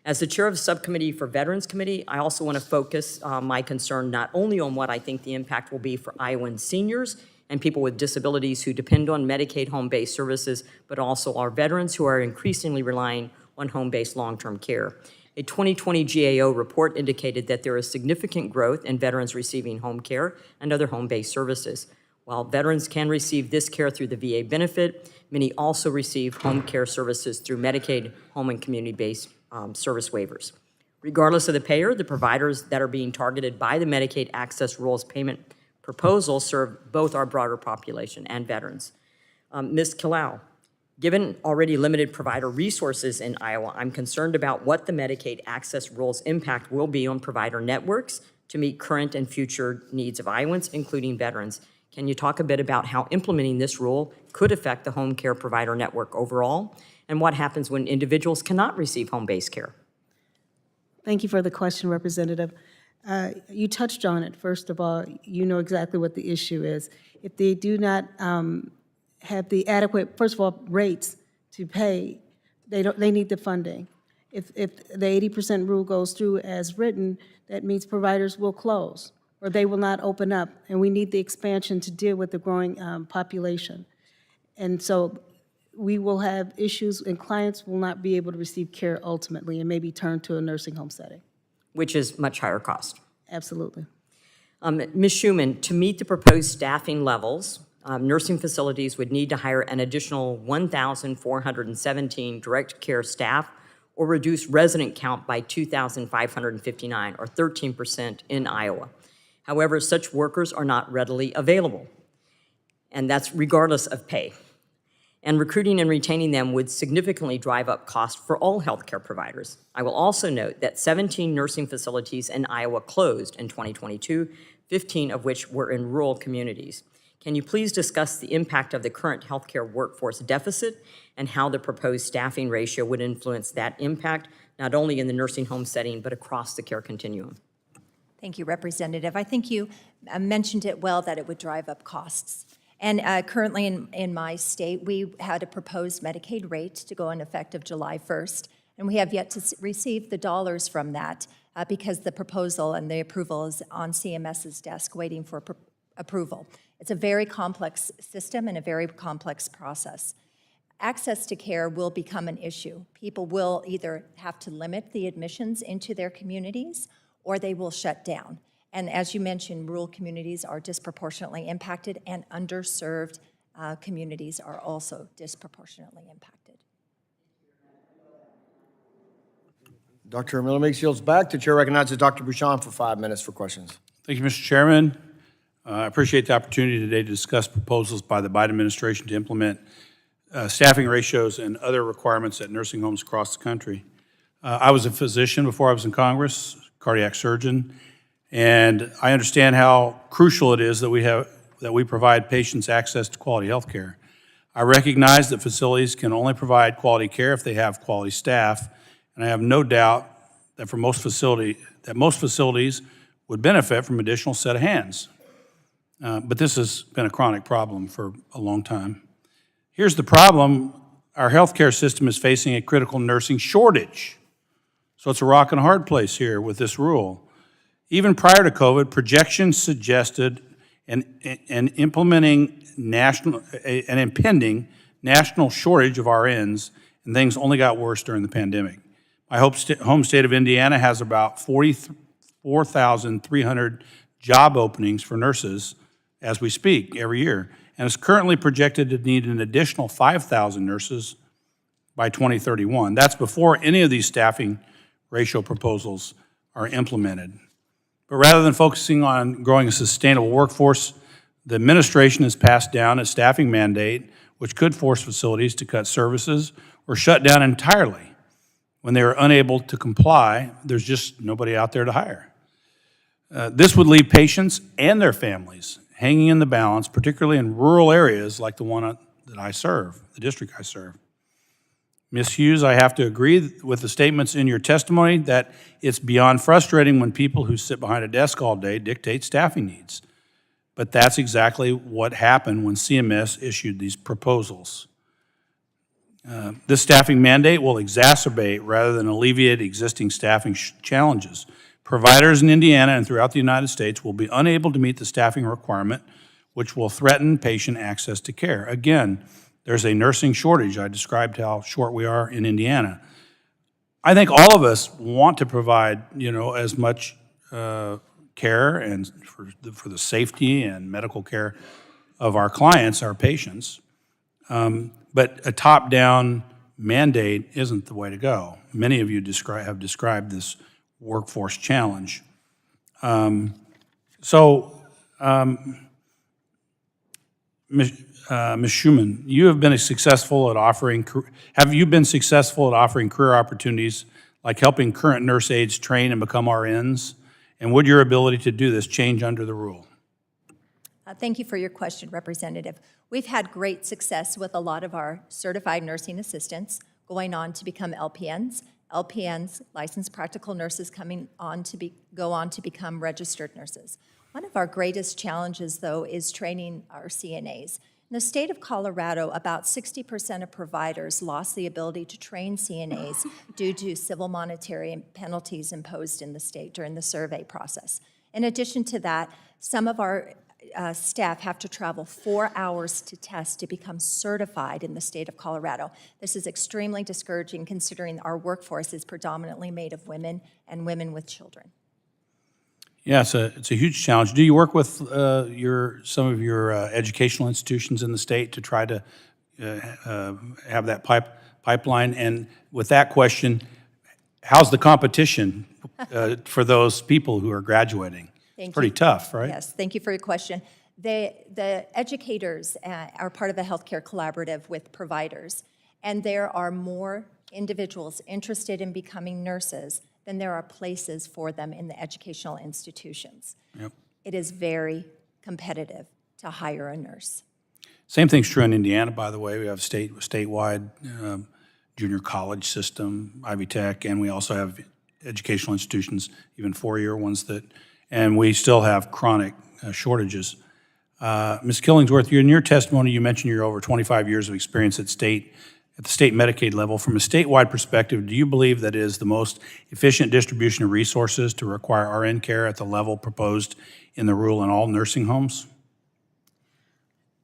As the chair of the Subcommittee for Veterans Committee, I also want to focus my concern not only on what I think the impact will be for Iowan seniors and people with disabilities who depend on Medicaid home-based services, but also our veterans who are increasingly relying on home-based long-term care. A 2020 GAO report indicated that there is significant growth in veterans receiving home care and other home-based services. While veterans can receive this care through the VA benefit, many also receive home care services through Medicaid home and community-based service waivers. Regardless of the payer, the providers that are being targeted by the Medicaid Access Rules payment proposal serve both our broader population and veterans. Ms. Killough, given already limited provider resources in Iowa, I'm concerned about what the Medicaid Access Rules impact will be on provider networks to meet current and future needs of Iowans, including veterans. Can you talk a bit about how implementing this rule could affect the home care provider network overall, and what happens when individuals cannot receive home-based care? Thank you for the question, Representative. You touched on it. First of all, you know exactly what the issue is. If they do not have the adequate, first of all, rates to pay, they need the funding. If the 80% rule goes through as written, that means providers will close or they will not open up, and we need the expansion to deal with the growing population. And so we will have issues, and clients will not be able to receive care ultimately and maybe turn to a nursing home setting. Which is much higher cost. Absolutely. Ms. Schumann, to meet the proposed staffing levels, nursing facilities would need to hire an additional 1,417 direct care staff or reduce resident count by 2,559, or 13% in Iowa. However, such workers are not readily available, and that's regardless of pay. And recruiting and retaining them would significantly drive up costs for all healthcare providers. I will also note that 17 nursing facilities in Iowa closed in 2022, 15 of which were in rural communities. Can you please discuss the impact of the current healthcare workforce deficit and how the proposed staffing ratio would influence that impact, not only in the nursing home setting, but across the care continuum? Thank you, Representative. I think you mentioned it well, that it would drive up costs. And currently in my state, we had a proposed Medicaid rate to go in effect of July 1st, and we have yet to receive the dollars from that because the proposal and the approval is on CMS's desk waiting for approval. It's a very complex system and a very complex process. Access to care will become an issue. People will either have to limit the admissions into their communities or they will shut down. And as you mentioned, rural communities are disproportionately impacted, and underserved communities are also disproportionately impacted. Dr. Miller makes yields back. The chair recognizes Dr. Bouchon for 5 minutes for questions. Thank you, Mr. Chairman. I appreciate the opportunity today to discuss proposals by the Biden administration to implement staffing ratios and other requirements at nursing homes across the country. I was a physician before I was in Congress, cardiac surgeon, and I understand how crucial it is that we provide patients access to quality health care. I recognize that facilities can only provide quality care if they have quality staff, and I have no doubt that most facilities would benefit from additional set of hands. But this has been a chronic problem for a long time. Here's the problem. Our healthcare system is facing a critical nursing shortage. So it's a rock and a hard place here with this rule. Even prior to COVID, projections suggested an impending national shortage of RNs, and things only got worse during the pandemic. My home state of Indiana has about 44,300 job openings for nurses as we speak every year, and is currently projected to need an additional 5,000 nurses by 2031. That's before any of these staffing ratio proposals are implemented. But rather than focusing on growing a sustainable workforce, The administration has passed down a staffing mandate which could force facilities to cut services or shut down entirely. When they are unable to comply, there's just nobody out there to hire. This would leave patients and their families hanging in the balance, particularly in rural areas like the one that I serve, the district I serve. Ms. Hughes, I have to agree with the statements in your testimony that it's beyond frustrating when people who sit behind a desk all day dictate staffing needs. But that's exactly what happened when CMS issued these proposals. This staffing mandate will exacerbate rather than alleviate existing staffing challenges. Providers in Indiana and throughout the United States will be unable to meet the staffing requirement, which will threaten patient access to care. Again, there's a nursing shortage. I described how short we are in Indiana. I think all of us want to provide, as much care and for the safety and medical care of our clients, our patients. But a top-down mandate isn't the way to go. Many of you have described this workforce challenge. Ms. Schumann, you have been successful at offering. Have you been successful at offering career opportunities, like helping current nurse aides train and become RNs? And would your ability to do this change under the rule? Thank you for your question, Representative. We've had great success with a lot of our certified nursing assistants going on to become LPNs. LPNs, licensed practical nurses, go on to become registered nurses. One of our greatest challenges, though, is training our CNAs. In the state of Colorado, about 60% of providers lost the ability to train CNAs due to civil monetary penalties imposed in the state during the survey process. In addition to that, some of our staff have to travel 4 hours to test to become certified in the state of Colorado. This is extremely discouraging considering our workforce is predominantly made of women and women with children. Yeah, it's a huge challenge. Do you work with some of your educational institutions in the state to try to have that pipeline? And with that question, how's the competition for those people who are graduating? It's pretty tough, right? Yes, thank you for your question. The educators are part of a healthcare collaborative with providers, and there are more individuals interested in becoming nurses than there are places for them in the educational institutions. Yep. It is very competitive to hire a nurse. Same thing's true in Indiana, by the way. We have statewide junior college system, Ivy Tech, and we also have educational institutions, even four-year ones and we still have chronic shortages. Ms. Killingsworth, in your testimony, you mentioned you're over 25 years of experience at the state Medicaid level. From a statewide perspective, do you believe that it is the most efficient distribution of resources to require RN care at the level proposed in the rule in all nursing homes?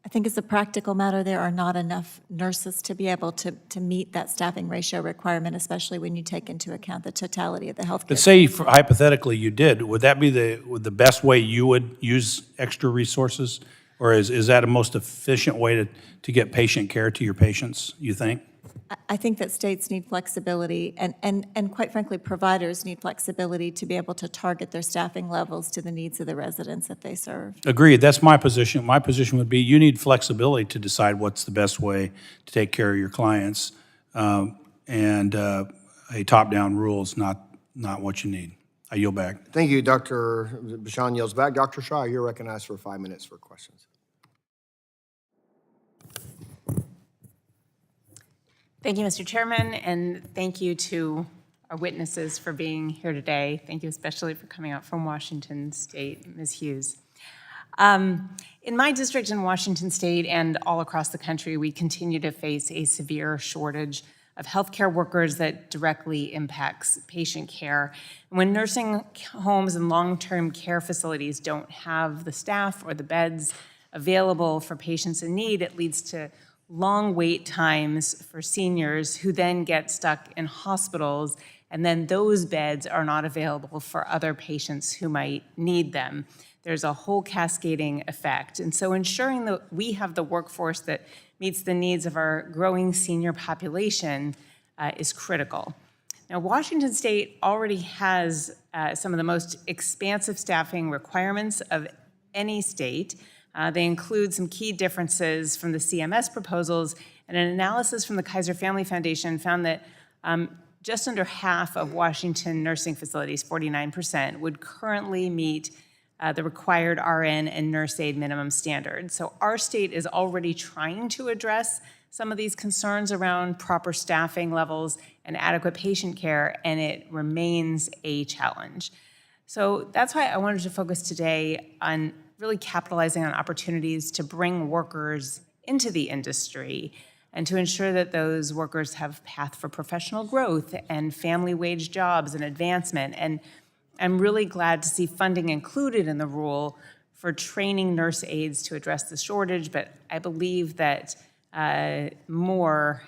I think as a practical matter, there are not enough nurses to be able to meet that staffing ratio requirement, especially when you take into account the totality of the healthcare. But say hypothetically you did, would that be the best way you would use extra resources? Or is that a most efficient way to get patient care to your patients, you think? I think that states need flexibility, and quite frankly, providers need flexibility to be able to target their staffing levels to the needs of the residents that they serve. Agreed. That's my position. My position would be you need flexibility to decide what's the best way to take care of your clients, and a top-down rule is not what you need. I yield back. Thank you, Dr. Bashan yields back. Dr. Shaw, you're recognized for 5 minutes for questions. Thank you, Mr. Chairman, and thank you to our witnesses for being here today. Thank you especially for coming out from Washington State, Ms. Hughes. In my district in Washington State and all across the country, we continue to face a severe shortage of healthcare workers that directly impacts patient care. When nursing homes and long-term care facilities don't have the staff or the beds available for patients in need, it leads to long wait times for seniors who then get stuck in hospitals, and then those beds are not available for other patients who might need them. There's a whole cascading effect. And so ensuring that we have the workforce that meets the needs of our growing senior population is critical. Now, Washington State already has some of the most expansive staffing requirements of any state. They include some key differences from the CMS proposals, and an analysis from the Kaiser Family Foundation found that just under half of Washington nursing facilities, 49%, would currently meet the required RN and nurse aide minimum standards. So our state is already trying to address some of these concerns around proper staffing levels and adequate patient care, and it remains a challenge. So that's why I wanted to focus today on really capitalizing on opportunities to bring workers into the industry and to ensure that those workers have path for professional growth and family wage jobs and advancement. And I'm really glad to see funding included in the rule for training nurse aides to address the shortage, but I believe that more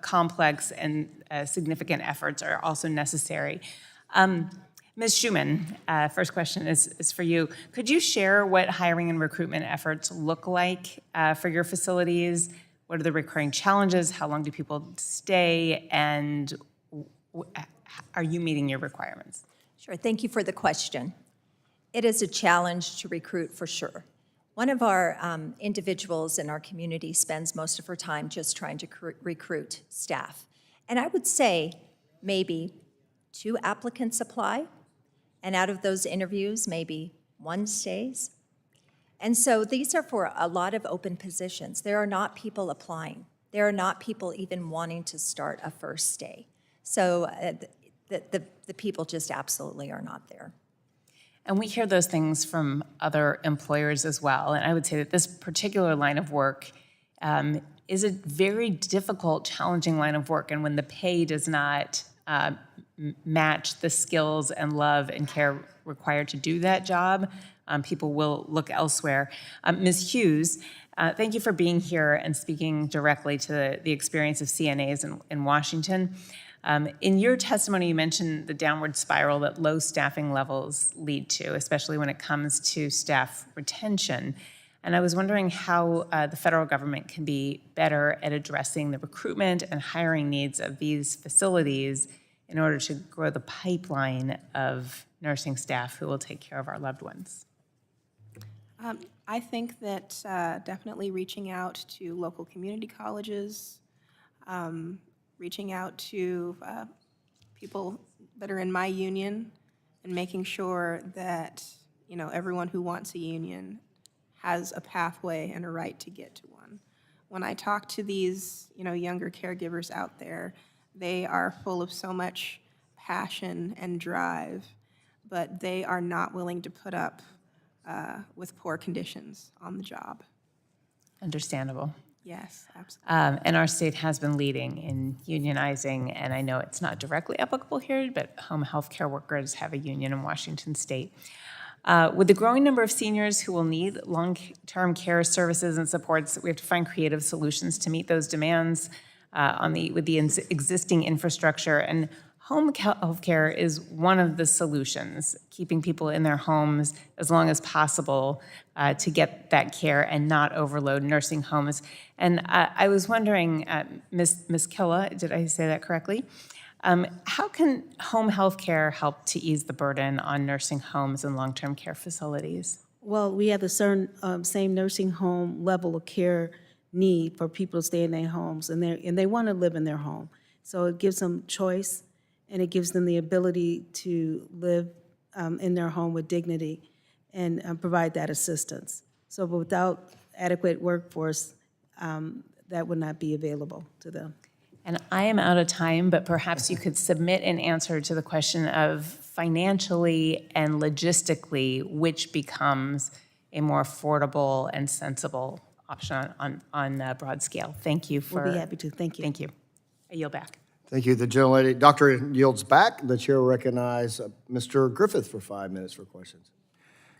complex and significant efforts are also necessary. Ms. Schumann, first question is for you. Could you share what hiring and recruitment efforts look like for your facilities? What are the recurring challenges? How long do people stay? And are you meeting your requirements? Sure, thank you for the question. It is a challenge to recruit for sure. One of our individuals in our community spends most of her time just trying to recruit staff. And I would say maybe 2 applicants apply, and out of those interviews, maybe 1 stays. And so these are for a lot of open positions. There are not people applying. There are not people even wanting to start a first stay. So the people just absolutely are not there. And we hear those things from other employers as well. And I would say that this particular line of work is a very difficult, challenging line of work. And when the pay does not match the skills and love and care required to do that job, people will look elsewhere. Ms. Hughes, thank you for being here and speaking directly to the experience of CNAs in Washington. In your testimony, you mentioned the downward spiral that low staffing levels lead to, especially when it comes to staff retention. And I was wondering how the federal government can be better at addressing the recruitment and hiring needs of these facilities in order to grow the pipeline of nursing staff who will take care of our loved ones. I think that definitely reaching out to local community colleges, reaching out to people that are in my union, and making sure that, you know, everyone who wants a union has a pathway and a right to get to one. When I talk to these, you know, younger caregivers out there, they are full of so much passion and drive, but they are not willing to put up with poor conditions on the job. Understandable. Yes, absolutely. And our state has been leading in unionizing, and I know it's not directly applicable here, but home health care workers have a union in Washington state. With the growing number of seniors who will need long-term care services and supports, we have to find creative solutions to meet those demands with the existing infrastructure. And home health care is one of the solutions, keeping people in their homes as long as possible to get that care and not overload nursing homes. And I was wondering, Ms. Killough, did I say that correctly? How can home health care help to ease the burden on nursing homes and long-term care facilities? Well, we have the certain same nursing home level of care need for people to stay in their homes, and they want to live in their home. So it gives them choice, and it gives them the ability to live in their home with dignity and provide that assistance. So without adequate workforce, that would not be available to them. And I am out of time, but perhaps you could submit an answer to the question of financially and logistically, which becomes a more affordable and sensible option on a broad scale. Thank you for... We'll be happy to. Thank you. Thank you. I yield back. Thank you. The gentlelady, doctor yields back. The chair will recognize Mr. Griffith for 5 minutes for questions.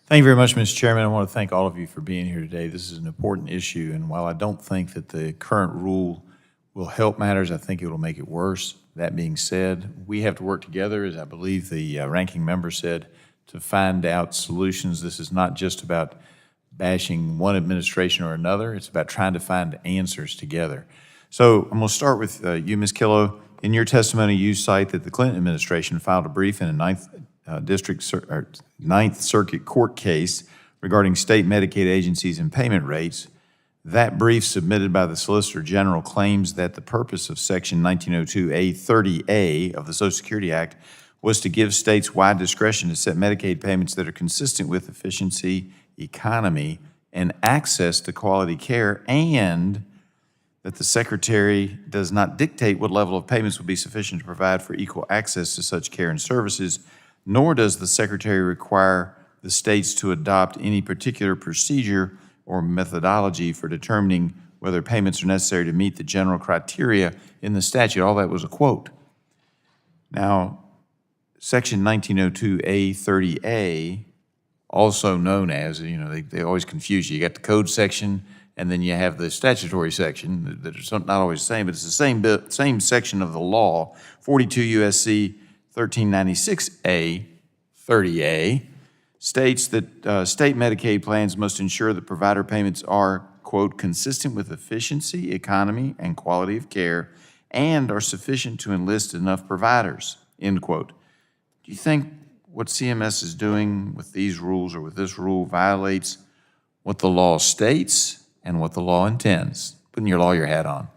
Thank you very much, Mr. Chairman. I want to thank all of you for being here today. This is an important issue, and while I don't think that the current rule will help matters, I think it will make it worse. That being said, we have to work together, as I believe the ranking member said, to find out solutions. This is not just about bashing one administration or another. It's about trying to find answers together. So I'm going to start with you, Ms. Killough. In your testimony, you cite that the Clinton administration filed a brief in a Ninth Circuit court case regarding state Medicaid agencies and payment rates. That brief submitted by the Solicitor General claims that the purpose of Section 1902A30A of the Social Security Act was to give states wide discretion to set Medicaid payments that are consistent with efficiency, economy, and access to quality care, and that the Secretary does not dictate what level of payments would be sufficient to provide for equal access to such care and services, nor does the Secretary require the states to adopt any particular procedure or methodology for determining whether payments are necessary to meet the general criteria in the statute. All that was a quote. Now, Section 1902A30A, also known as, they always confuse you. You got the code section, and then you have the statutory section that are not always the same, but it's the same section of the law, 42 U.S.C. 1396A, 30A, states that state Medicaid plans must ensure that provider payments are, quote, consistent with efficiency, economy, and quality of care, and are sufficient to enlist enough providers, end quote. Do you think what CMS is doing with these rules or with this rule violates what the law states and what the law intends? Putting your lawyer hat on.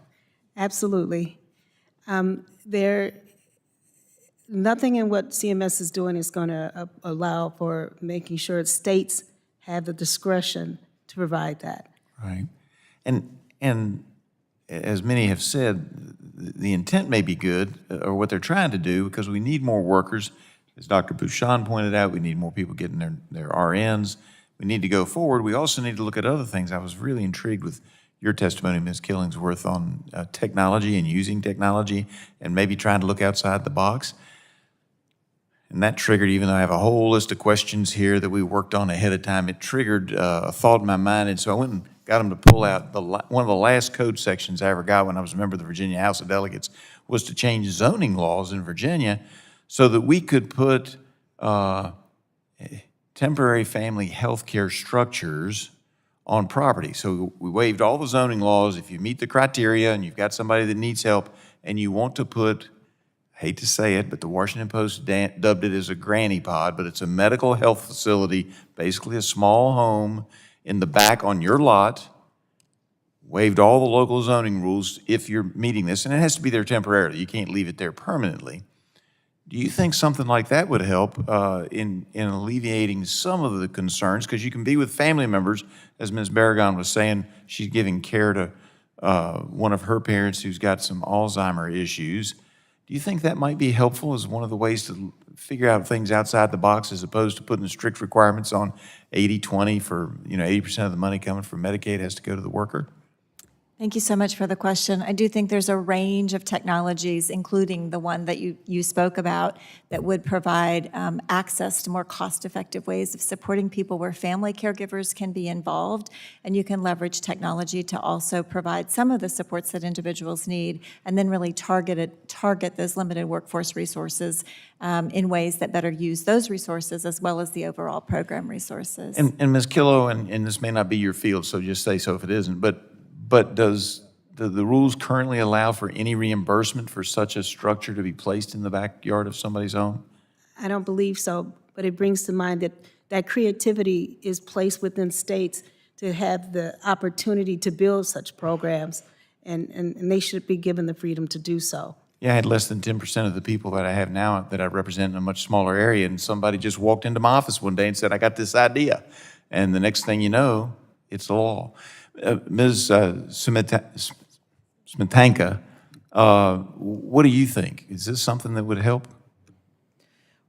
Absolutely. Nothing in what CMS is doing is going to allow for making sure states have the discretion to provide that. Right. And as many have said, the intent may be good, or what they're trying to do, because we need more workers. As Dr. Bouchon pointed out, we need more people getting their RNs. We need to go forward. We also need to look at other things. I was really intrigued with your testimony, Ms. Killingsworth, on technology and using technology and maybe trying to look outside the box. And that triggered, even though I have a whole list of questions here that we worked on ahead of time, it triggered a thought in my mind. And so I went and got them to pull out one of the last code sections I ever got when I was a member of the Virginia House of Delegates was to change zoning laws in Virginia so that we could put temporary family health care structures on property. So we waived all the zoning laws. If you meet the criteria and you've got somebody that needs help and you want to put, I hate to say it, but the Washington Post dubbed it as a granny pod, but it's a medical health facility, basically a small home in the back on your lot, waived all the local zoning rules if you're meeting this, and it has to be there temporarily. You can't leave it there permanently. Do you think something like that would help in alleviating some of the concerns? Because you can be with family members, as Ms. Barragon was saying, she's giving care to one of her parents who's got some Alzheimer issues. Do you think that might be helpful as one of the ways to figure out things outside the box as opposed to putting strict requirements on 80-20 for, 80% of the money coming from Medicaid has to go to the worker? Thank you so much for the question. I do think there's a range of technologies, including the one that you spoke about, that would provide access to more cost-effective ways of supporting people where family caregivers can be involved, and you can leverage technology to also provide some of the supports that individuals need, and then really target those limited workforce resources in ways that better use those resources as well as the overall program resources. And Ms. Killough, and this may not be your field, so just say so if it isn't, but does the rules currently allow for any reimbursement for such a structure to be placed in the backyard of somebody's home? I don't believe so, but it brings to mind that creativity is placed within states to have the opportunity to build such programs, and they should be given the freedom to do so. Yeah, I had less than 10% of the people that I have now that I represent in a much smaller area, and somebody just walked into my office one day and said, I got this idea. And the next thing you know, it's the law. Ms. Smetanka, what do you think? Is this something that would help?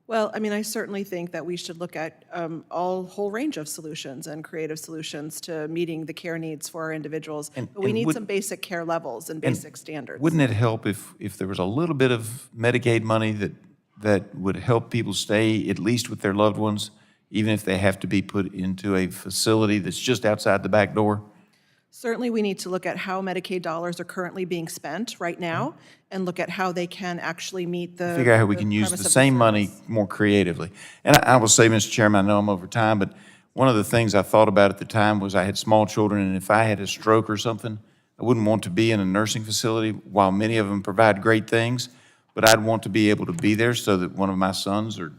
Well, I certainly think that we should look at whole range of solutions and creative solutions to meeting the care needs for our individuals. But we need some basic care levels and basic standards. Wouldn't it help if there was a little bit of Medicaid money that would help people stay at least with their loved ones, even if they have to be put into a facility that's just outside the back door? Certainly, we need to look at how Medicaid dollars are currently being spent right now and look at how they can actually meet the Figure out how we can use the same money more creatively. And I will say, Mr. Chairman, I know I'm over time, but one of the things I thought about at the time was I had small children, and if I had a stroke or something, I wouldn't want to be in a nursing facility, while many of them provide great things, but I'd want to be able to be there so that one of my sons or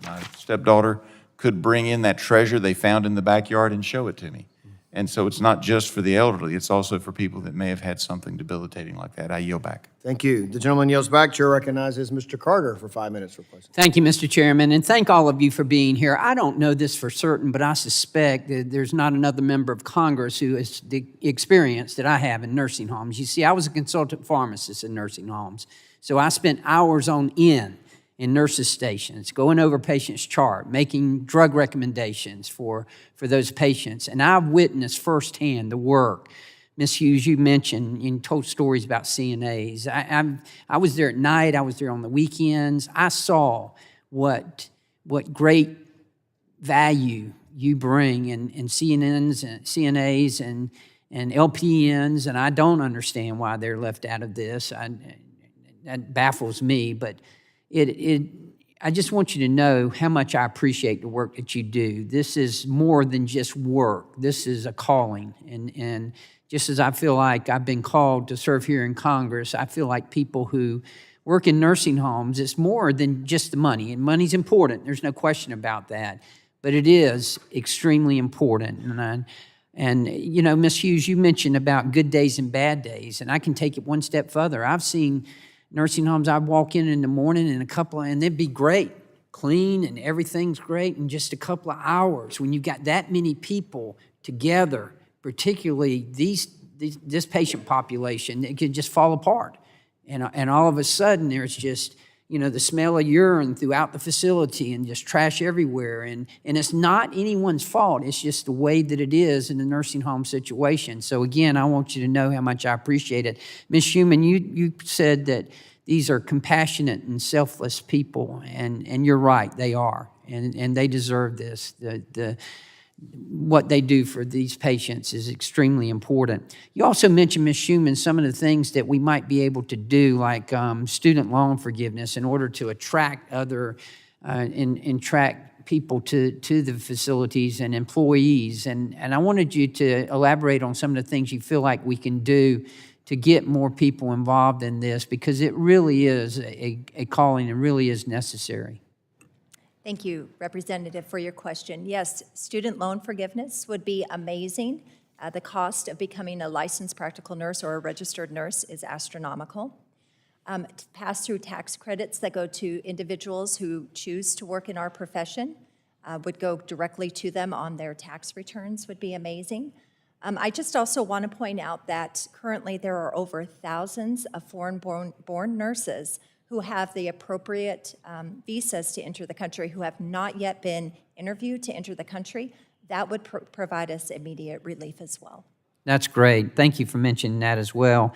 my stepdaughter could bring in that treasure they found in the backyard and show it to me. And so it's not just for the elderly, it's also for people that may have had something debilitating like that. I yield back. Thank you. The gentleman yields back. Chair recognizes Mr. Carter for 5 minutes for question. Thank you, Mr. Chairman, and thank all of you for being here. I don't know this for certain, but I suspect that there's not another member of Congress who has the experience that I have in nursing homes. You see, I was a consultant pharmacist in nursing homes, so I spent hours on end in nurses' stations, going over patients' chart, making drug recommendations for those patients. And I've witnessed firsthand the work. Ms. Hughes, you mentioned, you told stories about CNAs. I was there at night, I was there on the weekends. I saw what great value you bring in CNNs and CNAs and LPNs, and I don't understand why they're left out of this. That baffles me, but I just want you to know how much I appreciate the work that you do. This is more than just work. This is a calling. And just as I feel like I've been called to serve here in Congress, I feel like people who work in nursing homes, it's more than just the money. And money's important. There's no question about that. But it is extremely important. And you know, Ms. Hughes, you mentioned about good days and bad days. And I can take it one step further. I've seen nursing homes, I'd walk in the morning and they'd be great, clean and everything's great in just a couple of hours. When you've got that many people together, particularly this patient population, it could just fall apart. And all of a sudden there's just, you know, the smell of urine throughout the facility and just trash everywhere. And it's not anyone's fault. It's just the way that it is in the nursing home situation. So again, I want you to know how much I appreciate it. Ms. Schumann, you said that these are compassionate and selfless people, and you're right, they are. And they deserve this. What they do for these patients is extremely important. You also mentioned, Ms. Schumann, some of the things that we might be able to do, like student loan forgiveness, in order to attract attract people to the facilities and employees. And I wanted you to elaborate on some of the things you feel like we can do to get more people involved in this, because it really is a calling and really is necessary. Thank you, Representative, for your question. Yes, student loan forgiveness would be amazing. The cost of becoming a licensed practical nurse or a registered nurse is astronomical. Pass-through tax credits that go to individuals who choose to work in our profession would go directly to them on their tax returns would be amazing. I just also want to point out that currently there are over thousands of foreign-born nurses who have the appropriate visas to enter the country, who have not yet been interviewed to enter the country. That would provide us immediate relief as well. That's great. Thank you for mentioning that as well.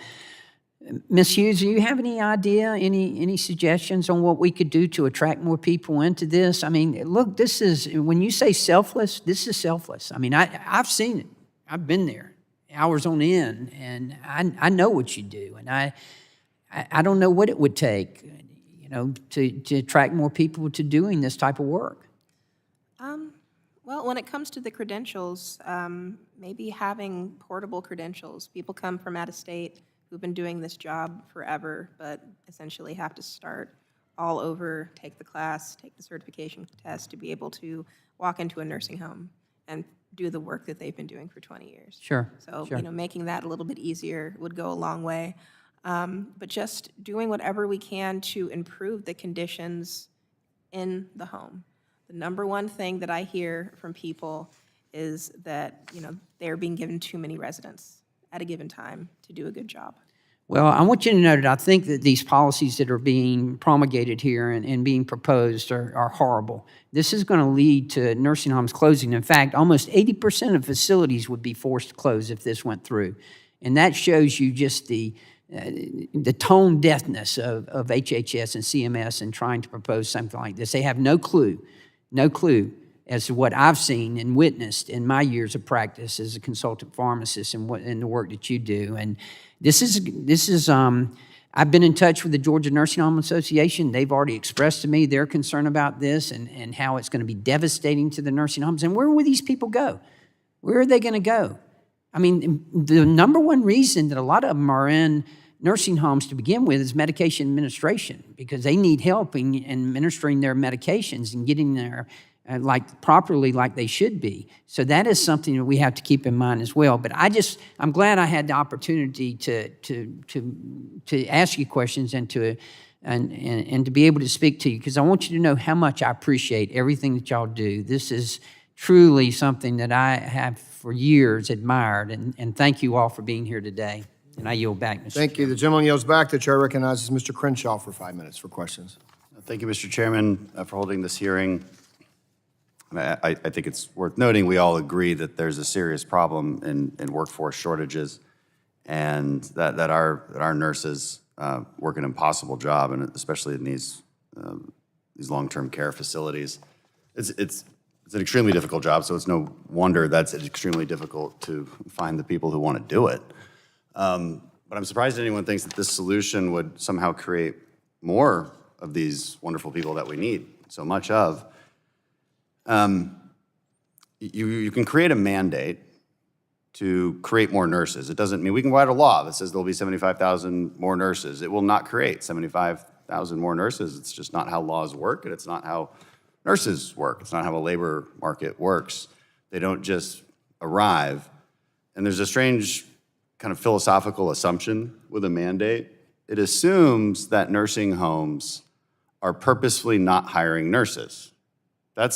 Ms. Hughes, do you have any idea, any suggestions on what we could do to attract more people into this? I mean, look, this is, when you say selfless, this is selfless. I mean, I've seen it. I've been there hours on end, and I know what you do, and I don't know what it would take, you know, to attract more people to doing this type of work. Well, when it comes to the credentials, maybe having portable credentials. People come from out of state who've been doing this job forever, but essentially have to start all over, take the class, take the certification test to be able to walk into a nursing home and do the work that they've been doing for 20 years. Sure. So, sure. you know, making that a little bit easier would go a long way. But just doing whatever we can to improve the conditions in the home. The number one thing that I hear from people is that, you know, they're being given too many residents at a given time to do a good job. Well, I want you to know that I think that these policies that are being promulgated here and being proposed are horrible. This is going to lead to nursing homes closing. In fact, almost 80% of facilities would be forced to close if this went through. And that shows you just the tone deafness of HHS and CMS in trying to propose something like this. They have no clue as to what I've seen and witnessed in my years of practice as a consultant pharmacist and the work that you do. And this is I've been in touch with the Georgia Nursing Home Association. They've already expressed to me their concern about this and how it's going to be devastating to the nursing homes. And where will these people go? Where are they going to go? I mean, the number one reason that a lot of them are in nursing homes to begin with is medication administration, because they need help in administering their medications and getting their properly like they should be. So that is something that we have to keep in mind as well. But I'm glad I had the opportunity to ask you questions and to be able to speak to you, because I want you to know how much I appreciate everything that y'all do. This is truly something that I have for years admired, and thank you all for being here today. And I yield back, Mr. Thank you. The gentleman yields back. The chair recognizes Mr. Crenshaw for 5 minutes for questions. Thank you, Mr. Chairman, for holding this hearing. I think it's worth noting we all agree that there's a serious problem in workforce shortages, and that our nurses work an impossible job, and especially in these long-term care facilities. It's an extremely difficult job, so it's no wonder that's extremely difficult to find the people who want to do it. But I'm surprised anyone thinks that this solution would somehow create more of these wonderful people that we need so much of. You can create a mandate to create more nurses. It doesn't mean we can write a law that says there'll be 75,000 more nurses. It will not create 75,000 more nurses. It's just not how laws work, and it's not how nurses work. It's not how a labor market works. They don't just arrive. And there's a strange kind of philosophical assumption with a mandate. It assumes that nursing homes are purposefully not hiring nurses. That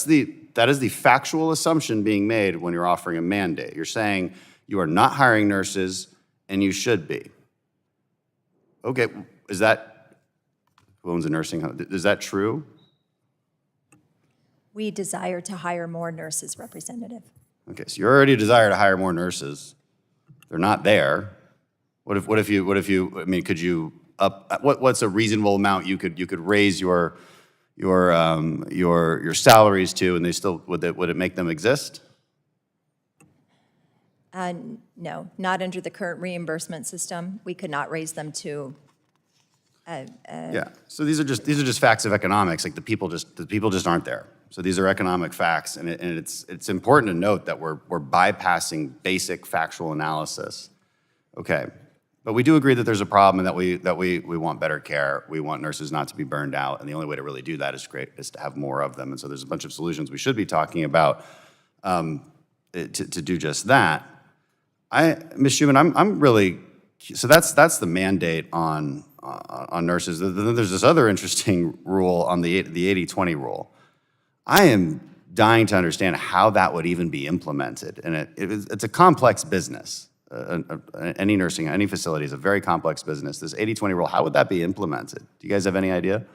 is the factual assumption being made when you're offering a mandate. You're saying you are not hiring nurses, and you should be. Okay, is that, who owns a nursing home? Is that true? We desire to hire more nurses, Representative. Okay, so you already desire to hire more nurses. They're not there. What if you, I mean, could you what's a reasonable amount you could raise your salaries to, and they still, would it make them exist? No, not under the current reimbursement system. We could not raise them to. Yeah. So these are just facts of economics. Like the people just aren't there. So these are economic facts, and it's important to note that we're bypassing basic factual analysis. Okay. But we do agree that there's a problem, and that we want better care. We want nurses not to be burned out, and the only way to really do that is to have more of them. And so there's a bunch of solutions we should be talking about to do just that. Ms. Schumann, I'm really, so that's the mandate on nurses. Then there's this other interesting rule on the 80-20 rule. I am dying to understand how that would even be implemented, and it's a complex business. Any nursing, any facility is a very complex business. This 80-20 rule, how would that be implemented? Do you guys have any idea?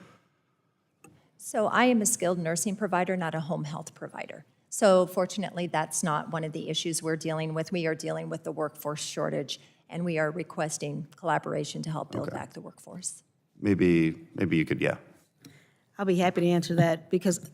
So I am a skilled nursing provider, not a home health provider. So fortunately, that's not one of the issues we're dealing with. We are dealing with the workforce shortage, and we are requesting collaboration to help build back the workforce. Maybe you could, yeah. I'll be happy to answer that, because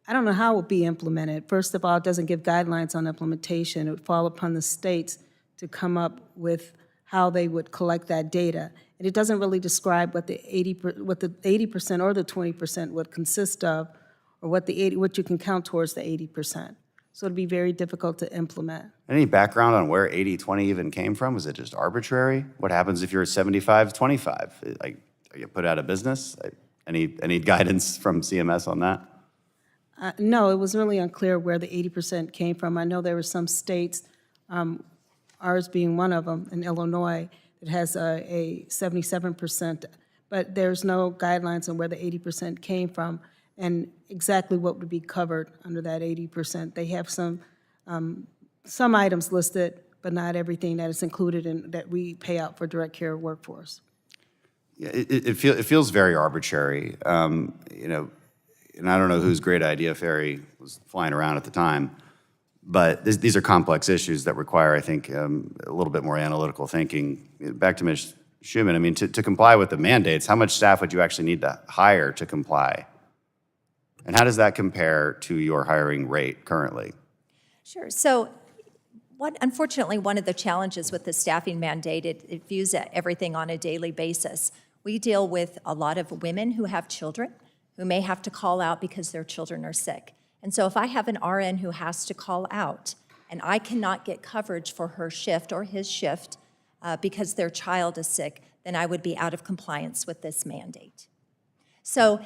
I don't know how it would be implemented. First of all, it doesn't give guidelines on implementation. It would fall upon the states to come up with how they would collect that data. And it doesn't really describe what the 80% or the 20% would consist of, or what you can count towards the 80%. So it'd be very difficult to implement. Any background on where 80-20 even came from? Was it just arbitrary? What happens if you're 75-25? Like, are you put out of business? Any guidance from CMS on that? No, it was really unclear where the 80% came from. I know there were some states, ours being one of them, in Illinois, that has a 77%, but there's no guidelines on where the 80% came from and exactly what would be covered under that 80%. They have some items listed, but not everything that is included in that we pay out for direct care workforce. Yeah, it feels very arbitrary, you know, and I don't know whose great idea Ferry was flying around at the time. But these are complex issues that require, I think, a little bit more analytical thinking. Back to Ms. Schumann, I mean, to comply with the mandates, how much staff would you actually need to hire to comply? And how does that compare to your hiring rate currently? Sure. So unfortunately, one of the challenges with the staffing mandate, it views everything on a daily basis. We deal with a lot of women who have children who may have to call out because their children are sick. And so if I have an RN who has to call out and I cannot get coverage for her shift or his shift because their child is sick, then I would be out of compliance with this mandate. So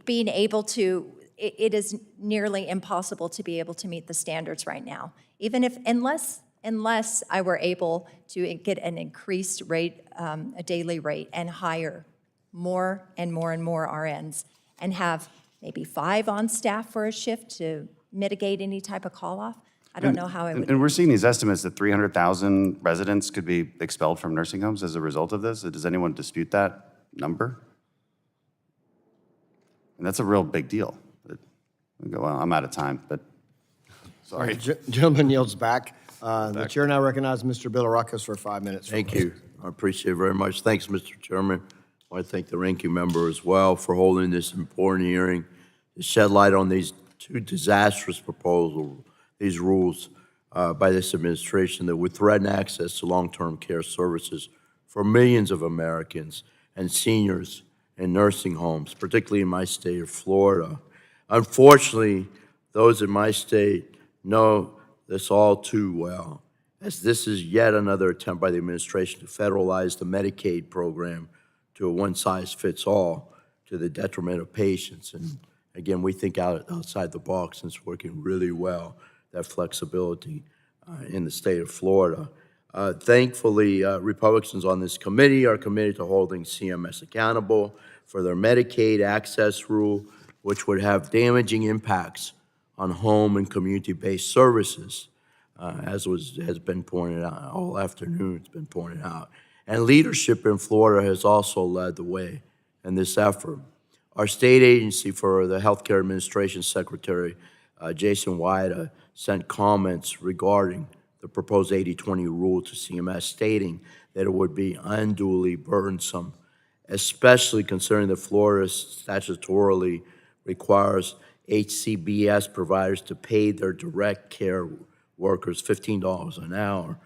being able to it is nearly impossible to be able to meet the standards right now. Even if, unless I were able to get an increased rate, a daily rate, and hire more and more and more RNs, and have maybe 5 on staff for a shift to mitigate any type of call-off, I don't know how I would. And we're seeing these estimates that 300,000 residents could be expelled from nursing homes as a result of this. Does anyone dispute that number? And that's a real big deal. Well, I'm out of time, but sorry. Gentleman yields back. The chair now recognizes Mr. Bilirakis for 5 minutes. Thank you. I appreciate it very much. Thanks, Mr. Chairman. I want to thank the ranking member as well for holding this important hearing to shed light on these 2 disastrous proposals, these rules by this administration that would threaten access to long-term care services for millions of Americans and seniors in nursing homes, particularly in my state of Florida. Unfortunately, those in my state know this all too well, as this is yet another attempt by the administration to federalize the Medicaid program to a one-size-fits-all to the detriment of patients. And again, we think outside the box, and it's working really well, that flexibility in the state of Florida. Thankfully, Republicans on this committee are committed to holding CMS accountable for their Medicaid access rule, which would have damaging impacts on home and community-based services, as has been pointed out all afternoon. It's been pointed out. And leadership in Florida has also led the way in this effort. Our state agency for the Healthcare Administration Secretary, Jason Wida, sent comments regarding the proposed 80-20 rule to CMS, stating that it would be unduly burdensome, especially considering that Florida statutorily requires HCBS providers to pay their direct care workers $15 an hour.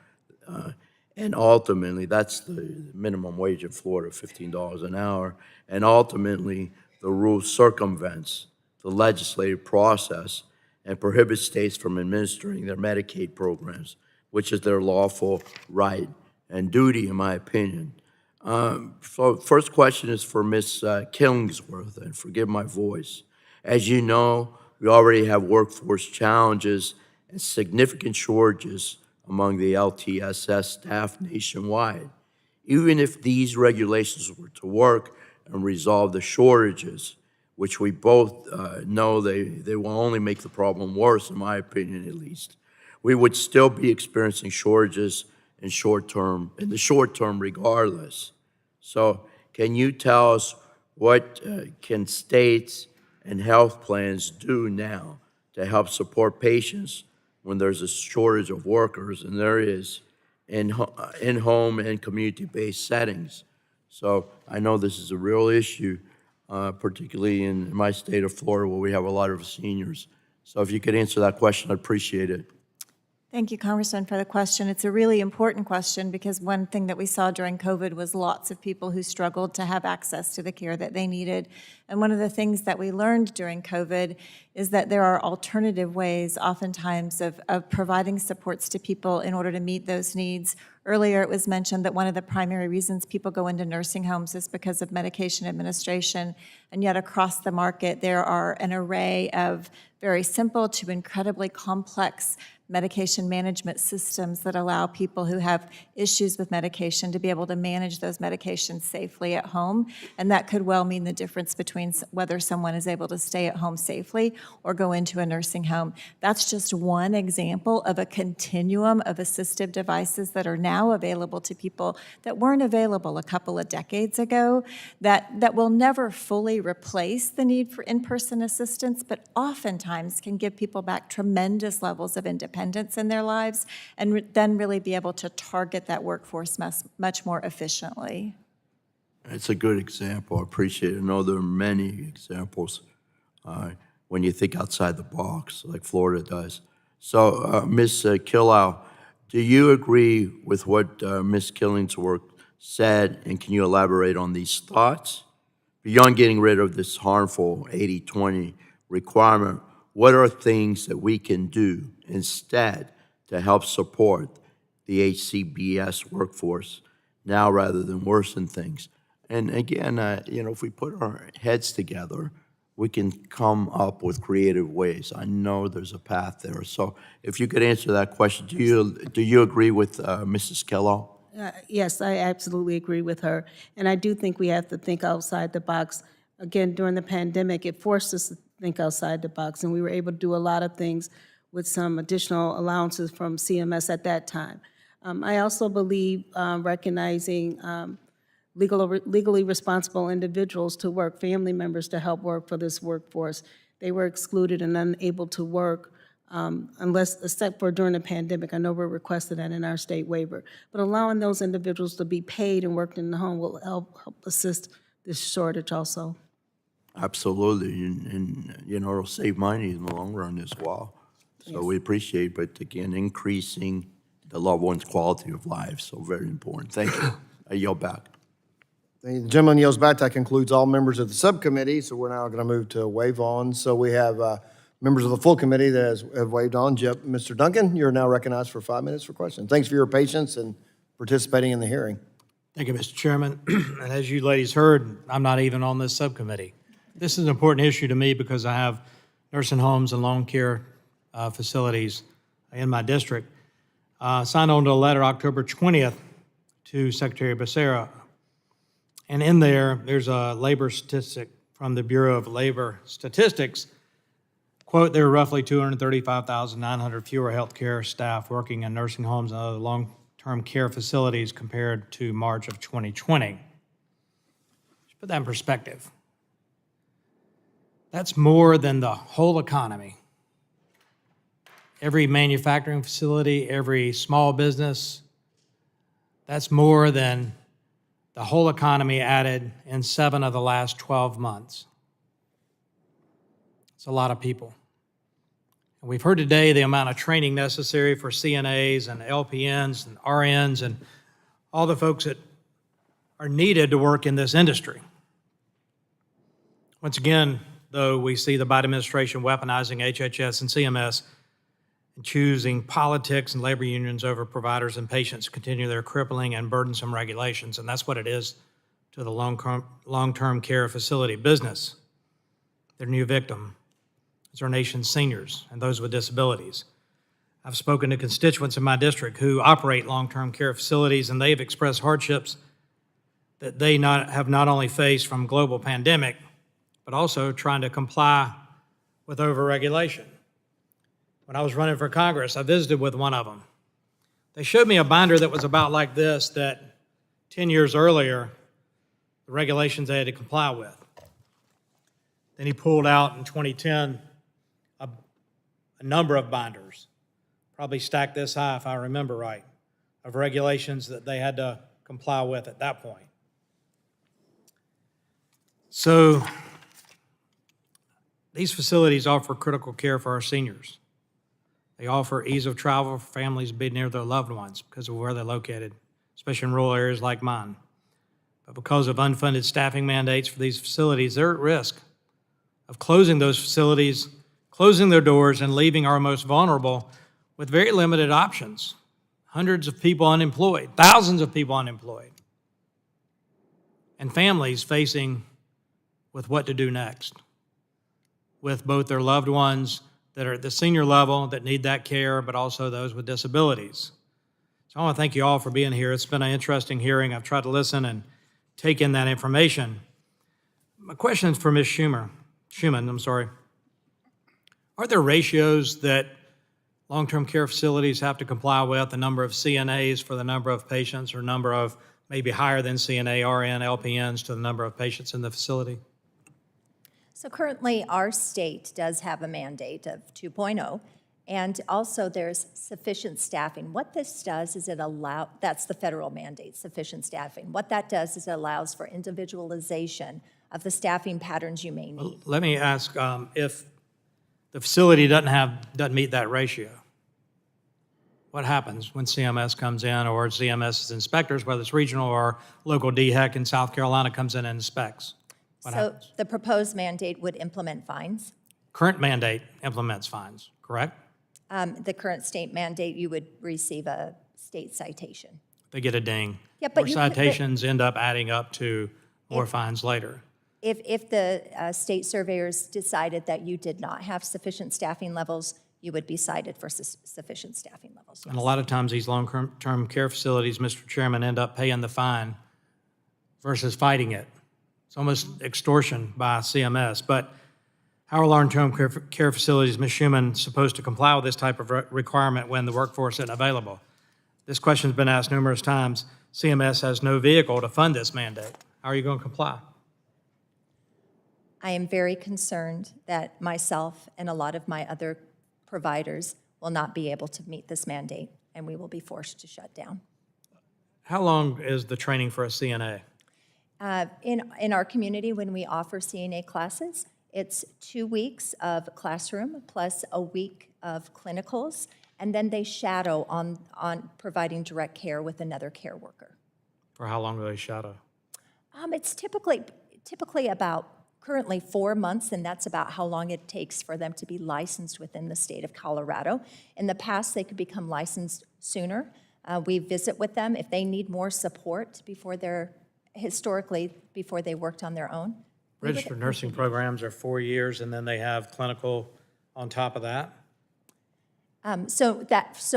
And ultimately, that's the minimum wage in Florida, $15 an hour. And ultimately, the rule circumvents the legislative process and prohibits states from administering their Medicaid programs, which is their lawful right and duty, in my opinion. So first question is for Ms. Killingsworth, and forgive my voice. As you know, we already have workforce challenges and significant shortages among the LTSS staff nationwide. Even if these regulations were to work and resolve the shortages, which we both know they will only make the problem worse, in my opinion at least, we would still be experiencing shortages in the short term regardless. So can you tell us what can states and health plans do now to help support patients when there's a shortage of workers, and there is in home and community-based settings? So I know this is a real issue, particularly in my state of Florida, where we have a lot of seniors. So if you could answer that question, I'd appreciate it. Thank you, Congressman, for the question. It's a really important question because one thing that we saw during COVID was lots of people who struggled to have access to the care that they needed. And one of the things that we learned during COVID is that there are alternative ways, oftentimes, of providing supports to people in order to meet those needs. Earlier, it was mentioned that one of the primary reasons people go into nursing homes is because of medication administration, and yet across the market, there are an array of very simple to incredibly complex medication management systems that allow people who have issues with medication to be able to manage those medications safely at home. And that could well mean the difference between whether someone is able to stay at home safely or go into a nursing home. That's just one example of a continuum of assistive devices that are now available to people that weren't available a couple of decades ago, that will never fully replace the need for in-person assistance, but oftentimes can give people back tremendous levels of independence in their lives, and then really be able to target that workforce much more efficiently. It's a good example. I appreciate it. I know there are many examples when you think outside the box, like Florida does. So, Ms. Killough, do you agree with what Ms. Killingsworth said, and can you elaborate on these thoughts? Beyond getting rid of this harmful 80-20 requirement, what are things that we can do instead to help support the HCBS workforce now rather than worsen things? And again, if we put our heads together, we can come up with creative ways. I know there's a path there. So if you could answer that question, do you agree with Mrs. Killough? Yes, I absolutely agree with her. And I do think we have to think outside the box. Again, during the pandemic, it forced us to think outside the box, and we were able to do a lot of things with some additional allowances from CMS at that time. I also believe recognizing legally responsible individuals to work, family members to help work for this workforce. They were excluded and unable to work except for during the pandemic. I know we're requesting that in our state waiver. But allowing those individuals to be paid and worked in the home will help assist this shortage also. Absolutely, and it'll save money in the long run as well. So Yes. we appreciate, but again, increasing the loved one's quality of life, so very important. Thank you. I yield back. The gentleman yields back. That concludes all members of the subcommittee, so we're now going to move to waive on. So we have members of the full committee that have waived on. Mr. Duncan, you're now recognized for 5 minutes for questions. Thanks for your patience and participating in the hearing. Thank you, Mr. Chairman. And as you ladies heard, I'm not even on this subcommittee. This is an important issue to me because I have nursing homes and long care facilities in my district. Signed on to a letter October 20th to Secretary Becerra. And in there's a labor statistic from the Bureau of Labor Statistics. Quote, there are roughly 235,900 fewer healthcare staff working in nursing homes and other long-term care facilities compared to March of 2020. Just put that in perspective. That's more than the whole economy. Every manufacturing facility, every small business, that's more than the whole economy added in 7 of the last 12 months. It's a lot of people. And we've heard today the amount of training necessary for CNAs and LPNs and RNs and all the folks that are needed to work in this industry. Once again, though, we see the Biden administration weaponizing HHS and CMS and choosing politics and labor unions over providers and patients to continue their crippling and burdensome regulations, and that's what it is to the long-term care facility business. Their new victim is our nation's seniors and those with disabilities. I've spoken to constituents in my district who operate long-term care facilities, and they've expressed hardships that they have not only faced from global pandemic, but also trying to comply with overregulation. When I was running for Congress, I visited with one of them. They showed me a binder that was about like this that 10 years earlier, the regulations they had to comply with. Then he pulled out in 2010 a number of binders, probably stacked this high if I remember right, of regulations that they had to comply with at that point. So these facilities offer critical care for our seniors. They offer ease of travel for families to be near their loved ones because of where they're located, especially in rural areas like mine. But because of unfunded staffing mandates for these facilities, they're at risk of closing those facilities, closing their doors, and leaving our most vulnerable with very limited options. Hundreds of people unemployed, thousands of people unemployed, and families facing with what to do next with both their loved ones that are at the senior level that need that care, but also those with disabilities. So I want to thank you all for being here. It's been an interesting hearing. I've tried to listen and take in that information. My question is for Ms. Schumann. Are there ratios that long-term care facilities have to comply with, the number of CNAs for the number of patients, or number of maybe higher than CNA, RN, LPNs to the number of patients in the facility? So currently, our state does have a mandate of 2.0, and also there's sufficient staffing. What this does is that's the federal mandate, sufficient staffing. What that does is it allows for individualization of the staffing patterns you may need. Let me ask, if the facility doesn't meet that ratio, what happens when CMS comes in, or CMS's inspectors, whether it's regional or local DHEC in South Carolina, comes in and inspects? What happens? The proposed mandate would implement fines. Current mandate implements fines, correct? The current state mandate, you would receive a state citation. They get a ding. Yeah, but More citations end up adding up to more fines later. If the state surveyors decided that you did not have sufficient staffing levels, you would be cited for sufficient staffing levels. And a lot of times, these long-term care facilities, Mr. Chairman, end up paying the fine versus fighting it. It's almost extortion by CMS. But how are long-term care facilities, Ms. Schumann, supposed to comply with this type of requirement when the workforce isn't available? This question's been asked numerous times. CMS has no vehicle to fund this mandate. How are you going to comply? I am very concerned that myself and a lot of my other providers will not be able to meet this mandate, and we will be forced to shut down. How long is the training for a CNA? In our community, when we offer CNA classes, it's 2 weeks of classroom plus a week of clinicals, and then they shadow on providing direct care with another care worker. For how long do they shadow? It's typically about currently 4 months, and that's about how long it takes for them to be licensed within the state of Colorado. In the past, they could become licensed sooner. We visit with them if they need more support before they worked on their own. Registered nursing programs are 4 years, and then they have clinical on top of that? So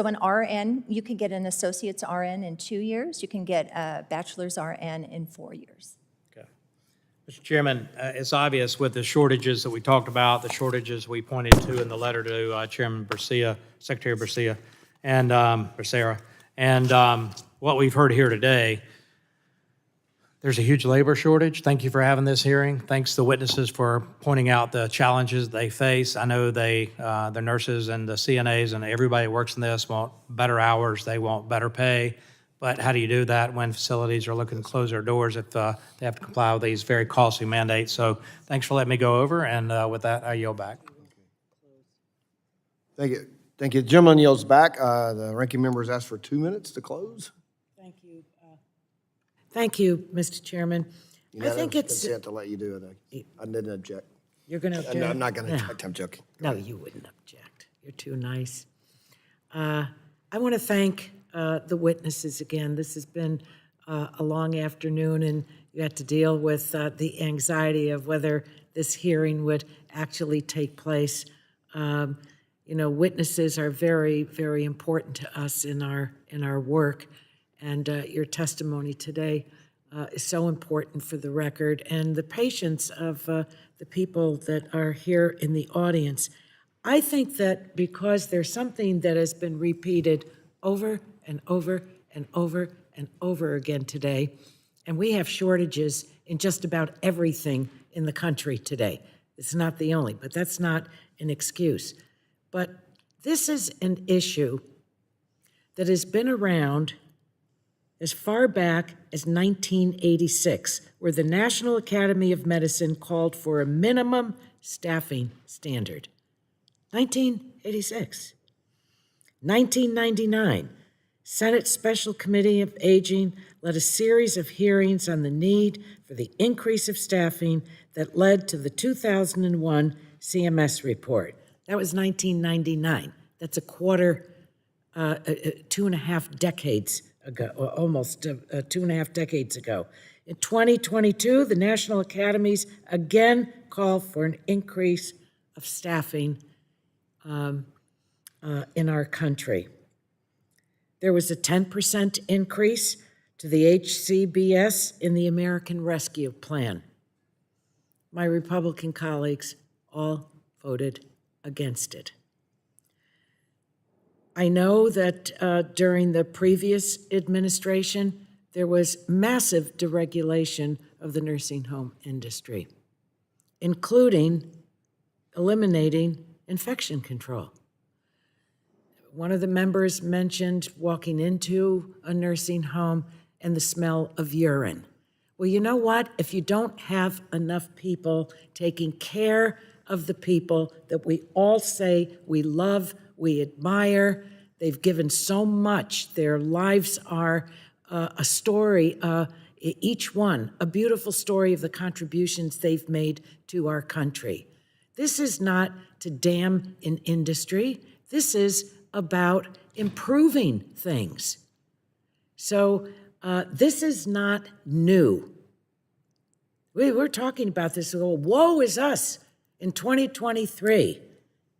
an RN, you can get an associate's RN in 2 years. You can get a bachelor's RN in 4 years. Mr. Chairman, it's obvious with the shortages that we talked about, the shortages we pointed to in the letter to Chairman Bercia, Secretary Bercia, and Becerra, and what we've heard here today, there's a huge labor shortage. Thank you for having this hearing. Thanks to the witnesses for pointing out the challenges they face. I know the nurses and the CNAs and everybody who works in this want better hours. They want better pay. But how do you do that when facilities are looking to close their doors if they have to comply with these very costly mandates? So thanks for letting me go over, and with that, I yield back. Thank you. Thank you. The gentleman yields back. The ranking member has asked for 2 minutes to close. Thank you. Thank you, Mr. Chairman. I think it's... consent to let you do it. I didn't object. You're going to object? No, I'm not going to object. I'm joking. No, you wouldn't object. You're too nice. I want to thank the witnesses again. This has been a long afternoon, and you had to deal with the anxiety of whether this hearing would actually take place. Witnesses are very, very important to us in our work, and your testimony today is so important for the record and the patience of the people that are here in the audience. I think that because there's something that has been repeated over and over and over and over again today, and we have shortages in just about everything in the country today. It's not the only, but that's not an excuse. But this is an issue that has been around as far back as 1986, where the National Academy of Medicine called for a minimum staffing standard. 1986. 1999, Senate Special Committee of Aging led a series of hearings on the need for the increase of staffing that led to the 2001 CMS report. That was 1999. That's a quarter, 2.5 decades ago, or almost 2.5 decades ago. In 2022, the National Academies again call for an increase of staffing in our country. There was a 10% increase to the HCBS in the American Rescue Plan. My Republican colleagues all voted against it. I know that during the previous administration, there was massive deregulation of the nursing home industry, including eliminating infection control. One of the members mentioned walking into a nursing home and the smell of urine. Well, you know what? If you don't have enough people taking care of the people that we all say we love, we admire, they've given so much, their lives are a story, each one, a beautiful story of the contributions they've made to our country. This is not to damn an industry. This is about improving things. So this is not new. We're talking about this. Woe is us in 2023,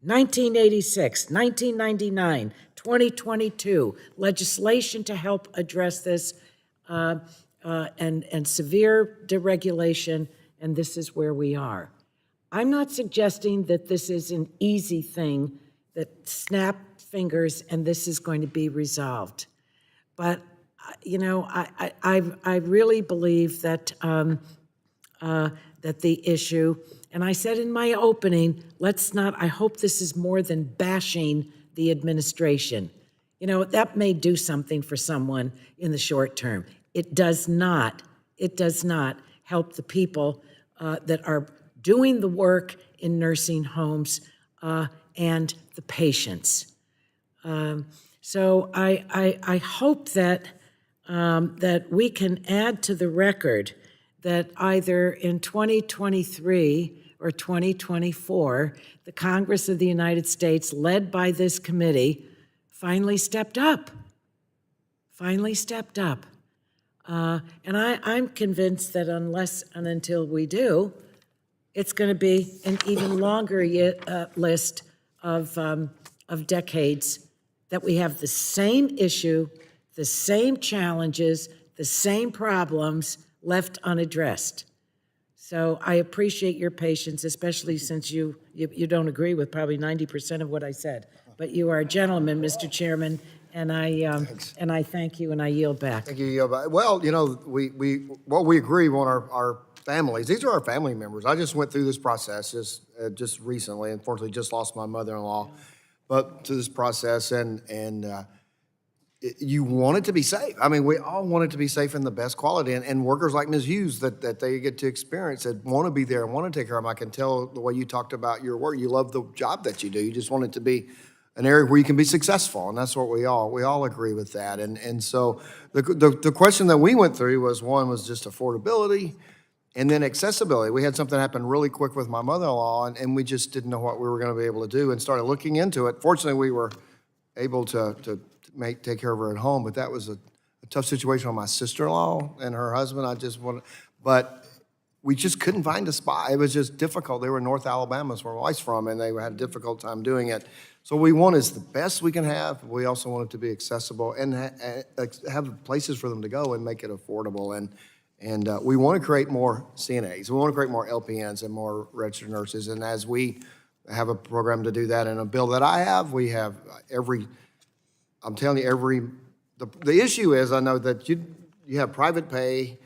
1986, 1999, 2022, legislation to help address this and severe deregulation, and this is where we are. I'm not suggesting that this is an easy thing, that snap fingers and this is going to be resolved. But, you know, I really believe that that the issue, and I said in my opening, I hope this is more than bashing the administration. You know, that may do something for someone in the short term. It does not help the people that are doing the work in nursing homes and the patients. So I hope that that we can add to the record that either in 2023 or 2024, the Congress of the United States, led by this committee, finally stepped up. And I'm convinced that unless and until we do, it's going to be an even longer list of decades that we have the same issue, the same challenges, the same problems left unaddressed. So I appreciate your patience, especially since you don't agree with probably 90% of what I said. But you are a gentleman, Mr. Chairman, and I thank you and I yield back. Thank you, yield back. Well, you know, we agree on our families. These are our family members. I just went through this process just recently. Unfortunately, just lost my mother-in-law, but to this process and you want it to be safe. I mean, we all want it to be safe and the best quality. And workers like Ms. Hughes that they get to experience, that want to be there and want to take care of them. I can tell the way you talked about your work. You love the job that you do. You just want it to be an area where you can be successful, and that's what we all agree with that. And so the question that we went through was just affordability, and then accessibility. We had something happen really quick with my mother-in-law, and we just didn't know what we were going to be able to do, and started looking into it. Fortunately, we were able to take care of her at home, but that was a tough situation with my sister-in-law and her husband. But we just couldn't find a spot. It was just difficult. They were in North Alabama, that's where my wife's from, and they had a difficult time doing it. So we want is the best we can have. We also want it to be accessible and have places for them to go and make it affordable. And we want to create more CNAs. We want to create more LPNs and more registered nurses. And as we have a program to do that, and a bill that I have, we have I'm telling you, the issue is, I know that you have private pay,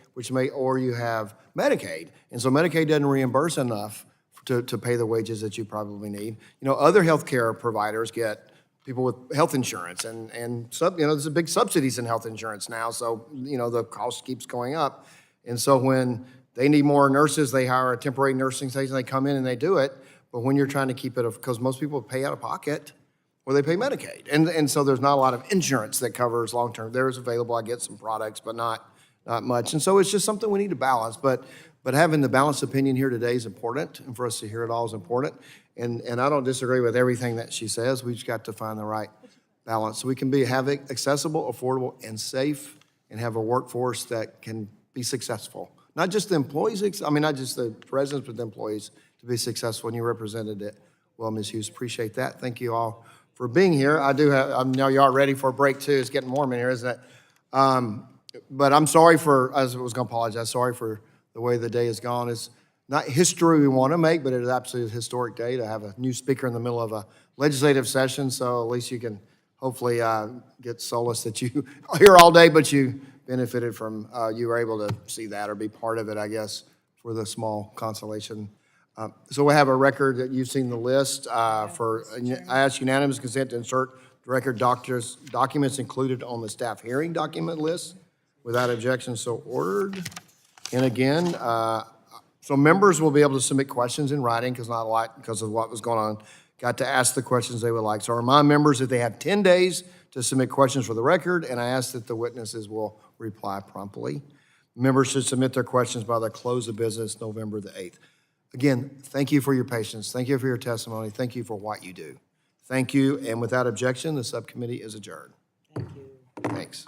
or you have Medicaid. And so Medicaid doesn't reimburse enough to pay the wages that you probably need. You know, other healthcare providers get people with health insurance and there's a big subsidies in health insurance now. So, you know, the cost keeps going up. And so when they need more nurses, they hire a temporary nursing station, they come in and they do it. But when you're trying to keep it, because most people pay out of pocket, or they pay Medicaid. And so there's not a lot of insurance that covers long-term. There is available, I get some products, but not much. And so it's just something we need to balance. But having the balanced opinion here today is important, and for us to hear it all is important. And I don't disagree with everything that she says. We've just got to find the right balance. So we can have it accessible, affordable, and safe, and have a workforce that can be successful. Not just the employees, not just the residents, but the employees to be successful. And you represented it well, Ms. Hughes. Appreciate that. Thank you all for being here. I know you are ready for a break too. It's getting warm in here, isn't it? But I'm sorry I was going to apologize. Sorry for the way the day has gone. It's not history we want to make, but it is absolutely a historic day to have a new speaker in the middle of a legislative session. So at least you can hopefully get solace that you are here all day, but you benefited from, you were able to see that or be part of it, I guess, for the small consolation. So we have a record that you've seen the list I ask unanimous consent to insert the record documents included on the staff hearing document list. Without objection, so ordered. And again, so members will be able to submit questions in writing because not a lot, because of what was going on, got to ask the questions they would like. So I remind members that they have 10 days to submit questions for the record, and I ask that the witnesses will reply promptly. Members should submit their questions by the close of business November the 8th. Again, thank you for your patience. Thank you for your testimony. Thank you for what you do. Thank you, and without objection, the subcommittee is adjourned. Thank you. Thanks.